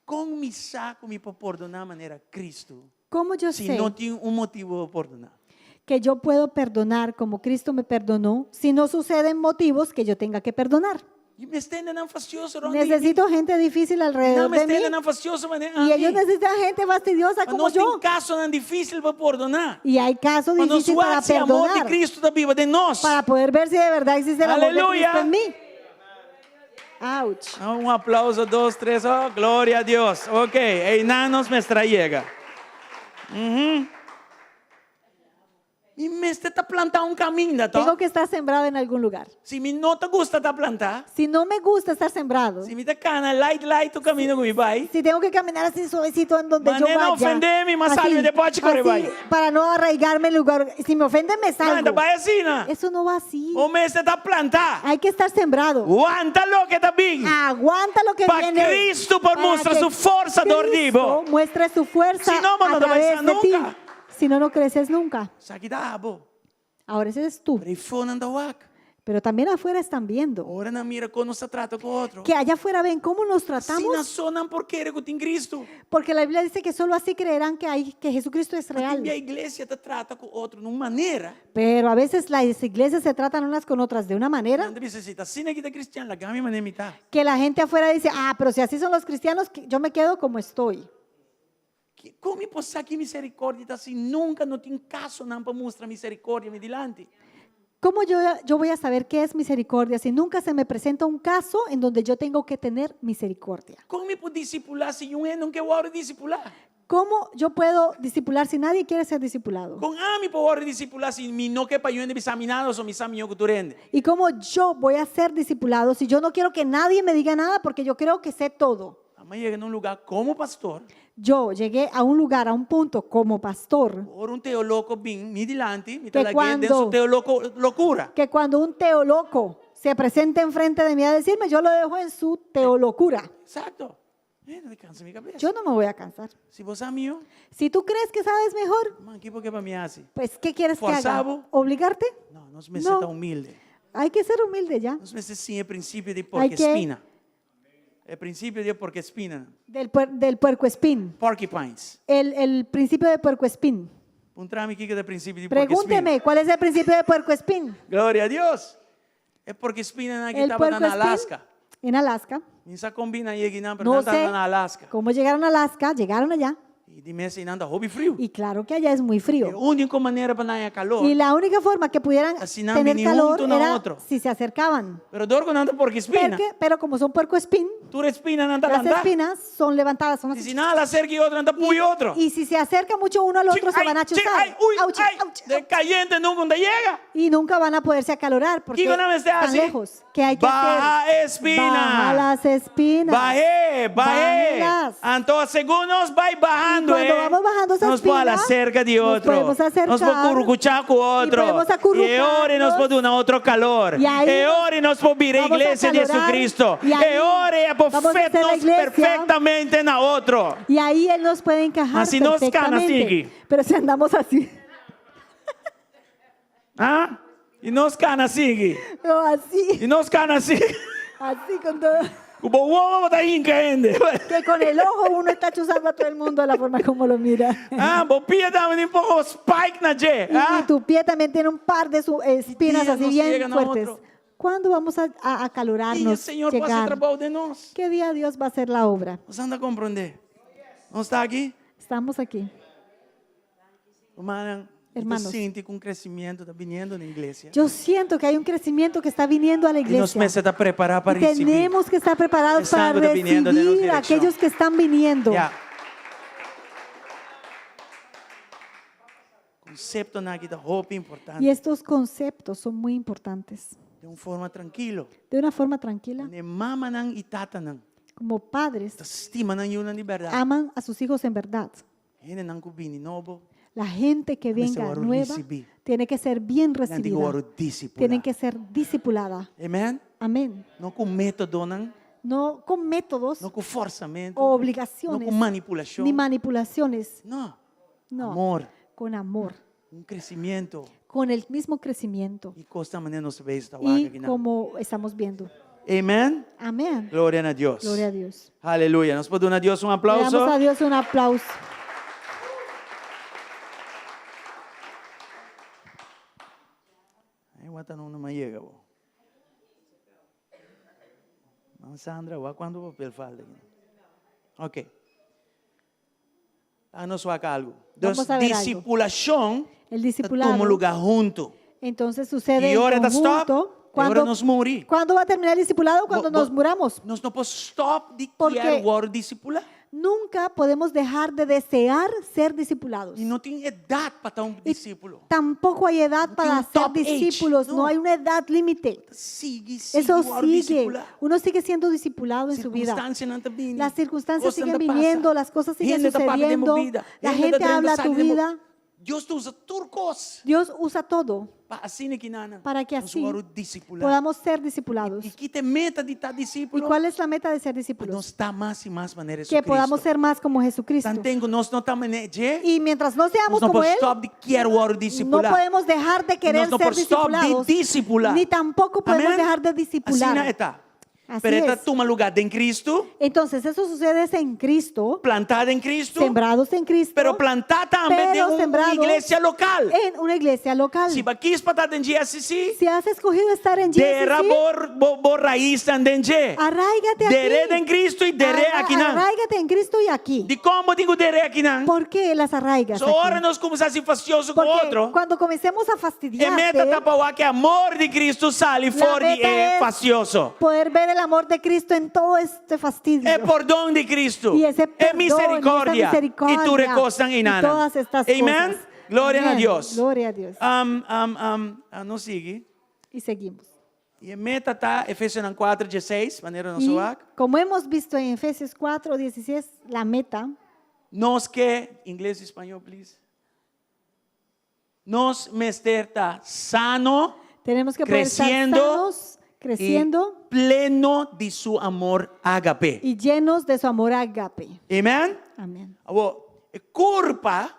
Como me saco me para perdonar de maneira Cristo? ¿Cómo yo Se sé não tem motivo para perdonar. que yo puedo perdonar como Cristo me perdonó si no suceden motivos que yo tenga que perdonar? E me estende não fastidioso, Ronnie. Necesito gente difícil Não alrededor me de mí estende não fastidioso, mané. y ellos necesitan gente fastidiosa Mas como nós yo. tem caso não difícil para perdonar. Y hay casos Mas nós difíciles para se amor de perdonar, Cristo da Bíblia de nós. para poder ver si de verdad existe el amor de Aleluya. Cristo en mí. Ouch. Um aplauso, 2, 3, oh, glória a Deus. Ok, enanos me estraiega. E me está plantar um caminho, Tengo tá? que estar sembrado en algún lugar. Se me não te gusta tá plantar, Si no me gusta estar sembrado, se me te cana light o caminho que vai. si tengo que caminar así suavecito en donde yo Mané, vaya, no ofenderme, mas así, salve, después te corre, así, vaya. para no arraigarme en el lugar. Si me ofenden, me Anda, salgo. vai assim, né? Eso no va así. O me está plantar. Hay que estar sembrado. Aguanta lo que tá bem. Aguanta lo que Para viene. Cristo, por para mostrar que su fuerza, Cristo Dordivo. muestre su fuerza Si no, mano, a no vais través a de ti. nunca. Si no, no creces nunca. Sabe dá, bo. Ahora ese eres tú. Pero aí fora anda wak. Pero también afuera están viendo. Ora na mira como se trata com outro. Que allá afuera ven cómo nos Se na tratamos. sonam porque era com Cristo. Porque la Biblia dice que solo así creerán que Jesucristo es real. Também a igreja te trata com outro de uma maneira. Pero a veces las iglesias se tratan unas con otras de una manera Anda dice, está assim aqui da cristiana, la gami mané mitad. que la gente afuera dice, pero si así son los cristianos, yo me quedo como estoy. Como me posso que misericórdia está assim? Nunca não tem caso não para mostrar misericórdia me dilante. ¿Cómo yo voy a saber qué es misericordia si nunca se me presenta un caso en donde yo tengo que tener misericordia? Como me puedo discipular se eu não quero hora discipular? ¿Cómo yo puedo discipular si nadie quiere ser discipulado? Com a me puedo hora discipular se me não quer para eu ande examinados ou me examinho que tu rende? ¿Y cómo yo voy a ser discipulado si yo no quiero que nadie me diga nada porque yo creo que sé todo? Amanhã chega num lugar como pastor, Yo llegué a un lugar, a un punto como pastor, por um teólogo bem me dilante, me Que está aqui dentro quando- su teólogo loucura. que cuando un teoloco se presente enfrente de mí a decirme, yo lo dejo en su teolocura. Exacto. Não descansa minha cabeça. Yo no me voy a cansar. Se você é meu, Si tú crees que sabes mejor, man, que porque para mim assim? pues ¿qué quieres que haga? Forzado. ¿Obligarte? Não, nós me No. senta humilde. Hay que ser humilde ya. Nós me sim é princípio de Hay porque que- espina. É princípio de porque espina. Del puercoespín. Porcupines. El principio de puercoespín. Um trame aqui que é princípio de porque espina. Pregúnteme, ¿cuál es el principio de puercoespín? Glória a Deus. É porque espina aqui El estava na puercoespín Alaska. en Alaska. Nisa combina aí que não, pero No não sé está na Alaska. cómo llegaron a Alaska, llegaron allá. E de mês ainda anda hobby frio. Y claro que allá es muy A frío. única maneira para não é calor. Y la única forma que pudieran Así no tener viene calor uno, no era otro. si se acercaban. Pero dorgo não anda porque espina. Pero como son puercoespín, Tu espina não anda las andar. espinas son levantadas. Son E así. se nada acerca e outro anda pui outro. Y si se acerca mucho uno al otro, se van a chuzar. Ai, ui, Auchi, ai, auchi, de caliente nunca onde chega. y nunca van a poderse acalorar porque ¿Qué van a hacer están así? lejos. ¿Qué hay que Baja hacer? espina. Baja las espinas. Bajé. Bájelas. Então, segundo nós vai bajando, Y cuando vamos bajando esa nos podemos espina, acerca de nos outro. podemos acercar, Nos podemos currucuchar com outro. podemos acurrucarnos. E ora nos podemos dar outro calor. Y ahí E ora nos podemos vir a vamos a igreja de acalorar. Jesucristo. Y ahí E ora é vamos a hacer la perfeito iglesia. perfeitamente na outro. Y ahí Él nos puede encajar Mas si nos cana, perfectamente. sigue. Pero si andamos así, Ah? E nos cana sigue. o así, E nos cana sigue. así con todo, O bobo tá incaende. que con el ojo uno está chuzando a todo el mundo de la forma como lo mira. Ah, bopia também um pouco spike na je. Y Ah? tu pie también tiene un par de espinas Tía, así no bien llegan a fuertes. otro. ¿Cuándo vamos a E o acalorarnos, Senhor pode fazer llegar? trabalho de nós. ¿Qué día Dios va a hacer la obra? Você anda a compreender? Não está aqui? Estamos aquí. Hermana, eu Hermanos. sinto que um crescimento está vindo na igreja. Yo siento que hay un crecimiento que está viniendo a la E nós iglesia. precisamos estar preparados para Y receber. tenemos que estar preparados Es para algo de viniendo de recibir nuestra a aquellos dirección. que están viniendo. Yeah. Concepto na vida, roupa importante. Y estos conceptos son muy importantes. De uma forma tranquilo. De una forma tranquila, Ne mama nang itata nang. como padres, Estima nang yun ang liberdade. aman a sus hijos en verdad. Hene nang kubini nobo. La gente que Nesse venga oro nueva recebi. tiene que ser bien Nantigo recibida. oro discipula. Tienen que ser discipulada. Amen? Amén. Não com método nang. No con métodos Não com forçamento. o Não obligaciones com manipulação. ni manipulaciones. Não. No, Amor. con amor, Crescimento. con el mismo crecimiento. E costa maneira nós vemos esta Y vaga aqui na. como estamos viendo. Amen? Amén. Glória a Deus. Gloria a Dios. Aleluia. Nós podemos dar a Deus Le damos a aplauso. Dios un aplauso. Ai, wata não maiega, bo. Mãe Sandra, wa quando o papel falta aqui. Ok. Nós vaca algo. Vamos a ver algo. Discipulação El toma discipulado. lugar junto. Entonces sucede E en hora da stop. conjunto. E hora nós morir. ¿Cuándo va a terminar el discipulado? Cuando Bo- nos muramos. Nós não podemos stop de Porque- querer o discipular. Nunca podemos dejar de desear ser discipulados. E não tem idade para estar discípulo. Tampoco hay edad No para tiene un ser top age, discípulos. no. No hay una edad límite. Sigue Eso o sigue. discipular. Uno sigue siendo discipulado en su vida. Circunstância não está vindo. Las circunstancias Coisa siguen não passa. viniendo, las cosas siguen Gente está pagando sucediendo. movida. La Gente gente está habla dando tu saco de vida. Deus usa turcos. Dios usa todo Assim que nana. para que así discipular. podamos ser discipulados. E que te meta de estar ¿Y discípulo. cuál es la meta de ser Nós discípulos? está mais e mais maneiras. Que podamos ser más como Jesucristo. Tanto nós não estamos Y mientras no seamos nós não como podemos Él, stop de querer o no discipular. podemos dejar de querer Nós não ser podemos stop de discipulados, discipular. ni tampoco podemos Amén? dejar de Assim não discipular. está. Así Pero esta es. toma lugar en Cristo, Entonces eso sucede en Cristo, plantada en Cristo, sembrados en Cristo, pero plantada también pero en una sembrados iglesia local. en una iglesia local. Si aquí es patada en GSC, Si has escogido estar en dera GCC, por raíz también G. arráigate Dere en aquí. Cristo y dere aquí nan. Arráigate en Cristo y aquí. De cómo digo dere aquí nan. ¿Por qué las arraigas So ahora aquí? nos começamos a ser fastidioso con Porque otro. cuando comencemos a E meta fastidiarte, tapauá que amor de Cristo sale fora de meta es fastidioso. poder ver el amor de Cristo en todo este fastidio. É perdão de Cristo. Y ese É perdón, misericórdia. esa misericordia, E tu recostan em y nada. todas estas Amém? cosas. Glória a Amén. Deus. Gloria a Dios. Não sigue. Y seguimos. E a meta está Efésios 4:16, maneira não Y soar. como hemos visto en Efesios 4:16, la meta, Nós que, inglês e espanhol, please. Nós mester está sano tenemos que poder estar Creciendo sanos, creciendo e pleno de su amor ágape. y llenos de su amor ágape. Amém? Amén. É culpa,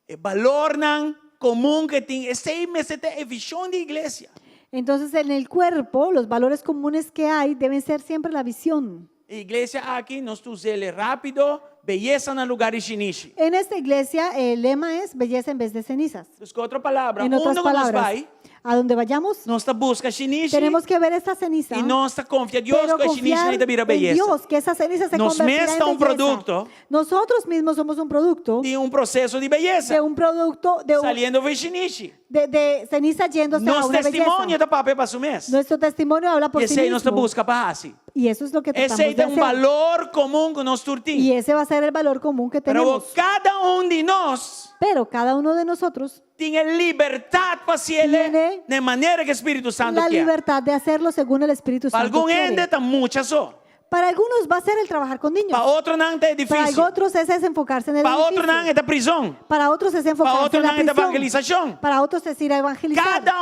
é valor não comum que tem, é sei meses é visão de igreja. Entonces, en el cuerpo, los valores comunes que hay deben ser siempre la visión. Igreja aqui, nós tuzele rápido, belleza no lugar de xinichi. En esta iglesia, el lema es belleza en vez de cenizas. Com outra palavra, En onde otras nós palabras, vai, a donde vayamos, nós está busca xinichi tenemos que ver esta ceniza, e nós está confia Deus pero que a xinichi confiar ainda vira en belleza. Dios, que esa ceniza se Nos convertirá mesta en un belleza. producto Nosotros mismos somos un producto De processo de belleza. de un producto Saliendo de xinichi. de ceniza yéndose a Nosso una testemunho belleza. está papel para su mês. Nuestro testimonio habla por sí Esse aí nós está mismo. busca para assim. Y eso es lo que tratamos Esse aí de é hacer. valor comum que nós Y turtimos. ese va a ser el valor común que Pero tenemos. cada de nós Pero cada uno de nosotros tem liberdade para se ele Tiene de maneira que o Espírito Santo la quer. libertad de hacerlo según el Espíritu Para Santo algum quiere. ende está mucha só. Para algunos va a ser el trabajar con niños. Para outro não é Para difícil. otros es enfocarse en el Para outro edificio. não é da prisão. Para otros es Para enfocarse outro en la não é da prisión. evangelização. Para otros es ir a evangelizar. Cada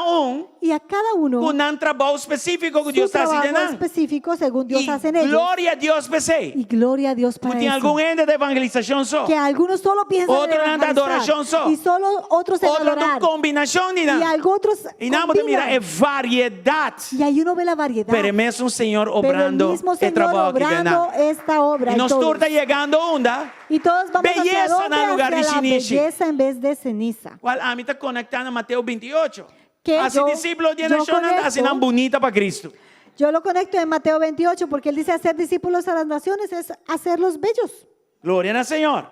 Y a cada uno com um trabalho específico que su Deus está trabajo haciendo. específico según Dios E hace en ellos. glória a Deus para você. Y gloria a Dios para Tem eso. algum ende da evangelização só. Que algunos solo piensan Otro en anda de evangelizar adoración solo. y solo otros en Outra adorar. combinação de Y nada. algo otros E não pode mirar é combinan. variedade. Y ahí uno ve la variedad. Pero mesmo o Senhor Pero el obrando mismo é Señor trabalho que obrando ganha. esta obra E en nós todos. todos está chegando onda. Y todos vamos Belleza hacia dónde? en lugar de Hacia la ceniza. belleza en vez de ceniza. Qual a mim está conectando a Mateus 28. que Así discípulos de yo naciones hacen conecto, bonita para Cristo. yo lo conecto en Mateo 28 porque él dice hacer discípulos a las naciones es hacerlos bellos. Gloria al Señor.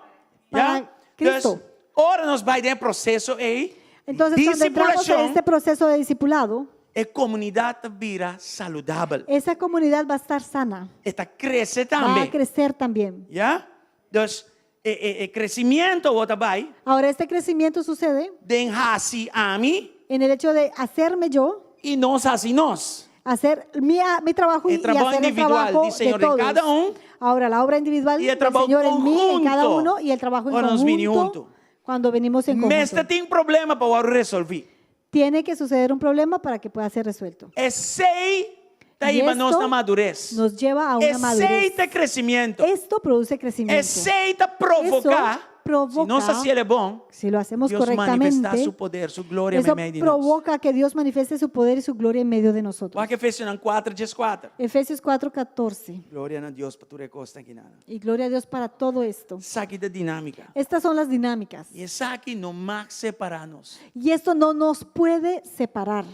Para ¿Ya? Cristo. Entonces, ahora nos va a ir en proceso de Entonces, cuando entramos en discipulación, este proceso de discipulado, es comunidad de vida saludable. esa comunidad va a estar sana, Esta crece va a también. crecer también. ¿Ya? Entonces, el crecimiento bota vai Ahora, este crecimiento sucede de hasi a mí en el hecho de hacerme yo, y nos así nos. hacer mi trabajo y El trabajo hacer el individual trabajo del Señor de en todos. cada uno. Ahora, la obra individual Y el del trabajo Señor en mí, en cada conjunto. uno, y el trabajo en Cuando nos viene conjunto, junto. cuando venimos en Mas conjunto. tem problema para resolver. Tiene que suceder un problema para que pueda ser resuelto. É sei Y para nós esto na madurez. nos lleva a una É madurez. sei crescimento. Esto produce É crecimiento. sei provocar. Eso provoca, Se não se ele é bom, si lo hacemos Dios manifestar correctamente, su poder, su gloria eso en medio de nós. provoca que Dios manifieste su poder y su gloria en medio de nosotros. Olha que Efesios 4:14. Efesios 4:14. Glória a Deus para tu recosta aqui nada. Y gloria a Dios para todo esto. Saque da dinâmica. Estas son las dinámicas. E saque não mais separar-nos. Y esto no nos puede separar.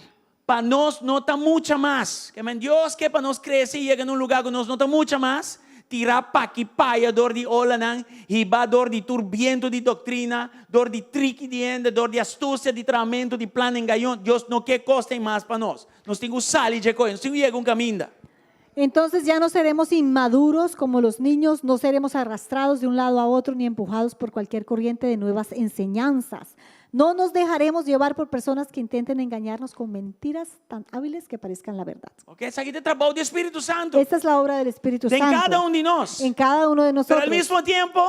Para nós não está muito mais. Que Deus quer para nós crescer e chegar num lugar que nós não está muito mais. Tirar paqui paia, dor de olanan, riba dor de turbiento de doutrina, dor de trique de ende, dor de astúcia, de tramento, de plano engañón. Deus não quer costa mais para nós. Nós temos que sair de coisa, nós temos que chegar caminho. Entonces ya no seremos inmaduros como los niños, no seremos arrastrados de un lado a otro ni empujados por cualquier corriente de nuevas enseñanzas. No nos dejaremos llevar por personas que intenten engañarnos con mentiras tan hábiles que parezcan la verdad. Ok? Isso aqui é trabalho do Espírito Santo. Esta es la obra del Espíritu Em Santo cada um de nós. en cada uno de Pero nosotros, al mismo tiempo,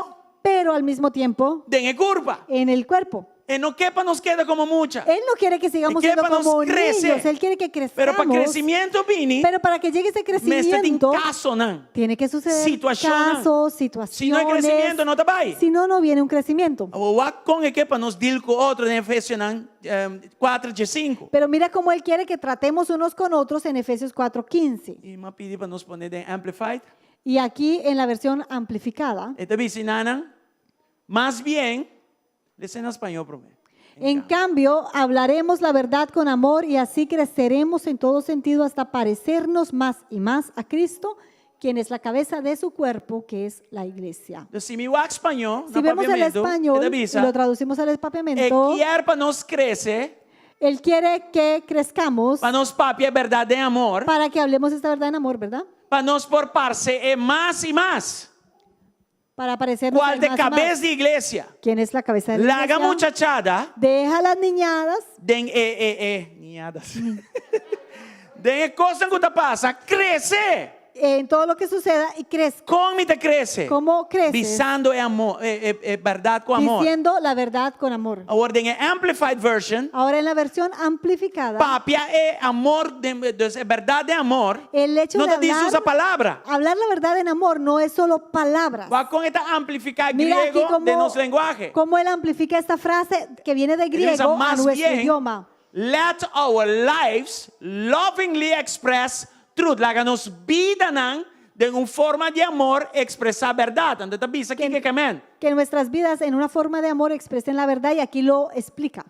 pero al mismo tiempo tem curva. en el cuerpo. E não quer para nos queda como mucha. Él no quiere que sigamos Él quiere siendo para como nos crecer. niños, Él quiere que Pero crezcamos. para crescimento vini, Pero para que llegue ese me está em crecimiento, caso não. tiene que suceder Situación. casos, Se situaciones. não é crescimento, não está bem. Si no, no viene un crecimiento. O com é que para nos dir com outro em Efésios 4:5. Pero mira cómo Él quiere que tratemos unos con otros en Efesios 4:15. E me pedi para nos poner em Amplified. Y aquí en la versión amplificada, Esta vicinana, más bien, dice en español para mí. en cambio, hablaremos la verdad con amor y así creceremos en todo sentido hasta parecernos más y más a Cristo, quien es la cabeza de su cuerpo, que es la iglesia. Então, se me o espanhol, Si vemos el español y lo traducimos al é empapiamento, quer para nos crescer, Él quiere que crezcamos para nos papi é verdade de amor, para que hablemos esta verdad en amor, ¿verdad? para nos por parce é mais e mais. Para parecernos Qual al de más y más. cabeça de igreja? ¿Quién es la cabeza de la Larga iglesia? muchachada, Deja las niñadas, den niñadas. Den cosa que te passa, crescer. en todo lo que suceda y crezca. Como te cresce? ¿Cómo creces? Visando é amor, é verdade com amor. Diciendo la verdad con amor. Agora tem a Amplified Version. Ahora en la versión amplificada, Papia é amor, é verdade de amor. el hecho Não de te diz essa hablar, palavra. hablar la verdad en amor no es solo palabras. Va con esta amplificar Mira aquí griego de nuestro lenguaje. cómo él amplifica esta frase que viene de Ele usa griego a más nuestro bien, idioma. let our lives lovingly express truth. Láganos vida de una forma de amor expresar verdad. Anda, te avisa aquí que amen. Que nuestras vidas en una forma de amor expresen la verdad y aquí lo explica.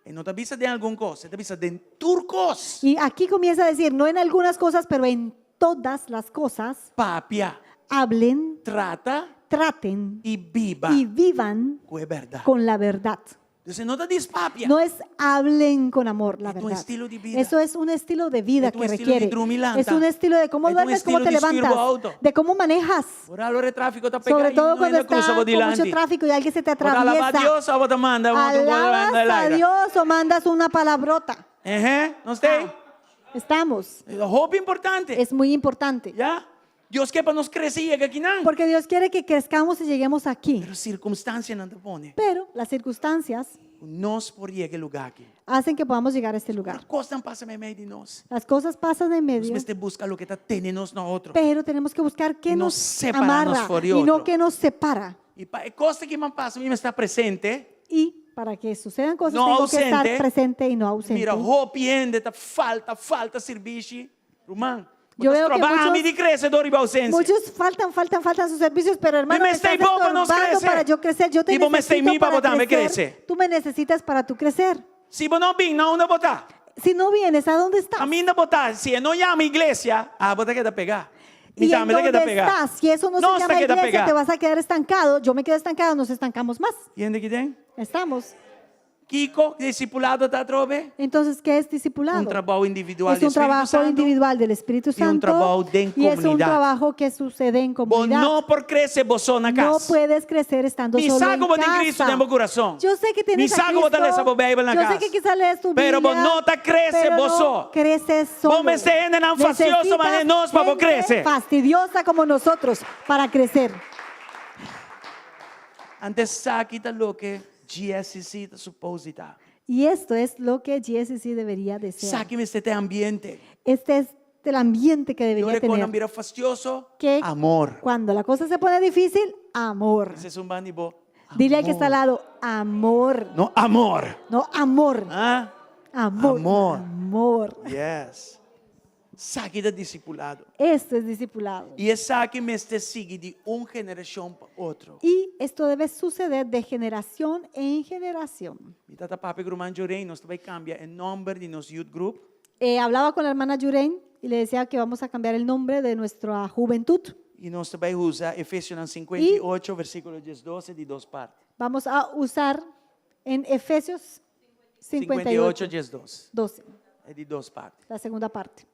E não te avisa de alguma coisa, te avisa de turcos. Y aquí comienza a decir, no en algunas cosas, pero en todas las cosas, Papia, hablen, trata traten e viva y vivan com a verdade. con la verdad. Entonces no te diz papia. No es hablen con amor, la Es tu verdad. estilo de vida. Eso es un estilo de vida Es tu que estilo requiere. de drumilanta. Es un estilo de cómo Es un duermes, cómo te estilo de levantas, estirbo auto. de cómo manejas. Por ahora el tráfico está Sobre pegado todo y cuando no está cruza por con mucho delante. tráfico y alguien se te Por alabar a atraviesa. Dios, a vos te manda. Alabas a Dios o mandas una palabrota. ¿No sé? Estamos. Hope importante. Es muy importante. ¿Ya? Dios que para nos crecer y llega aquí no. Porque Dios quiere que crezcamos y lleguemos aquí. Pero circunstancia no te pone. Pero las circunstancias Nos por llegar lugar aquí. hacen que podamos llegar a este lugar. Las cosas pasan en medio de nos. Las cosas pasan en medio, Nos te busca lo que está teniendo nosotros. pero tenemos que buscar qué Y nos nos separarnos amarra por y otro. no que nos separa. Y cosa que me pasa, a mí me está presente. Y para que sucedan cosas No tengo ausente. que estar presente y no ausente. Mira, hopiende, falta servicio. Román. Yo veo que trabalhar de crescedor y ausencia. Muchos faltan sus servicios, pero hermano, me me estás estoy poco, no estorbando crece. para yo crecer. Yo te Y vos me estáis necesito mí para para botar, me crecer. crece. Tú me necesitas para tu crecer. Si vos no vin, no botar. si no vienes, ¿a dónde estás? A mí no botar, si no llama iglesia, vos te quedas pegado. Y en te queda dónde pegado. estás, si eso no No se se llama queda iglesia, pegado. te vas a quedar estancado. Yo me quedo estancado, nos estancamos más. ¿Y en qué tienen? Estamos. Kiko, discipulado te atrove. Entonces, ¿qué es discipulado? Un trabajo individual Es del un Espíritu trabajo Santo. individual del Espíritu y un Santo trabajo de y es un comunidad. trabajo que sucede en Vos comunidad. no por crecer vos sos na No casa. puedes crecer estando Ni solo sabe en cómo tem Cristo casa. dentro do coração. Yo sé que tienes Ni a sabe cómo Cristo. te lees a Bíblia na Yo sé casa. que quizás lees tu Pero Biblia, vos no te creces pero vos no só. creces solo. Vos me estés gente não facioso, Necesitas mas nós para vos gente crecer. fastidiosa como nosotros para crecer. Antes saque lo que GSC está suposita. Y esto es lo que GSC debería desear. Saque este ambiente. Este es el ambiente que Yo debería recuerdo tener. ambiente fastidioso. Que Amor. cuando la cosa se pone difícil, amor. Ese es un bandido. Dile al que está al lado, amor. No, amor. No, amor. Ah, Amor. Amor. Amor. yes. Saque de discipulado. Esto es discipulado. E é saque me este sigue de uma geração para outra. Y esto debe suceder de generación en generación. E tata papi gruman jorei, nós vai cambiar o nome de nosso youth group. Hablaba con la hermana Yurein y le decía que vamos a cambiar el nombre de nuestra juventud. E nós vai usar Efésios 58, versículo 12 de duas partes. Vamos a usar en Efesios 58, 12. 12, É de duas partes. la segunda parte.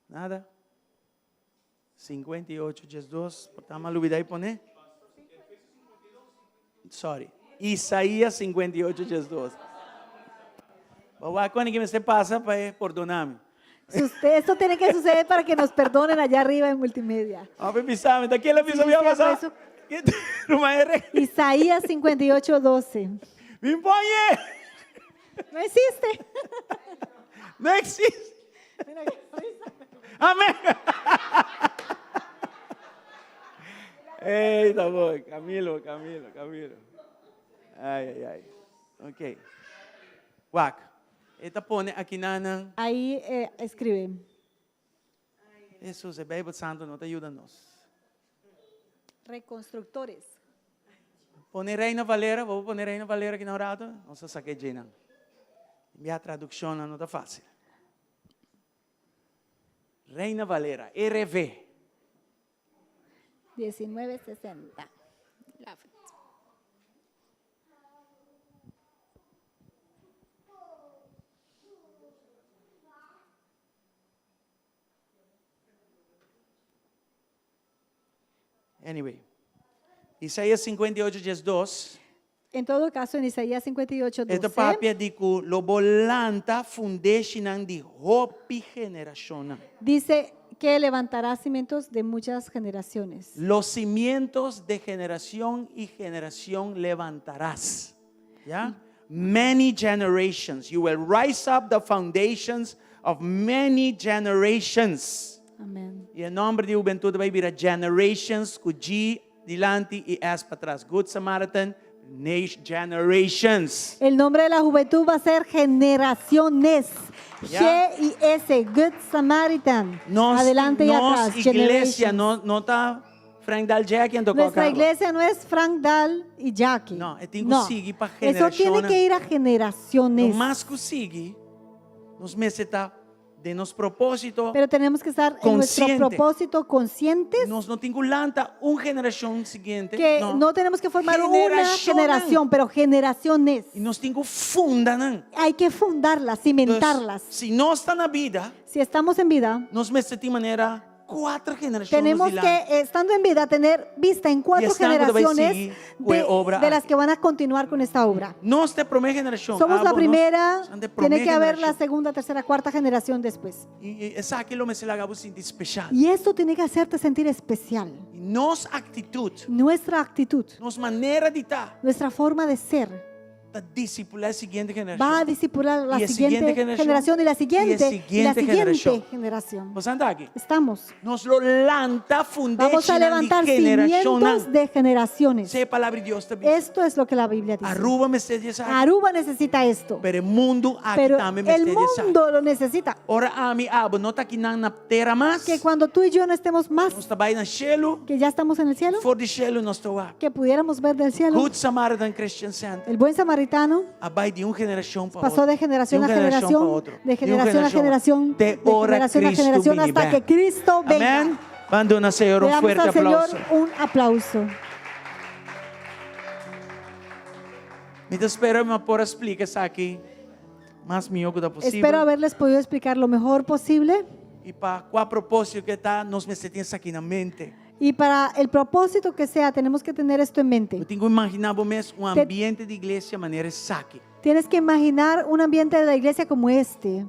Nada? 58, 12. Tá mal olvidar e poner? Sorry. Isaías 58, 12. Quando que me se passa para perdonar-me? Esto tiene que suceder para que nos perdonen allá arriba en multimedia. Vamos pensar, daqui ela Sí, me sí, passar. eso. Isaías 58, 12. Me põe! No existe. Não existe. Amém. Eita, bom. Camilo. Ai. Ok. Wak. Esta põe aqui na... Ahí escribe. Jesus, o Bíblia Santo não te ajuda nós. Reconstructores. Põe Reina Valera, vou pôr Reina Valera aqui na orada. Nossa, saquei de não. Minha tradução não está fácil. Reina Valera, RV. 1960. Anyway, Isaías 58, 12. En todo caso, en Isaías 58, 12. Esta papia diku lo volanta fundation di hopi generación. dice que levantará cimientos de muchas generaciones. Los cimientos de generación y generación levantarás. ¿Ya? Many generations. You will rise up the foundations of many generations. Amén. Y el nombre de juventud va a ir a generations, G delante y S para atrás. Good Samaritan, generations. El nombre de la juventud va a ser generaciones. Ya. G-I-S, Good Samaritan. Nos, Adelante y atrás. iglesia, generations. no está Frank Daljak quien tocó Nuestra acá. iglesia no es Frank Dal y Jackie. No, tengo que seguir para Eso tiene generaciones. que ir a generaciones. No más que sigue, nos meseta de nos propósito, Pero tenemos que estar en nuestro Consciente. propósito conscientes nos no tengo lanta una generación siguiente, que no tenemos que formar una Generaciones. generación, pero generaciones. y nos tengo fundan. Hay que fundarlas, cimentarlas. Si no está en la vida, Si estamos en vida, nos meseta de manera 4 generaciones. tenemos que, estando en vida, tener vista en 4 Y estando de generaciones seguir, pues, obra de las aquí. que van a continuar con esta obra. No es de primera generación. Somos la primera, de tiene que primera haber la generación. segunda, tercera, cuarta generación después. Y esa aquí lo me se la hago sentir especial. Y esto tiene que hacerte sentir especial. Y nos actitud, Nuestra actitud, nos manera de estar, nuestra forma de ser, a discipular la siguiente generación. Va a discipular la Y la siguiente siguiente generación y la siguiente generación. generación. Vos anda aquí. Estamos. Nos lo lanta Vamos a levantar cimientos de generaciones. Se palavra de Dios também. Esto es lo que la Biblia dice. Aruba me está dizendo. Aruba necesita esto. Pero el mundo aquí Pero también me el está dizendo. mundo lo necesita. Ora a mi abo, no está aquí na terra mais. Que cuando tú y yo no estemos más, Nós está aí na Shelo. que ya estamos en el cielo, For de Shelo nós estou aqui. que pudiéramos ver del cielo. Good Samaritan Christian Center. El buen samaritano Abai de uma geração para pasó de generación a generación, de generación a generación, de generación a generación hasta que Cristo venga. Amén. Bandona, Señor, Le un damos fuerte al Señor aplauso. un aplauso. Me espero me por explicar isso aqui mais melhor que possível. Espero haberles podido explicar lo mejor posible E para qual propósito que está, nós me sentimos aqui na mente. y para el propósito que sea tenemos que tener esto en Eu mente. tenho que imaginar mesmo um Te- ambiente de igreja de maneira saque. Tienes que imaginar un ambiente de la iglesia como este,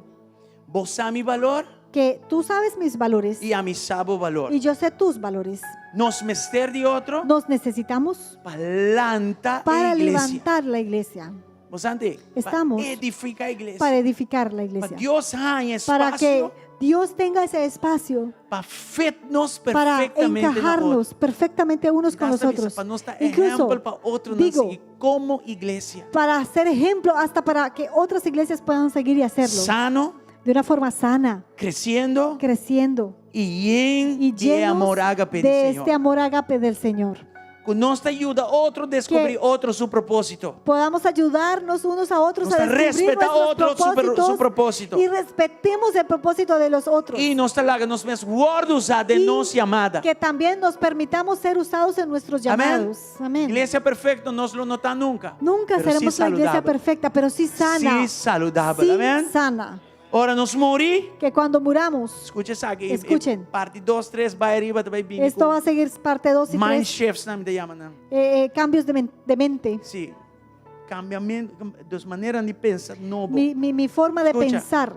Vos sabe o valor que tú sabes mis valores e a mim sabe o valor. y yo sé tus valores. Nos mester de outro Nos necesitamos para levantar para a igreja. levantar la iglesia, Vos ante, Estamos para edificar a igreja. para edificar la Para iglesia, Deus ganhe para que espaço Dios tenga ese espacio para fitnos para perfeitamente na outra. encajarnos perfectamente unos con los otros. Para nós dar Incluso, exemplo para outro digo, como igreja. para hacer ejemplo hasta para que otras iglesias puedan seguir y hacerlo Sano, de una forma sana, crescendo creciendo e y de llenos amor ágape do de Senhor. este amor ágape del Señor. Com nossa ajuda, outro descobrir outro seu propósito. Podamos ayudarnos unos a otros Nos a descubrir respeta nuestros otro su propósito. y respetemos el propósito de los otros. E nós traga nos mesmos guardos de Y nossa chamada. que también nos permitamos ser usados en nuestros Amén. llamados. Amén. Igreja perfeita nós não nota nunca. Nunca pero seremos sí la iglesia saludável. perfecta, pero sí sana. Sí saludável. Sí Amém? sana. Ora nos morir. Que cuando muramos, Escuche isso aqui. Escuchen. Parte 2, 3 vai arriba também bem. esto va a seguir parte 2 y Mind 3, shifts não me chama não. cambios de mente. Sim. Cambiamento das maneiras de pensar novo. Mi forma de Escucha. pensar.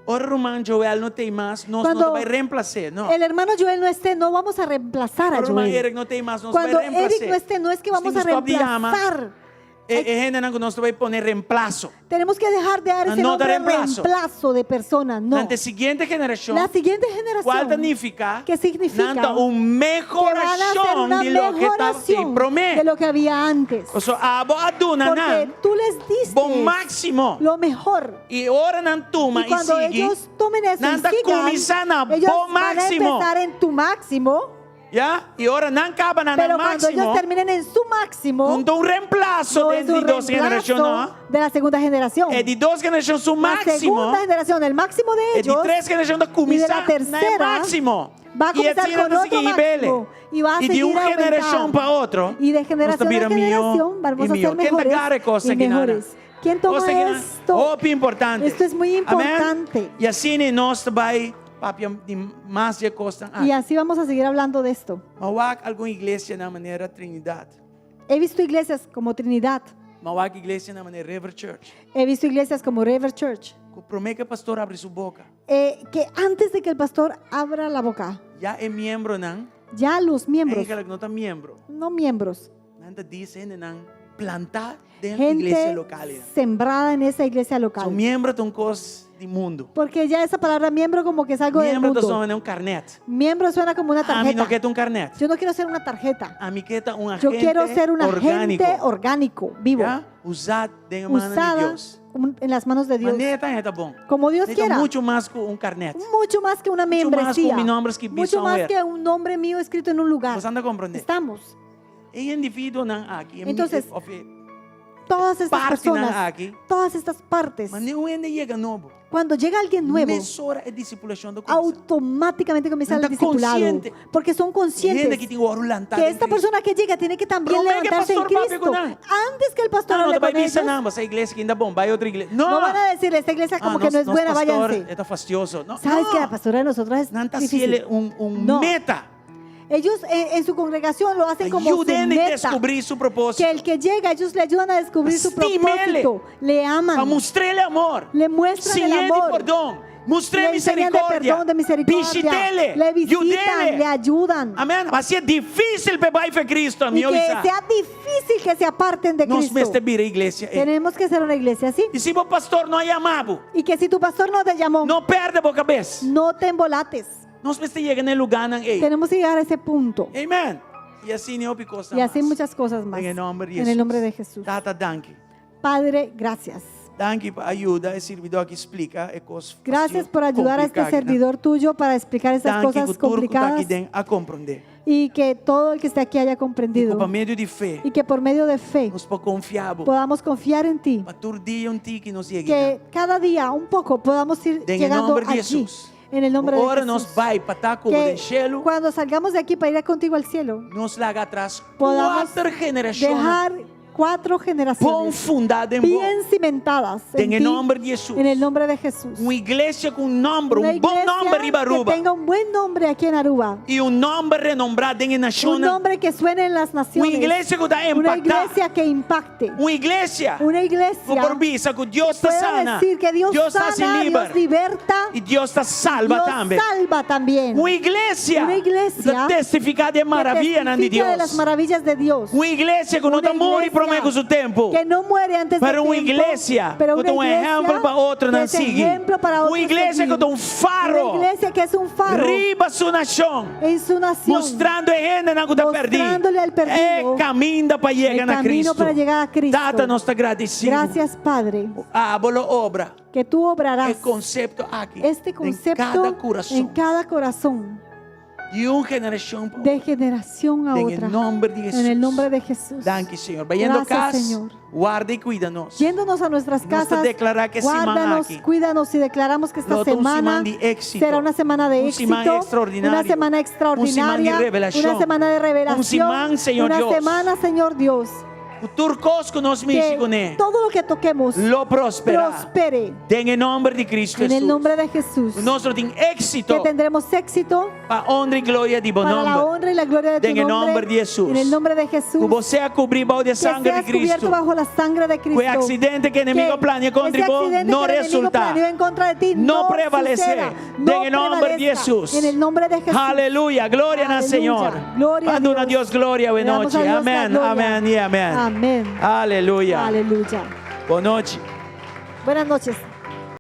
Ora Román Joel não tem mais, nós Cuando não vai reemplaçar, não. El hermano Joel no esté, no vamos a reemplazar a Ora Román Joel. Eric não tem mais, nós vai Cuando reemplaçar. Eric no esté, no es que vamos a Stop de llama. reemplazar. Gente não nós vai poner reemplazo. Tenemos que dejar de dar ese No dar nombre reemplazo. reemplazo de persona. No. Na seguinte geração, La siguiente qual generación, significa? ¿qué significa? Nanta Que van a hacer mejoração una de lo que estava se mejoración de promete. lo que había antes. O sea, abo aduna Porque nan, tú les diste bom máximo. lo mejor. E ora nan tuma Y cuando e sigue, ellos tomen eso y nanta sigan, comisana ellos bom van a máximo. empezar en tu máximo, Ya? E ora nan acaba na pero cuando máximo. ellos terminen en su máximo, Não um reemplazo no de es un dos gerações, não. reemplazo de la segunda generación. É de duas gerações o La máximo. segunda generación, el máximo de É de ellos, três gerações da comissão y de la tercera, na máximo. va a E comenzar assim con nós otro seguimos máximo y va a E de seguir uma geração aumentando. para outra. Y de generación a generación vamos a ser mejores y mejores. ¿Quién toma esto? Oh, importante. Esto es muy importante. Amém? E assim nós vai papi de mais de costa. Y así vamos a seguir hablando de esto. Mauac alguma igreja na maneira Trindade. He visto iglesias como Trinidad. Mauac igreja na maneira River Church. He visto iglesias como River Church. Promete que o pastor abre sua boca. Que antes de que el pastor abra la boca, Já é membro não? ya los miembros, É que não está membro. no miembros, Nanta dice não plantar dentro da igreja gente local. sembrada en esa iglesia São local. membro de coisa do mundo. Porque ya esa palabra miembro como que es algo del Membro mundo. de um carnet. Miembro suena como una A mim não tarjeta. quer carnet. Yo no quiero ser una tarjeta. A mim quer Yo agente quiero ser un orgânico. agente orgánico, vivo, Já? Usado de mano de usada Deus. en las manos de Dios. Maneta é bom. Como Dios quiera. Muito mais que carnet. Mucho más que una Mucho más membresía. con mi nombre escrito Mucho más somewhere. que un nombre mío escrito en un lugar. Você anda compreendendo? Estamos. E indivíduo não aqui. Entonces, Todas estas parte não personas, aqui. todas estas partes, Mas não ainda chega novo. cuando llega alguien nuevo, Mesora é discipulação do coração. automáticamente comienza el Está discipulado. consciente. Porque son Gente conscientes que tem ouro lantado que em esta Cristo. persona que llega tiene que también Pero ve que levantarse en pastor papi Cristo. con nada. Antes que el pastor Não, hable não vai con pensar ellos, não, essa igreja que ainda bom, vai outra igreja. Não, no van a decirle, esta iglesia como que no es buena, pastor váyanse. está fastidioso. Não, ¿Sabes não. que la pastora de nosotros es Não está difícil? sendo No. meta. Ellos en su congregación lo hacen como su Ayuden a meta. descobrir su propósito. Que el que llega, ellos le ayudan a descubrir su Estímele. propósito. Le Para aman. mostrarle amor. Le muestran Sin el ele amor. perdão. Mostré le enseñan de misericordia. perdón, de misericordia, Visitele. le visitan, Ayúdele. le ayudan. Amén. Así es difícil pegar fe Cristo, Y amigo. que sea difícil que se aparten de Nos Cristo. meste vir a iglesia. Tenemos que ser una iglesia así. E se o pastor não é amado, Y que si tu pastor no te llamó, não perde a cabeça. no te embolates. Nós meste chega no lugar não é. Tenemos que llegar a esse punto. Amém. E assim não é coisa Y así mais. muchas cosas más. En el nombre de En el Jesús. nombre de Jesús. Tata, danke. Padre, gracias. Danke por ajuda e servidor que explica e coisas. Gracias por ayudar a este servidor tuyo para explicar estas Danke cosas que tudo que está complicadas aqui dentro a compreender. y que todo el que esté aquí haya E comprendido por meio de fé, y que por medio de fe nós podemos confiar. podamos confiar en ti, Para todo dia ti que nos llegue. que cada día un poco podamos ir En el llegando nombre de allí. Jesús. En el nombre de Agora Jesús. nós vai para estar como Que de cielo. cuando salgamos de aquí para ir contigo al cielo, Nos larga atrás podamos 4 generações dejar 4 bom generaciones fundadas em bom. bien cimentadas En el ti, nombre de Jesús. en el nombre de Jesús. Uma igreja com nome, Una um bom iglesia nome em Aruba. que tenga un buen nombre aquí en Aruba. E um nome renombrado em Un nação. nombre que suene en las Uma naciones. igreja que dá Una impactar. iglesia que impacte. Uma igreja. Una iglesia Por visa que Deus está pueda sana. decir que Dios está sana, Dios liberta, E Deus está salva Dios também. salva también. Uma igreja. Una iglesia Que testifica de Que maravilha de testifica de las Deus. maravillas de Dios. Uma igreja que não Una está morre iglesia por meio do tempo. Que no muere antes de Para uma tiempo, igreja pero que una é um iglesia exemplo para outro que não es seguir. ejemplo para otros Uma igreja seguir. que é um faro. Una iglesia que es un faro Riba sua nação. en su nación, Mostrando a gente na que está perdida. Mostrándole al perdido É caminho para el chegar a camino Cristo. para llegar a Cristo. Tata, nós está agradecido. Gracias, Padre, Ábolo obra. que tú obrarás El concepto aquí. este En concepto cada corazón. en cada corazón, De uma generação para de generación a En otra, el nombre de Jesús. en el nombre de Jesús. Danke, Senhor. Vayendo a Gracias, casa, Señor. guarda e cuida-nos. Yéndonos a nuestras Vamos a casas, declarar que semana guárdanos, aquí. cuídanos y declaramos que esta Nota semana semana de éxito. será una semana de Un éxito, semana extraordinario. una semana Un extraordinaria, semana de revelación. una semana de revelación, Un semana, Señor una Dios. semana, Señor Dios, O turcos que nos que todo lo que toquemos lo prospera. prospere En el nombre de Cristo en Jesús. el nombre de Jesús, Nosotros tenemos éxito que tendremos éxito para honra y gloria de buen para la nombre. honra y la gloria de tu En el nombre de Jesús. en el nombre de Jesús, Que você a cobrir balde de que sangue de seas cubierto Cristo. bajo la sangre de Cristo. Que accidente que el enemigo Que planea contra ese vos accidente no que el enemigo resulta. planeó en contra de ti No no prevalecer. suceda, En el nombre de prevalezca. Jesús. En el nombre de Jesús. Aleluya, gloria al Aleluya. Señor. Gloria a Manda a Dios. Dios gloria, buenas Le damos a noches. Dios la Amén, gloria. amén y amén. Amén. Aleluya. Aleluya. Boa noite. Buenas noches.